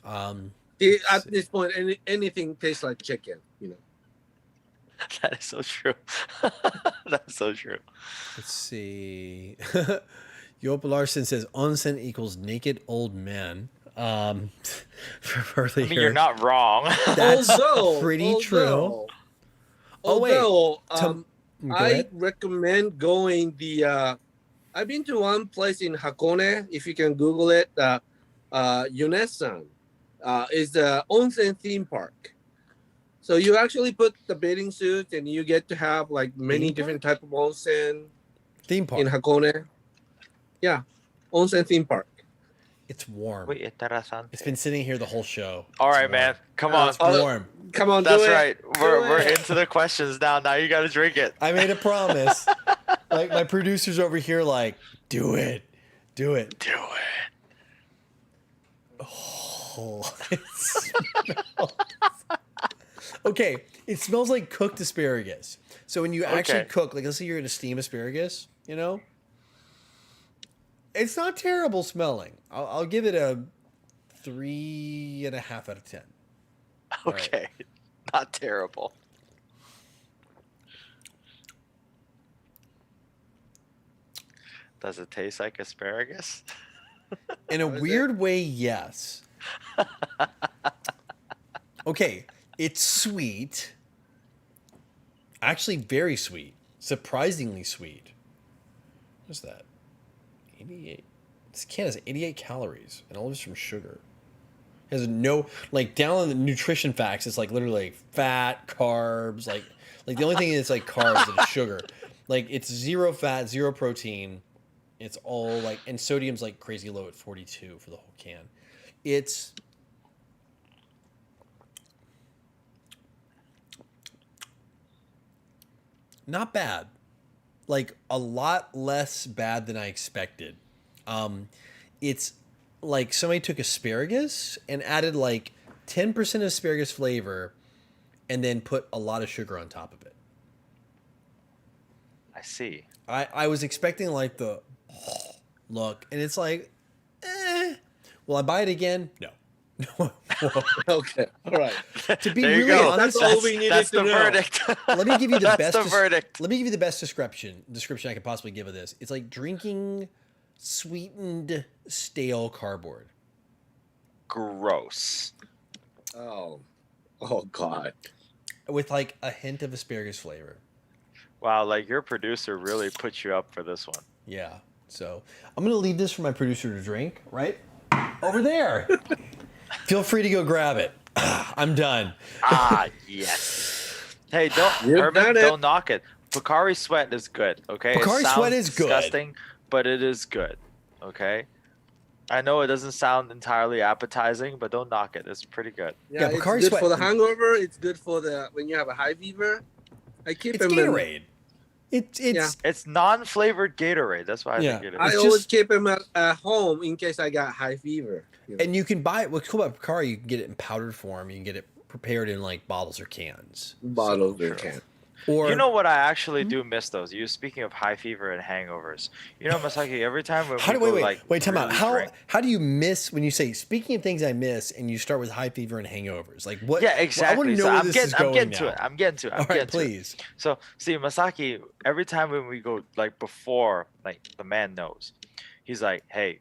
At this point, anything tastes like chicken. That is so true. That's so true. Let's see. Yop Larson says onsen equals naked old men. For earlier. I mean, you're not wrong. That's pretty true. Although, Oh, wait. although, Go I ahead. recommend going I've been to one place in Hakone. If you can Google it, Yunesan is the onsen theme park. So you actually put the bathing suit and you get to have like many Theme different type of onsen Theme park. in Hakone. Yeah, onsen theme park. It's warm. Wait, interesante. It's been sitting here the whole show. All It's right, warm. man. Come on. It's warm. Come on, That's do it. right. We're it. into the questions now. Now you got to drink it. I made a promise. Like my producer's over here, like, do it. Do it. Oh, it smells. Okay, it smells like cooked asparagus. So when you actually Okay. cook, like let's say you're gonna steam asparagus, it's not terrible smelling. I'll give it a 3.5 out of 10. All right. Okay. Not terrible. Does it taste like asparagus? In a What is weird way, yes. Okay, it's sweet. Actually, very sweet. Surprisingly sweet. What's that? 88. This can has 88 calories, and all of it's from sugar. It has no, like, down in the nutrition facts, it's like literally fat, carbs, like the only thing is like carbs and sugar. Like, it's zero fat, zero protein, It's all like, and sodium's like crazy low at 42 for the whole can. It's not bad. Like a lot less bad than I expected. It's like somebody took asparagus and added like 10% asparagus flavor and then put a lot of sugar on top of it. I see. I was expecting like the look, and it's like, will I buy it again? No. Okay, all right. To be There you really go. honest, That's all we needed That's to the know. verdict. let me give you the That's best. the verdict. Let me give you the best description I could possibly give of this. It's like drinking sweetened stale cardboard. Gross. Oh God. With like a hint of asparagus flavor. Wow, like your producer really put you up for this one. Yeah. So I'm gonna leave this for my producer to drink. Right over there. Feel free to go grab it. I'm done. Ah, yes. Hey, You've Herman, done it. don't knock it. Pocari Sweat is good, okay? Pocari It sounds Sweat is good. disgusting, but it is good, okay? I know it doesn't sound entirely appetizing, but don't knock it. It's pretty good. Yeah, it's Bacardi good Sweat- for the hangover. It's good for the when you have a high fever. I keep It's him Gatorade. It's Yeah. It's non-flavored Gatorade. That's why I Yeah. think it I is. It's always just- keep him at home in case I got high fever. You know. and you can buy it. What's cool about Bacardi, you can get it in powdered form. You can get it prepared in like bottles or cans. Bottles Sure. or can. Or You know what? I actually do miss those. You speaking of high fever and hangovers. You know, Masaki. Every time when how we do go, like wait time out. really drink- How do you miss when you say speaking of things I miss and you start with high fever and hangovers? Like what? Yeah, I want exactly. to know So where I'm this is getting going to now. it. I'm getting to it. I'm All getting right, to it. please. So see, Masaki, every time when we go like before, like the man knows, he's like, "Hey,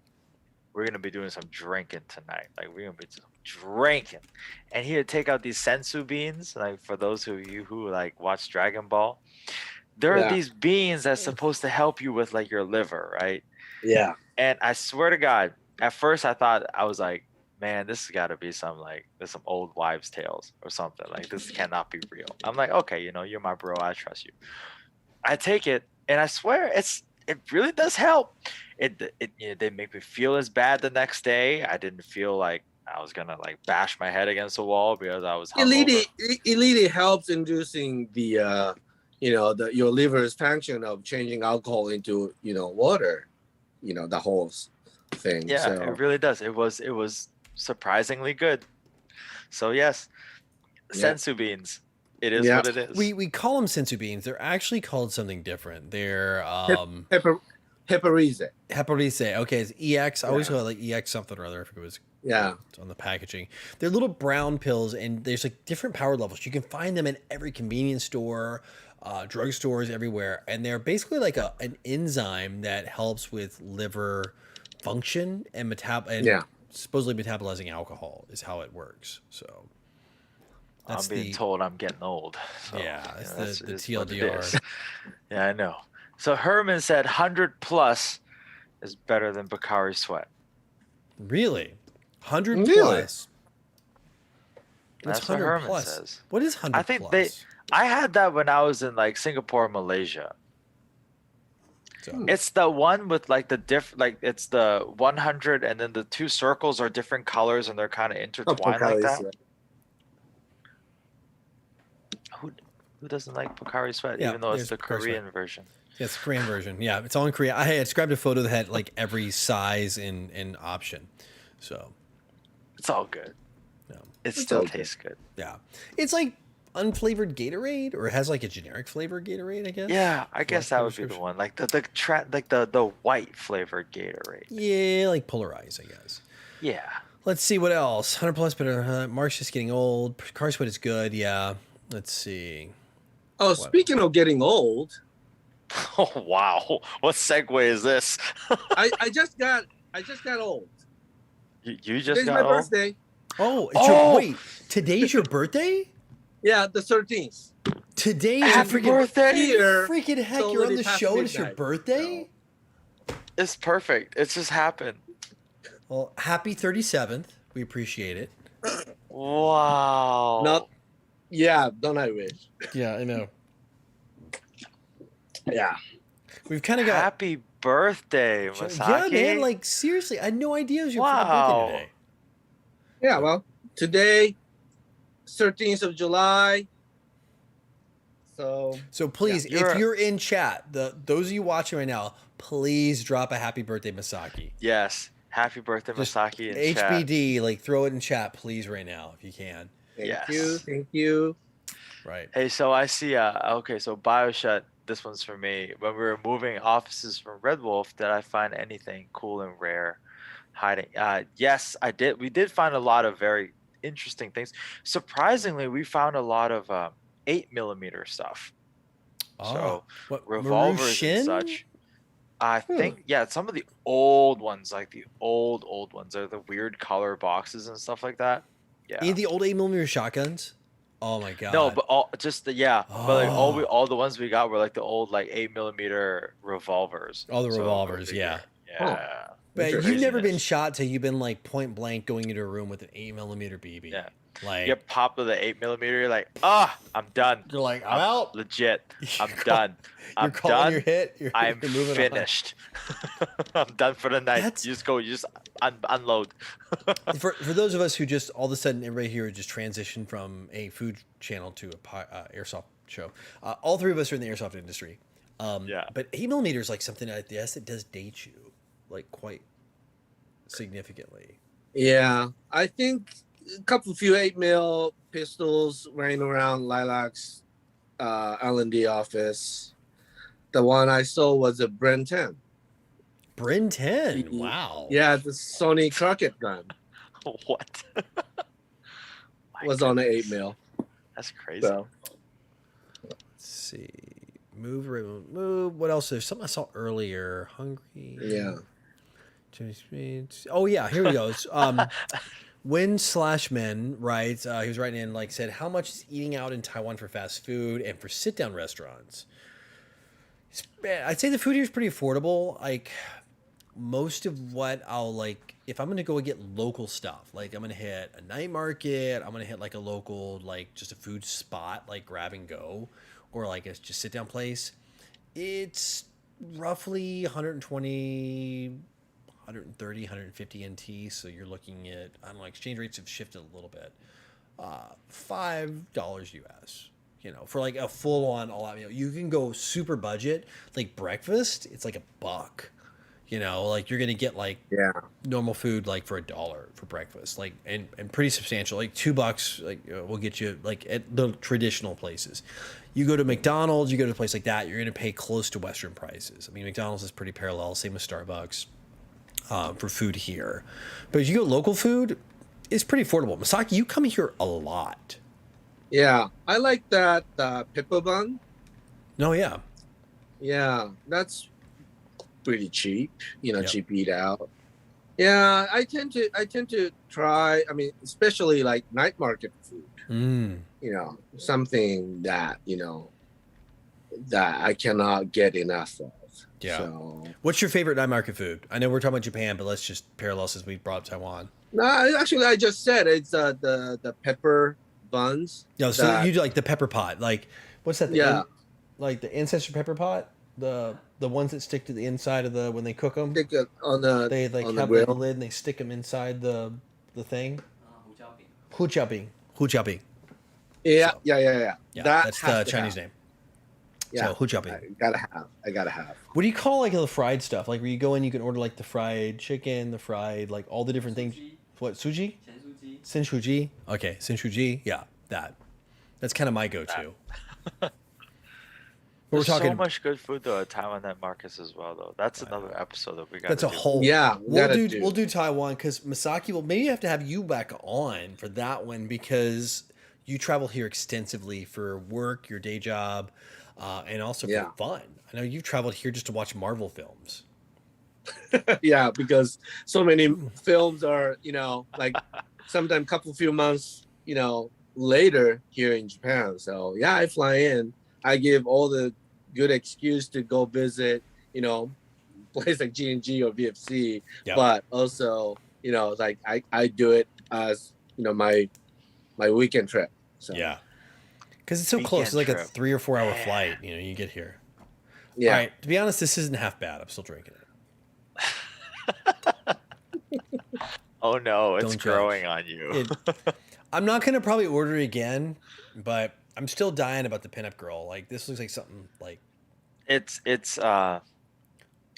we're gonna be doing some drinking tonight. Like we're gonna be drinking," and he would take out these senzu beans. Like for those of you who like watch Dragon Ball, there are Yeah. these beans that's supposed to help you with like your liver, right? Yeah. And I swear to God, at first I was like, man, this has got to be some old wives' tales or something. Like this cannot be real. I'm like, okay, you're my bro. I trust you. I take it, and I swear it really does help. It didn't make me feel as bad the next day. I didn't feel like I was gonna like bash my head against the wall because I was hungover. It really helps inducing the your liver's function of changing alcohol into water. The whole thing. Yeah, So, it really does. It was surprisingly good. So yes, Yeah. sensu beans. It is Yeah. what it is. We call them sensu beans. They're actually called something different. They're Pepperizze. Heparice. Okay, it's EX. I always Yeah. call it like EX something or other. I forget what it was Yeah. on the packaging. They're little brown pills, and there's like different power levels. You can find them in every convenience store, drugstores, everywhere, and they're basically like an enzyme that helps with liver function and Yeah. supposedly metabolizing alcohol is how it works. So I'm being told I'm getting old. So, Yeah, it's the that's what it TLDR. is. Yeah, I know. So Herman said 100 plus is better than Bacardi Sweat. Really, 100 Really? plus. What's That's what 100 Herman plus? says. What is 100 I think plus? I had that when I was in like Singapore, Malaysia. So, It's the one with like it's the 100 and then the two circles are different colors and they're kind of intertwined like that. Who doesn't like Pocari Sweat, Yeah, even though it's there's the Pocari Sweat. Korean version? yeah, it's the Korean version. Yeah, it's all in Korea. I grabbed a photo that had like every size and option. So, It's all good. no. It It's still all good. tastes good. Yeah. It's like unflavored Gatorade, or it has like a generic flavored Gatorade, I guess. Yeah, I guess that flavor would be the description. one. Like the white flavored Gatorade. Yeah, like polarized, I guess. Yeah. Let's see what else. 100 plus better. Mark's just getting old. Car Sweat is good. Yeah. Let's see. Oh, speaking of getting old, Oh wow. What segue is this? I just got old. You just Today's got my old? birthday. Oh, Oh! wait. Today's your birthday? Yeah, the 13th. Today's Happy your freaking birthday! Here, freaking heck! it's You're on already the past show and it's your midnight, birthday. It's perfect. It just happened. Well, happy 37th. We appreciate it. Wow. Not, yeah, don't I wish? Yeah, I know. Yeah. we've kind of got Happy birthday, Masaki. yeah, man. Like seriously, I had no idea it was your freaking birthday Wow. today. Yeah, well, today, 13th of July. So So please, Yeah. if you're in chat, those of you watching right now, please drop a happy birthday, Masaki. Yes. Happy birthday, Just Masaki in chat. HBD, like throw it in chat, please, right now if you can. thank you. Right. Hey, so I see. Okay, so BioShut. This one's for me. When we were moving offices from Red Wolf, did I find anything cool and rare hiding? Yes, I did. We did find a lot of very interesting things. Surprisingly, we found a lot of 8mm stuff. So what revolvers and Marushin? such. I think some of the old ones, like the old ones, are the weird color boxes and stuff like that. Yeah. Any of the old 8mm shotguns? Oh my god. No, but all just the but like Oh. all the ones we got were like the old like 8mm revolvers. All the So, revolvers, bigger. yeah. Yeah. But Interesting. you've never been Craziness. shot till you've been like point blank going into a room with an 8mm BB. Yeah. Like You get popped with an 8mm, you're like, I'm done. you're like, I'm out. Legit. I'm You're done. I'm calling done. your hit. I'm you're moving on. finished. I'm done for the night. That's- You just unload. For those of us who just all of a sudden everybody here just transitioned from a food channel to a airsoft show. All three of us are in the airsoft industry. Yeah. But 8mm is like something I guess it does date you like quite significantly. Yeah, I think a few 8mm pistols running around Lilac's L&D office. The one I saw was a Bren 10. Bryn 10. Wow. Yeah, the Sony Crockett gun What? My was on the goodness. 8mm. That's crazy. So Let's see. Move, remote, move. What else? There's something I saw earlier. Hungry. yeah, Oh yeah, here we go. It's, Win/Men writes, he was writing in like said, how much is eating out in Taiwan for fast food and for sit down restaurants? I'd say the food here is pretty affordable. Like most of what I'll like, if I'm gonna go and get local stuff, like I'm gonna hit a night market, I'm gonna hit like a local, like just a food spot, like grab and go, or like a just sit down place. It's roughly 120, 130, 150 NT. So you're looking at, I don't know, exchange rates have shifted a little bit. $5 US. You know, for like a full on all out meal. You can go super budget, like breakfast, it's like $1. You know, like you're gonna get like normal food like for $1 for breakfast, like and pretty substantial, like $2 like will get you like at the traditional places. You go to McDonald's, you go to a place like that, you're gonna pay close to Western prices. I mean, McDonald's is pretty parallel, same with Starbucks for food here. But if you go local food, it's pretty affordable. Masaki, you come here a lot. yeah. I like that pepper bun. No, yeah. Yeah, that's pretty cheap. You know, Yep. cheap eat out. Yeah, I tend to try. I mean, especially like night market food. You know, something that that I cannot get enough of. Yeah. So, What's your favorite night market food? I know we're talking about Japan, but let's just parallel since we brought up Taiwan. no, actually, I just said it's the pepper buns. No, so that- you do like the pepper pot, like what's that? Yeah. Like the ancestor pepper pot, the ones that stick to the inside of the when they cook them. stick it on the They like on the have like a grill. lid and they stick them inside the thing. Hujiaobing. Hujiaobing. Yeah, So- yeah. Yeah, That that's has the to Chinese have. name. Yeah, So hujiaobing. I gotta have. What do you call like the fried stuff? Like where you go in, you can order like the fried chicken, the fried like all the different things. What suji? Senshuji. Okay, senshuji. Yeah, that's kind of my go-to. But we're There's talking. so much good food though at Taiwan night markets as well though. That's another episode that we got. That's a whole. Yeah, We'll do Taiwan because Masaki will maybe have to have you back on for that one because you travel here extensively for work, your day job, and also Yeah. for fun. I know you've traveled here just to watch Marvel films. Yeah, because so many films are, like sometimes few months, later here in Japan. So yeah, I fly in. I give all the good excuse to go visit, place like G&G or VFC. Yep. But also, like I do it as, my weekend trip. So Yeah, because it's so close. It's like a trip. 3 or 4 hour flight. You get here. Yeah. All right. To be honest, this isn't half bad. I'm still drinking it. Oh no, it's Don't growing judge. on you. I'm not gonna probably order it again, but I'm still dying about the pinup girl. Like this looks like something like It's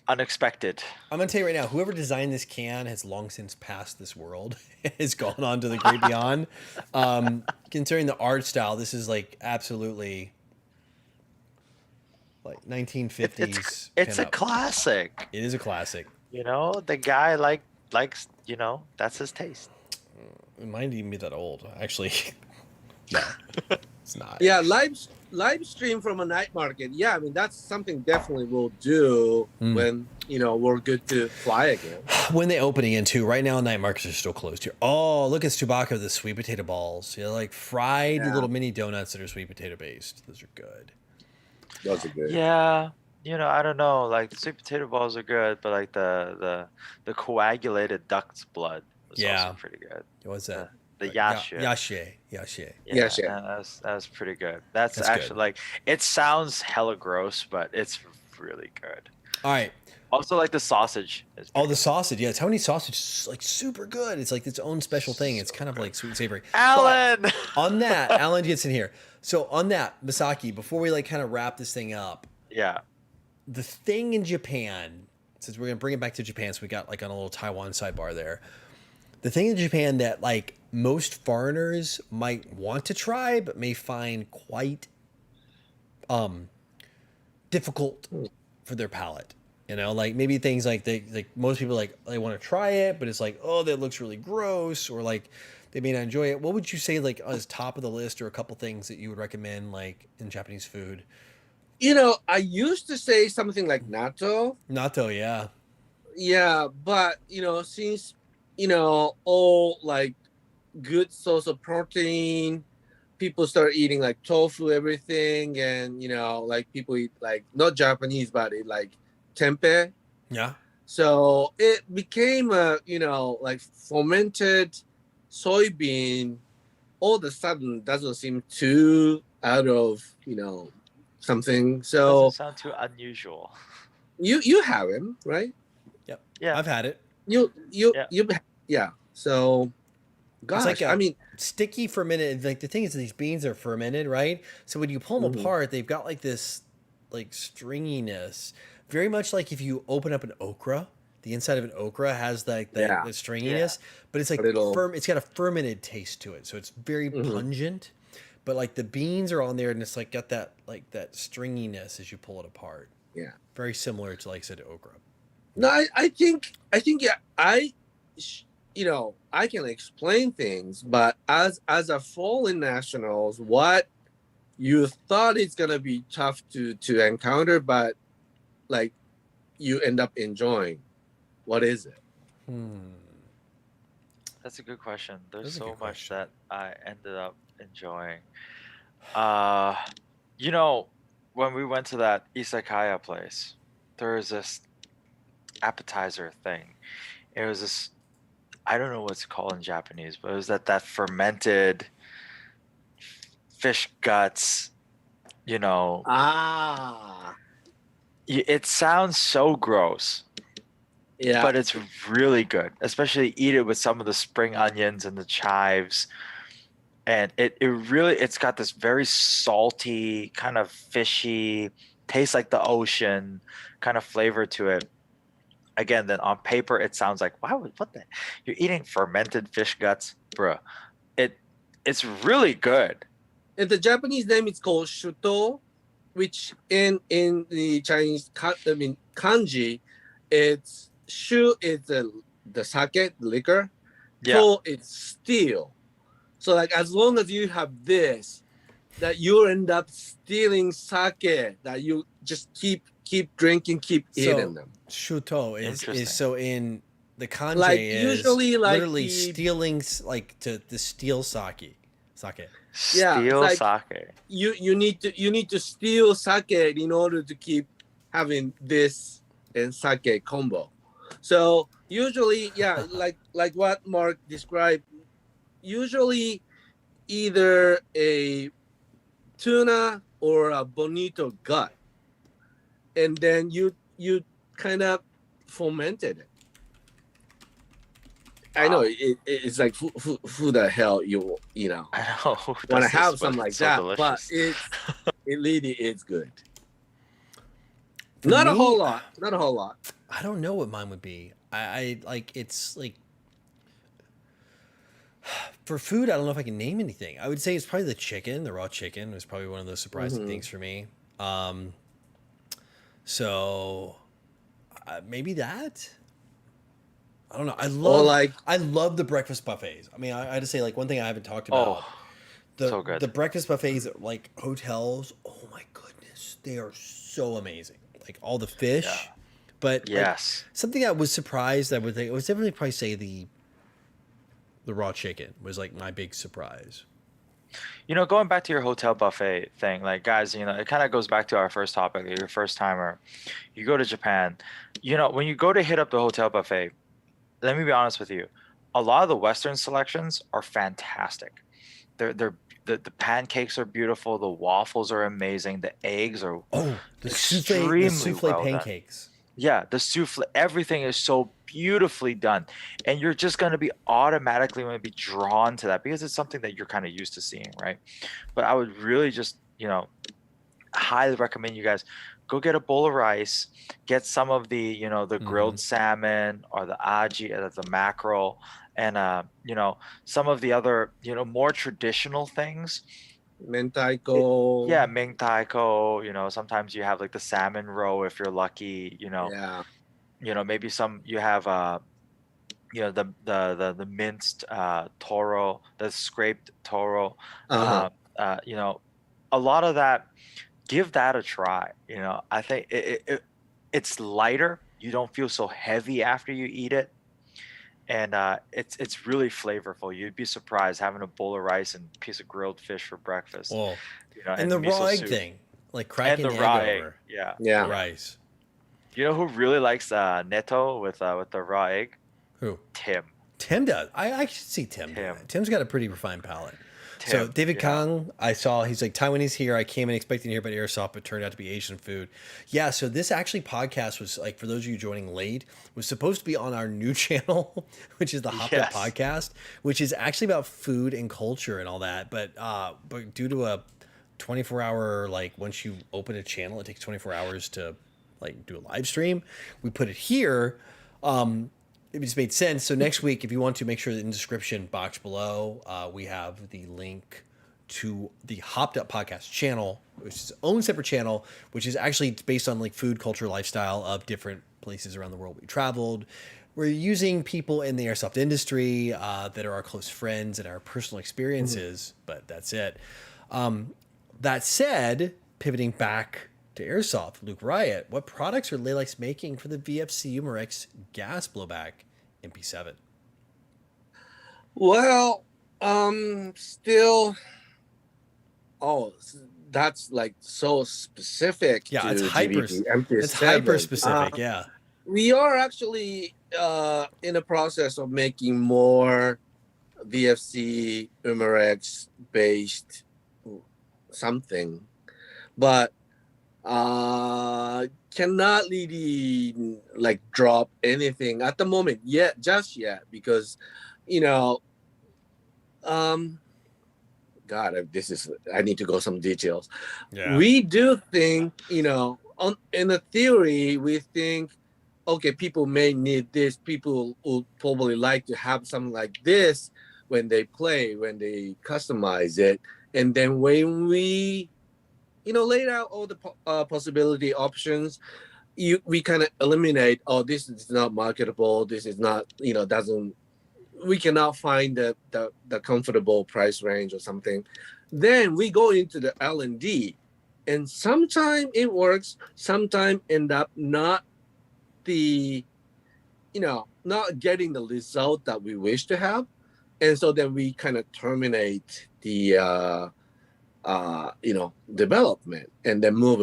unexpected. I'm gonna tell you right now, whoever designed this can has long since passed this world, has gone on to the great beyond. Considering the art style, this is like absolutely like 1950s It's a pinup. classic. It is a classic. You know, the guy likes, that's his taste. It might even be that old, actually. No, it's not. Yeah, live stream from a night market. Yeah, I mean that's something definitely we'll do when we're good to fly again. When they open again too. Right now, night markets are still closed here. Oh, look at Tsubaka with the sweet potato balls. Like fried little mini donuts that are sweet potato based. Those are good. Those are good. Yeah, I don't know. Like the sweet potato balls are good, but like the coagulated duck's blood was also pretty good. What's that? The yashe. Yashe. Yeah, Yashe. that was pretty good. That's actually good. like, it sounds hella gross, but it's really good. All right. Also, like the sausage. The sausage. Yeah, Tony's sausage is like super good. It's like its own special thing. It's kind of like sweet and savory. Alan! But on that, Alan gets in here. So on that, Masaki, before we like kind of wrap this thing up, Yeah. the thing in Japan, since we're gonna bring it back to Japan, so we got like on a little Taiwan sidebar there. The thing in Japan that like most foreigners might want to try, but may find quite difficult for their palate. Like maybe things like most people like they want to try it, but it's like, oh, that looks really gross, or like they may not enjoy it. What would you say like as top of the list, or a couple things that you would recommend like in Japanese food? I used to say something like natto. Natto, yeah. Yeah, but since all like good source of protein, people start eating like tofu, everything, and like people eat like not Japanese, but it like tempeh. Yeah. So it became a like fermented soybean. All of a sudden, doesn't seem too out of something. So Doesn't sound too unusual. you have him, right? Yep. Yeah. I've had it. You yeah. So gosh, It's like I mean, sticky fermented. Like the thing is, these beans are fermented, right? So when you pull them apart, they've got like this like stringiness, very much like if you open up an okra. The inside of an okra has like the stringiness, but it's like firm. It's got a fermented taste to it, so it's very pungent. But like the beans are on there, and it's like got that like that stringiness as you pull it apart. Yeah, very similar to like I said okra. No, I think yeah, I can explain things, but as a foreign nationals, what you thought it's gonna be tough to encounter, but like you end up enjoying. What is it? That's a good question. There's That's a so good much question. that I ended up enjoying. When we went to that izakaya place, there was this appetizer thing. It was this, I don't know what's called in Japanese, but it was that fermented fish guts, It sounds so gross. Yeah. But it's really good, especially eat it with some of the spring onions and the chives. And it's got this very salty, kind of fishy, tastes like the ocean kind of flavor to it. Again, then on paper, it sounds like, you're eating fermented fish guts, bruh. It's really good. And the Japanese name is called shuto, which in the Chinese kanji, it's shu is the sake, the liquor. Yeah. To it's steel. So like as long as you have this, that you end up stealing sake, that you just keep drinking, keep eating them. Shuto is so in the kanji like is usually like literally stealing like to steal sake. Steal like sake. You need to steal sake in order to keep having this and sake combo. So usually, like what Mark described, usually either a tuna or a bonito gut. and then you kind of fermented it. I know Wow. it's like who the hell you know I know who want to does this, have but something like it's so that, but delicious. it really is good. For Not a me, whole lot. Not a whole lot. I don't know what mine would be. I like it's like for food. I don't know if I can name anything. I would say it's probably the chicken. The raw chicken was probably one of those surprising Mm-hmm. things for me. So maybe that. I don't know. Or like, I love the breakfast buffets. I mean, I had to say like one thing I haven't talked Oh, about so the good. breakfast buffets at like hotels. Oh my goodness, they are so amazing. Like all the fish, Yeah. but like Yes. something I was surprised I would think I would definitely probably say the raw chicken was like my big surprise. Going back to your hotel buffet thing, like guys, it kind of goes back to our first topic, your first timer. You go to Japan, when you go to hit up the hotel buffet, let me be honest with you, a lot of the Western selections are fantastic. They're the pancakes are beautiful, the waffles are amazing, the eggs are Oh, the extremely souffle well done. pancakes. Yeah, the souffle, everything is so beautifully done. And you're just going to be automatically going to be drawn to that because it's something that you're kind of used to seeing, right? But I would really just, highly recommend you guys go get a bowl of rice, get some of the grilled salmon or the aji or the mackerel and some of the other, more traditional things. mentaiko. Yeah, mentaiko, sometimes you have like the salmon roe if you're lucky, Yeah. maybe some you have the minced toro, the scraped toro, Uh-huh. uh, you know, a lot of that. Give that a try. I think it's lighter. You don't feel so heavy after you eat it, and it's really flavorful. You'd be surprised having a bowl of rice and a piece of grilled fish for breakfast, Oh, and and the raw miso egg soup thing, like and cracking the the egg raw egg. over Yeah, the Yeah. yeah. rice. You know who really likes netto with the raw egg? Who? Tim. Tim does. I should see Tim do Tim. that. Tim's got a pretty refined palate. So Tim. David Yeah. Kang, I saw he's like Taiwanese here. I came in expecting to hear about Airsoft, but turned out to be Asian food. Yeah. So this actually podcast was like for those of you joining late was supposed to be on our new channel, which is the HoppedUp Yes. podcast, which is actually about food and culture and all that. But due to a 24-hour like once you open a channel, it takes 24 hours to like do a live stream. We put it here. It just made sense. So next week, if you want to, make sure that in the description box below, we have the link to the HoppedUp podcast channel, which is its own separate channel, which is actually based on like food, culture, lifestyle of different places around the world we traveled. We're using people in the airsoft industry that are our close friends and our personal experiences, but that's it. That said, pivoting back to airsoft, Luke Riot, what products are Leylex making for the VFC Humorex gas blowback MP7? Well, still. Oh, that's like so specific Yeah, to it's hyper. GBP It's hyper MP7. specific. Yeah. We are actually in the process of making more VFC Umarex based something, but cannot really like drop anything at the moment yet, just yet, because you know, God, I need to go some details. Yeah. We do think, in the theory, we think, okay, people may need this. People would probably like to have something like this when they play, when they customize it. And then when we, laid out all the possibility options, we kind of eliminate, oh, this is not marketable. This is not, we cannot find the comfortable price range or something. Then we go into the L&D, and sometimes it works, sometimes end up not not getting the result that we wish to have. And so then we kind of terminate the development and then move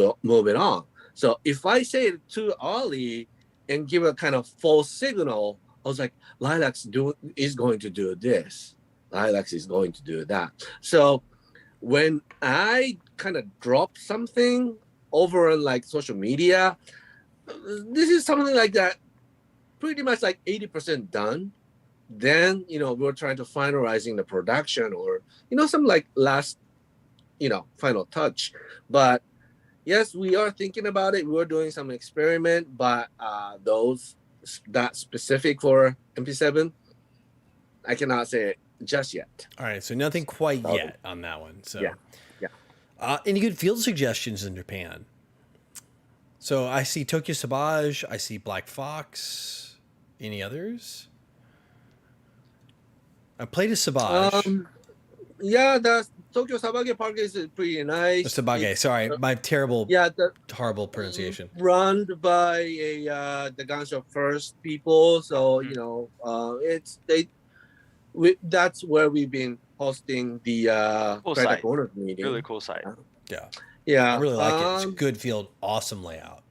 it on. So if I say it too early and give a kind of false signal, I was like, Lilacs is going to do this. Lilacs is going to do that. So when I kind of drop something over on like social media, this is something like that, pretty much like 80% done. Then, we're trying to finalizing the production or, some like last, final touch. But yes, we are thinking about it. We're doing some experiment, but that specific for MP7, I cannot say it just yet. All right, so nothing quite yet on that one. So Yeah. Any good field suggestions in Japan? So I see Tokyo Sauvage, I see Black Fox. Any others? I played a Sauvage. Yeah, the Tokyo Sabage Park is pretty nice. Sabage, sorry, my horrible pronunciation. Run by the Guns of First people, so that's where we've been hosting the Cool Credit site. Owners meeting. Really cool site. Yeah, I really like it. It's a good field, awesome layout.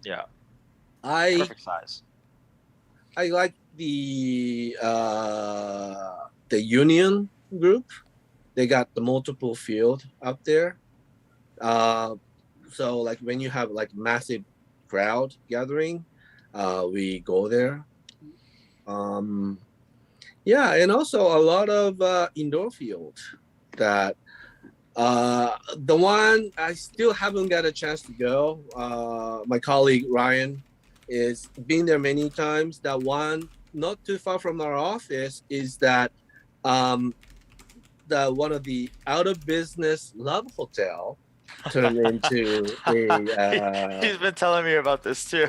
Yeah, I perfect size. like the Union group. They got the multiple field up there. So like when you have like massive crowd gathering, we go there. Yeah, and also a lot of indoor field that the one I still haven't got a chance to go. My colleague Ryan is been there many times. That one not too far from our office is that the one of the out of business Love Hotel turned into a He's been telling me about this too.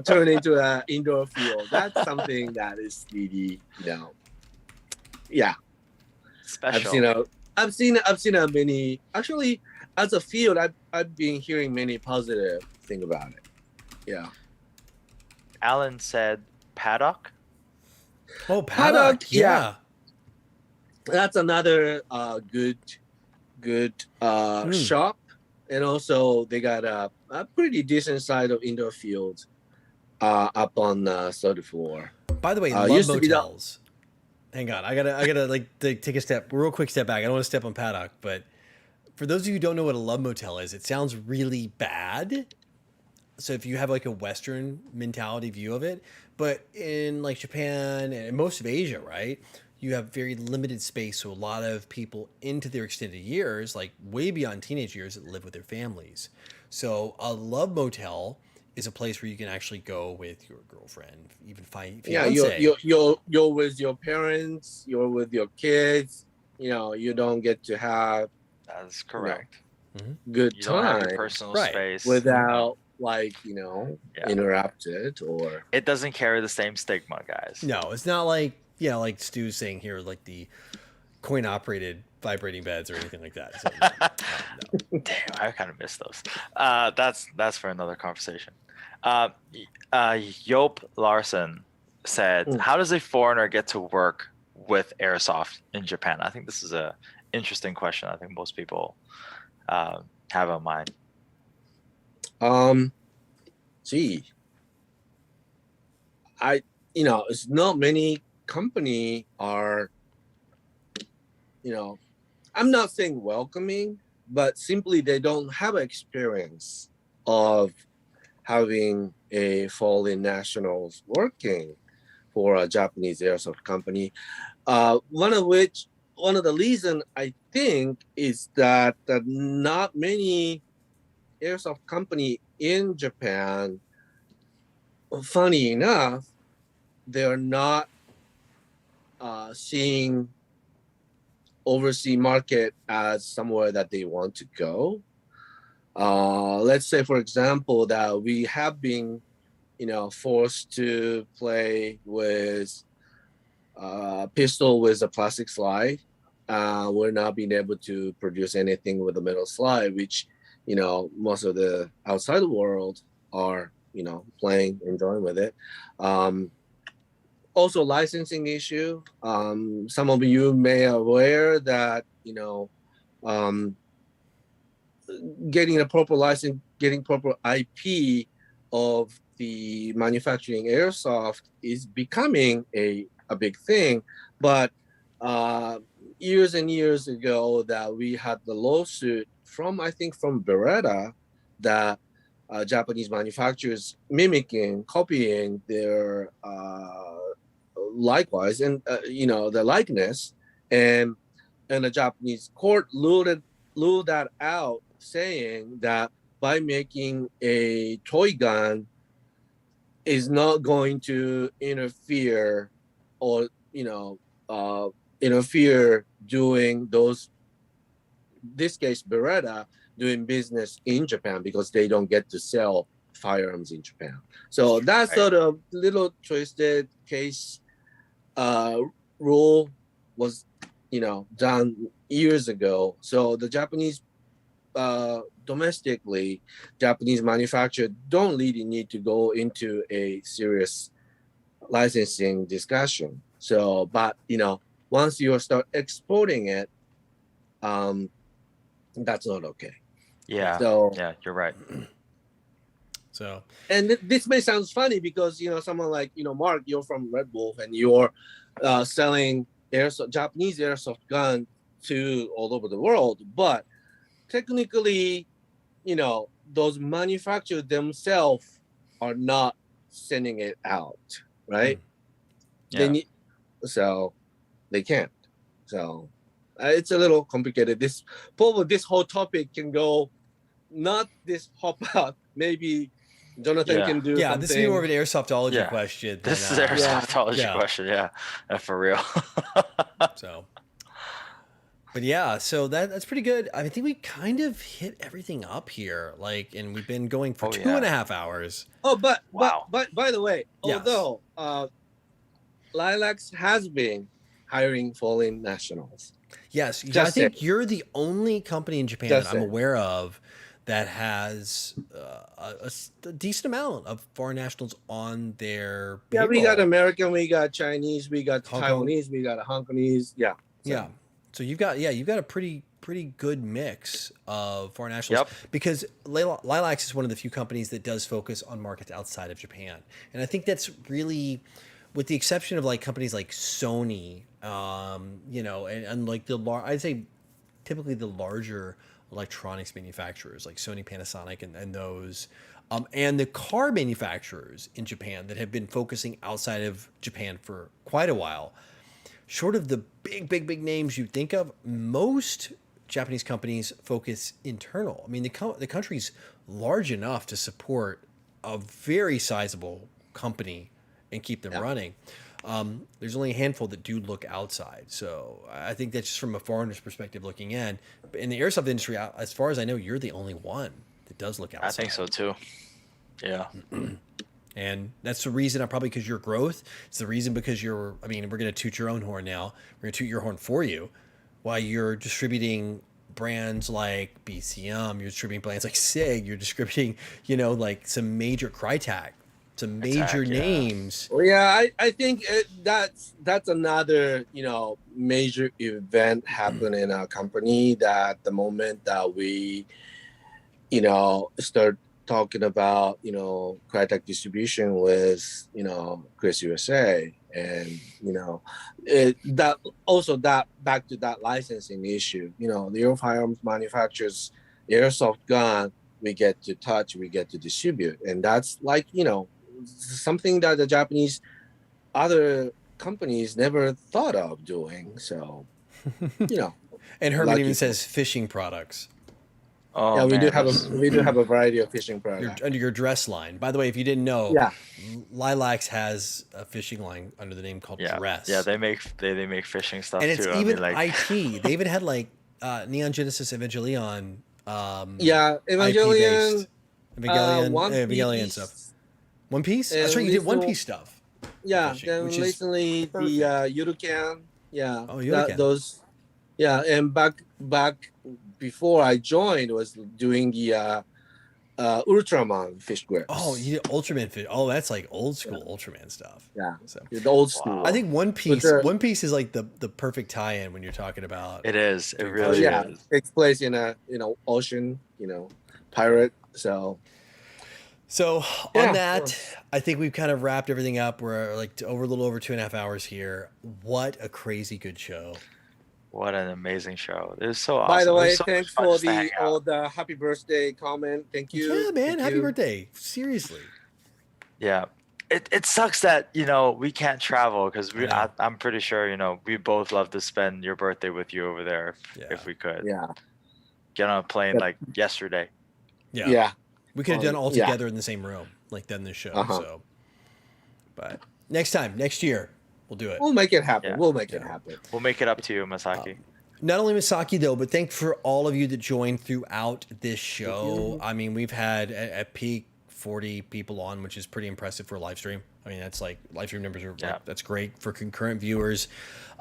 turned into an indoor field. That's something that is really, Special. I've seen many, actually, as a field, I've been hearing many positive thing about it. Yeah. Alan said paddock. Oh, paddock. Yeah. That's another good shop, and also they got a pretty decent size of indoor field up on the third floor. By the way, Love Motels. Hang on, I gotta like take a real quick step back. I don't want to step on paddock, but for those of you who don't know what a love motel is, it sounds really bad. So if you have like a Western mentality view of it, but in like Japan and most of Asia, right, you have very limited space. So a lot of people into their extended years, like way beyond teenage years, that live with their families. So a love motel is a place where you can actually go with your girlfriend, even fiance. Yeah, you're with your parents, you're with your kids. You don't get to have. That's correct. Good you time. Don't have your personal space without interrupted or. It doesn't carry the same stigma, guys. No, it's not like like Stu's saying here, like the coin operated vibrating beds or anything like that. So, no. Damn, I kind of miss those. That's for another conversation. Joop Larson said, "How does a foreigner get to work with airsoft in Japan?" I think this is a interesting question. I think most people have in mind. It's not many company are. I'm not saying welcoming, but simply they don't have experience of having a foreign nationals working for a Japanese airsoft company. One of the reason I think is that not many airsoft company in Japan, funny enough, they're not seeing overseas market as somewhere that they want to go. Let's say, for example, that we have been, forced to play with pistol with a plastic slide. We're not being able to produce anything with a metal slide, which, most of the outside world are, playing, enjoying with it. Also, licensing issue. Some of you may aware that, getting a proper license, getting proper IP of the manufacturing airsoft is becoming a big thing. But years and years ago that we had the lawsuit from Beretta that Japanese manufacturers mimicking, copying their likewise, and the likeness, and the Japanese court ruled that out, saying that by making a toy gun is not going to interfere or interfere doing those, this case Beretta, doing business in Japan because they don't get to sell firearms in Japan. So that sort of little twisted case rule was done years ago. So the Japanese domestically, Japanese manufacturers don't really need to go into a serious licensing discussion. So, but once you start exporting it, that's not okay. Yeah. So yeah, you're right. So, and this may sound funny because someone like Mark, you're from Red Wolf, and you're selling Japanese airsoft gun to all over the world, but technically, those manufacturers themselves are not sending it out, right? Yeah. So they can't. So it's a little complicated. This whole topic can go, not this hop out. Maybe Jonathan can do something. This is more of an Airsoftology question. This is Airsoftology question. Yeah, for real. So. But yeah, so that's pretty good. I think we kind of hit everything up here, and we've been going for 2.5 hours. Oh, but wow. But by the way, although Lilacs has been hiring foreign nationals. Yes, I think you're the only company in Japan that I'm aware of that has a decent amount of foreign nationals on their payroll. Yeah, we got American, we got Chinese, we got Taiwanese, we got Hong Kongese. Yeah. Yeah. So you've got a pretty good mix of foreign nationals, because Lilacs is one of the few companies that does focus on markets outside of Japan, and I think that's really, with the exception of companies like Sony, and like I'd say typically the larger electronics manufacturers like Sony, Panasonic, and those, and the car manufacturers in Japan that have been focusing outside of Japan for quite a while. Short of the big names you think of, most Japanese companies focus internal. I mean, the country's large enough to support a very sizable company and keep them running. There's only a handful that do look outside. So I think that's just from a foreigner's perspective looking in. But in the airsoft industry, as far as I know, you're the only one that does look outside. I think so too. Yeah. And that's the reason, probably because your growth. It's the reason because we're going to toot your own horn now. We're going to toot your horn for you while you're distributing brands like BCM, you're distributing brands like SIG, you're distributing, some major Crytek, some major names. Well, yeah, I think that's another, major event happening in our company, that the moment that we, start talking about Crytek distribution with Chris USA, and that back to that licensing issue. The firearms manufacturers, airsoft gun, we get to touch, we get to distribute, and that's something that the Japanese other companies never thought of doing. So and Herman even says fishing products. Oh, yeah, we man. do have a variety of fishing products under your dress line. By the way, if you didn't know, Lilacs has a fishing line under the name called Dress. Yeah, they make fishing stuff and it's too. even IT. They even had Neon Genesis Evangelion. Evangelion, Evangelion stuff. One Piece. That's right. You did One Piece stuff. Yeah. Fishing, then recently the Yurukan. Yeah. Oh, Yurukan. Those. Yeah, and back before I joined was doing the Ultraman fish grips. Oh, you did Ultraman fish. Oh, that's like old school Ultraman stuff. Yeah, so the old school. I think One Piece is like the perfect tie-in when you're talking about. It is. It really is. It takes place in a ocean, pirate. So on that, I think we've kind of wrapped everything up. We're a little over 2.5 hours here. What a crazy good show. What an amazing show. It was so awesome. By the It was way, so thanks much fun for just to hang the out. all the happy birthday comment. Thank you. Yeah, man. Thank Happy you. birthday. Seriously. Yeah. It sucks that, we can't travel because I know. I'm pretty sure, we both love to spend your birthday with you over there Yeah. if we could. Yeah. Get on a plane Yep. like yesterday. Yeah. Yeah. We could have done it all Yeah. together in the same room, like done this show. Uh-huh. So, but next year, we'll do it. We'll make it happen. Yeah. We'll make it Yeah. happen. We'll make it up to you, Masaki. Not only Misaki though, but thank for all of you that joined throughout this show. you. I mean, we've had at peak 40 people on, which is pretty impressive for a live stream. I mean, that's like live stream numbers are Yeah. like, that's great for concurrent viewers.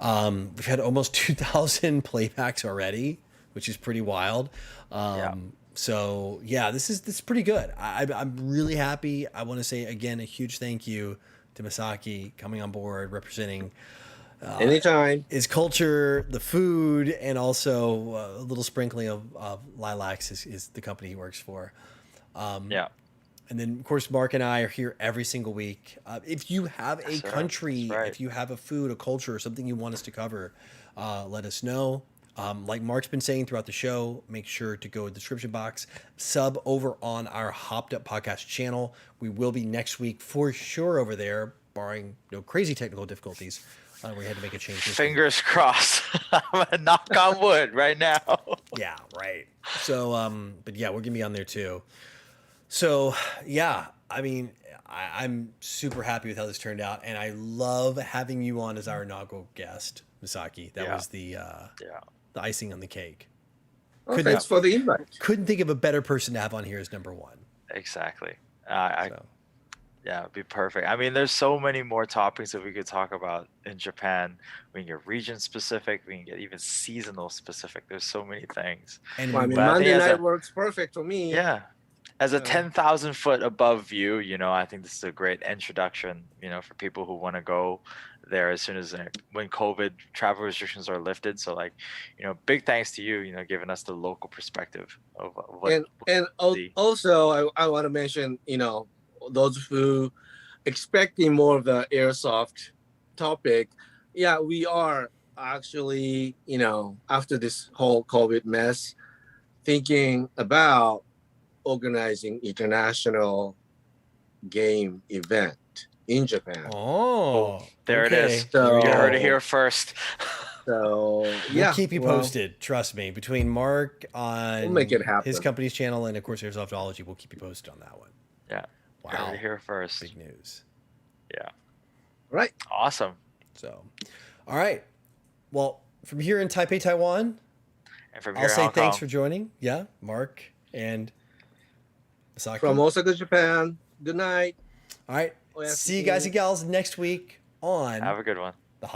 We've had almost 2,000 playbacks already, which is pretty wild. Yeah. So yeah, this is pretty good. I'm really happy. I want to say again a huge thank you to Misaki coming on board, representing Anytime. his culture, the food, and also a little sprinkling of Lilacs is the company he works for. Yeah. And then, of course, Mark and I are here every single week. If you have a Yes, sir. country, That's right. if you have a food, a culture, or something you want us to cover, let us know. Like Mark's been saying throughout the show, make sure to go to the description box, sub over on our HoppedUp podcast channel. We will be next week for sure over there, barring no crazy technical difficulties. We had to make a change. this week. Fingers crossed. I'm gonna knock on wood right now. Yeah, right. So, but yeah, we're gonna be on there too. So, yeah, I mean, I'm super happy with how this turned out, and I love having you on as our inaugural guest, Misaki. That Yeah. was the icing on the cake. Oh, Couldn't- thanks for the invite. Couldn't think of a better person to have on here as number one. Exactly. So, Yeah, it'd be perfect. I mean, there's so many more topics that we could talk about in Japan. We can get region specific. We can get even seasonal specific. There's so many things. and Well, I we mean, But I think Monday as night a- works perfect for me. Yeah. As a Yeah. 10,000 foot above view, I think this is a great introduction, for people who want to go there as soon as when COVID travel restrictions are lifted. So big thanks to you, giving us the local perspective of what. and the- also, I want to mention, those who expecting more of the airsoft topic. Yeah, we are actually, after this whole COVID mess, thinking about organizing international game event in Japan. oh, There it okay. is. So- You heard it here first. So yeah, We'll keep you well, posted. Trust me. Between Mark on We'll make it happen. his company's channel and of course Airsoftology, we'll keep you posted on that one. Yeah. You Wow, heard it here first. big news. Yeah. Right. Awesome. So, all right. Well, from here in Taipei, Taiwan, And from I'll here, say Hong thanks Kong, for joining. Yeah, Mark and Misaki. From Osaka, Japan. Good night. All right. Oyasumi. See you guys and gals next week on have a good one.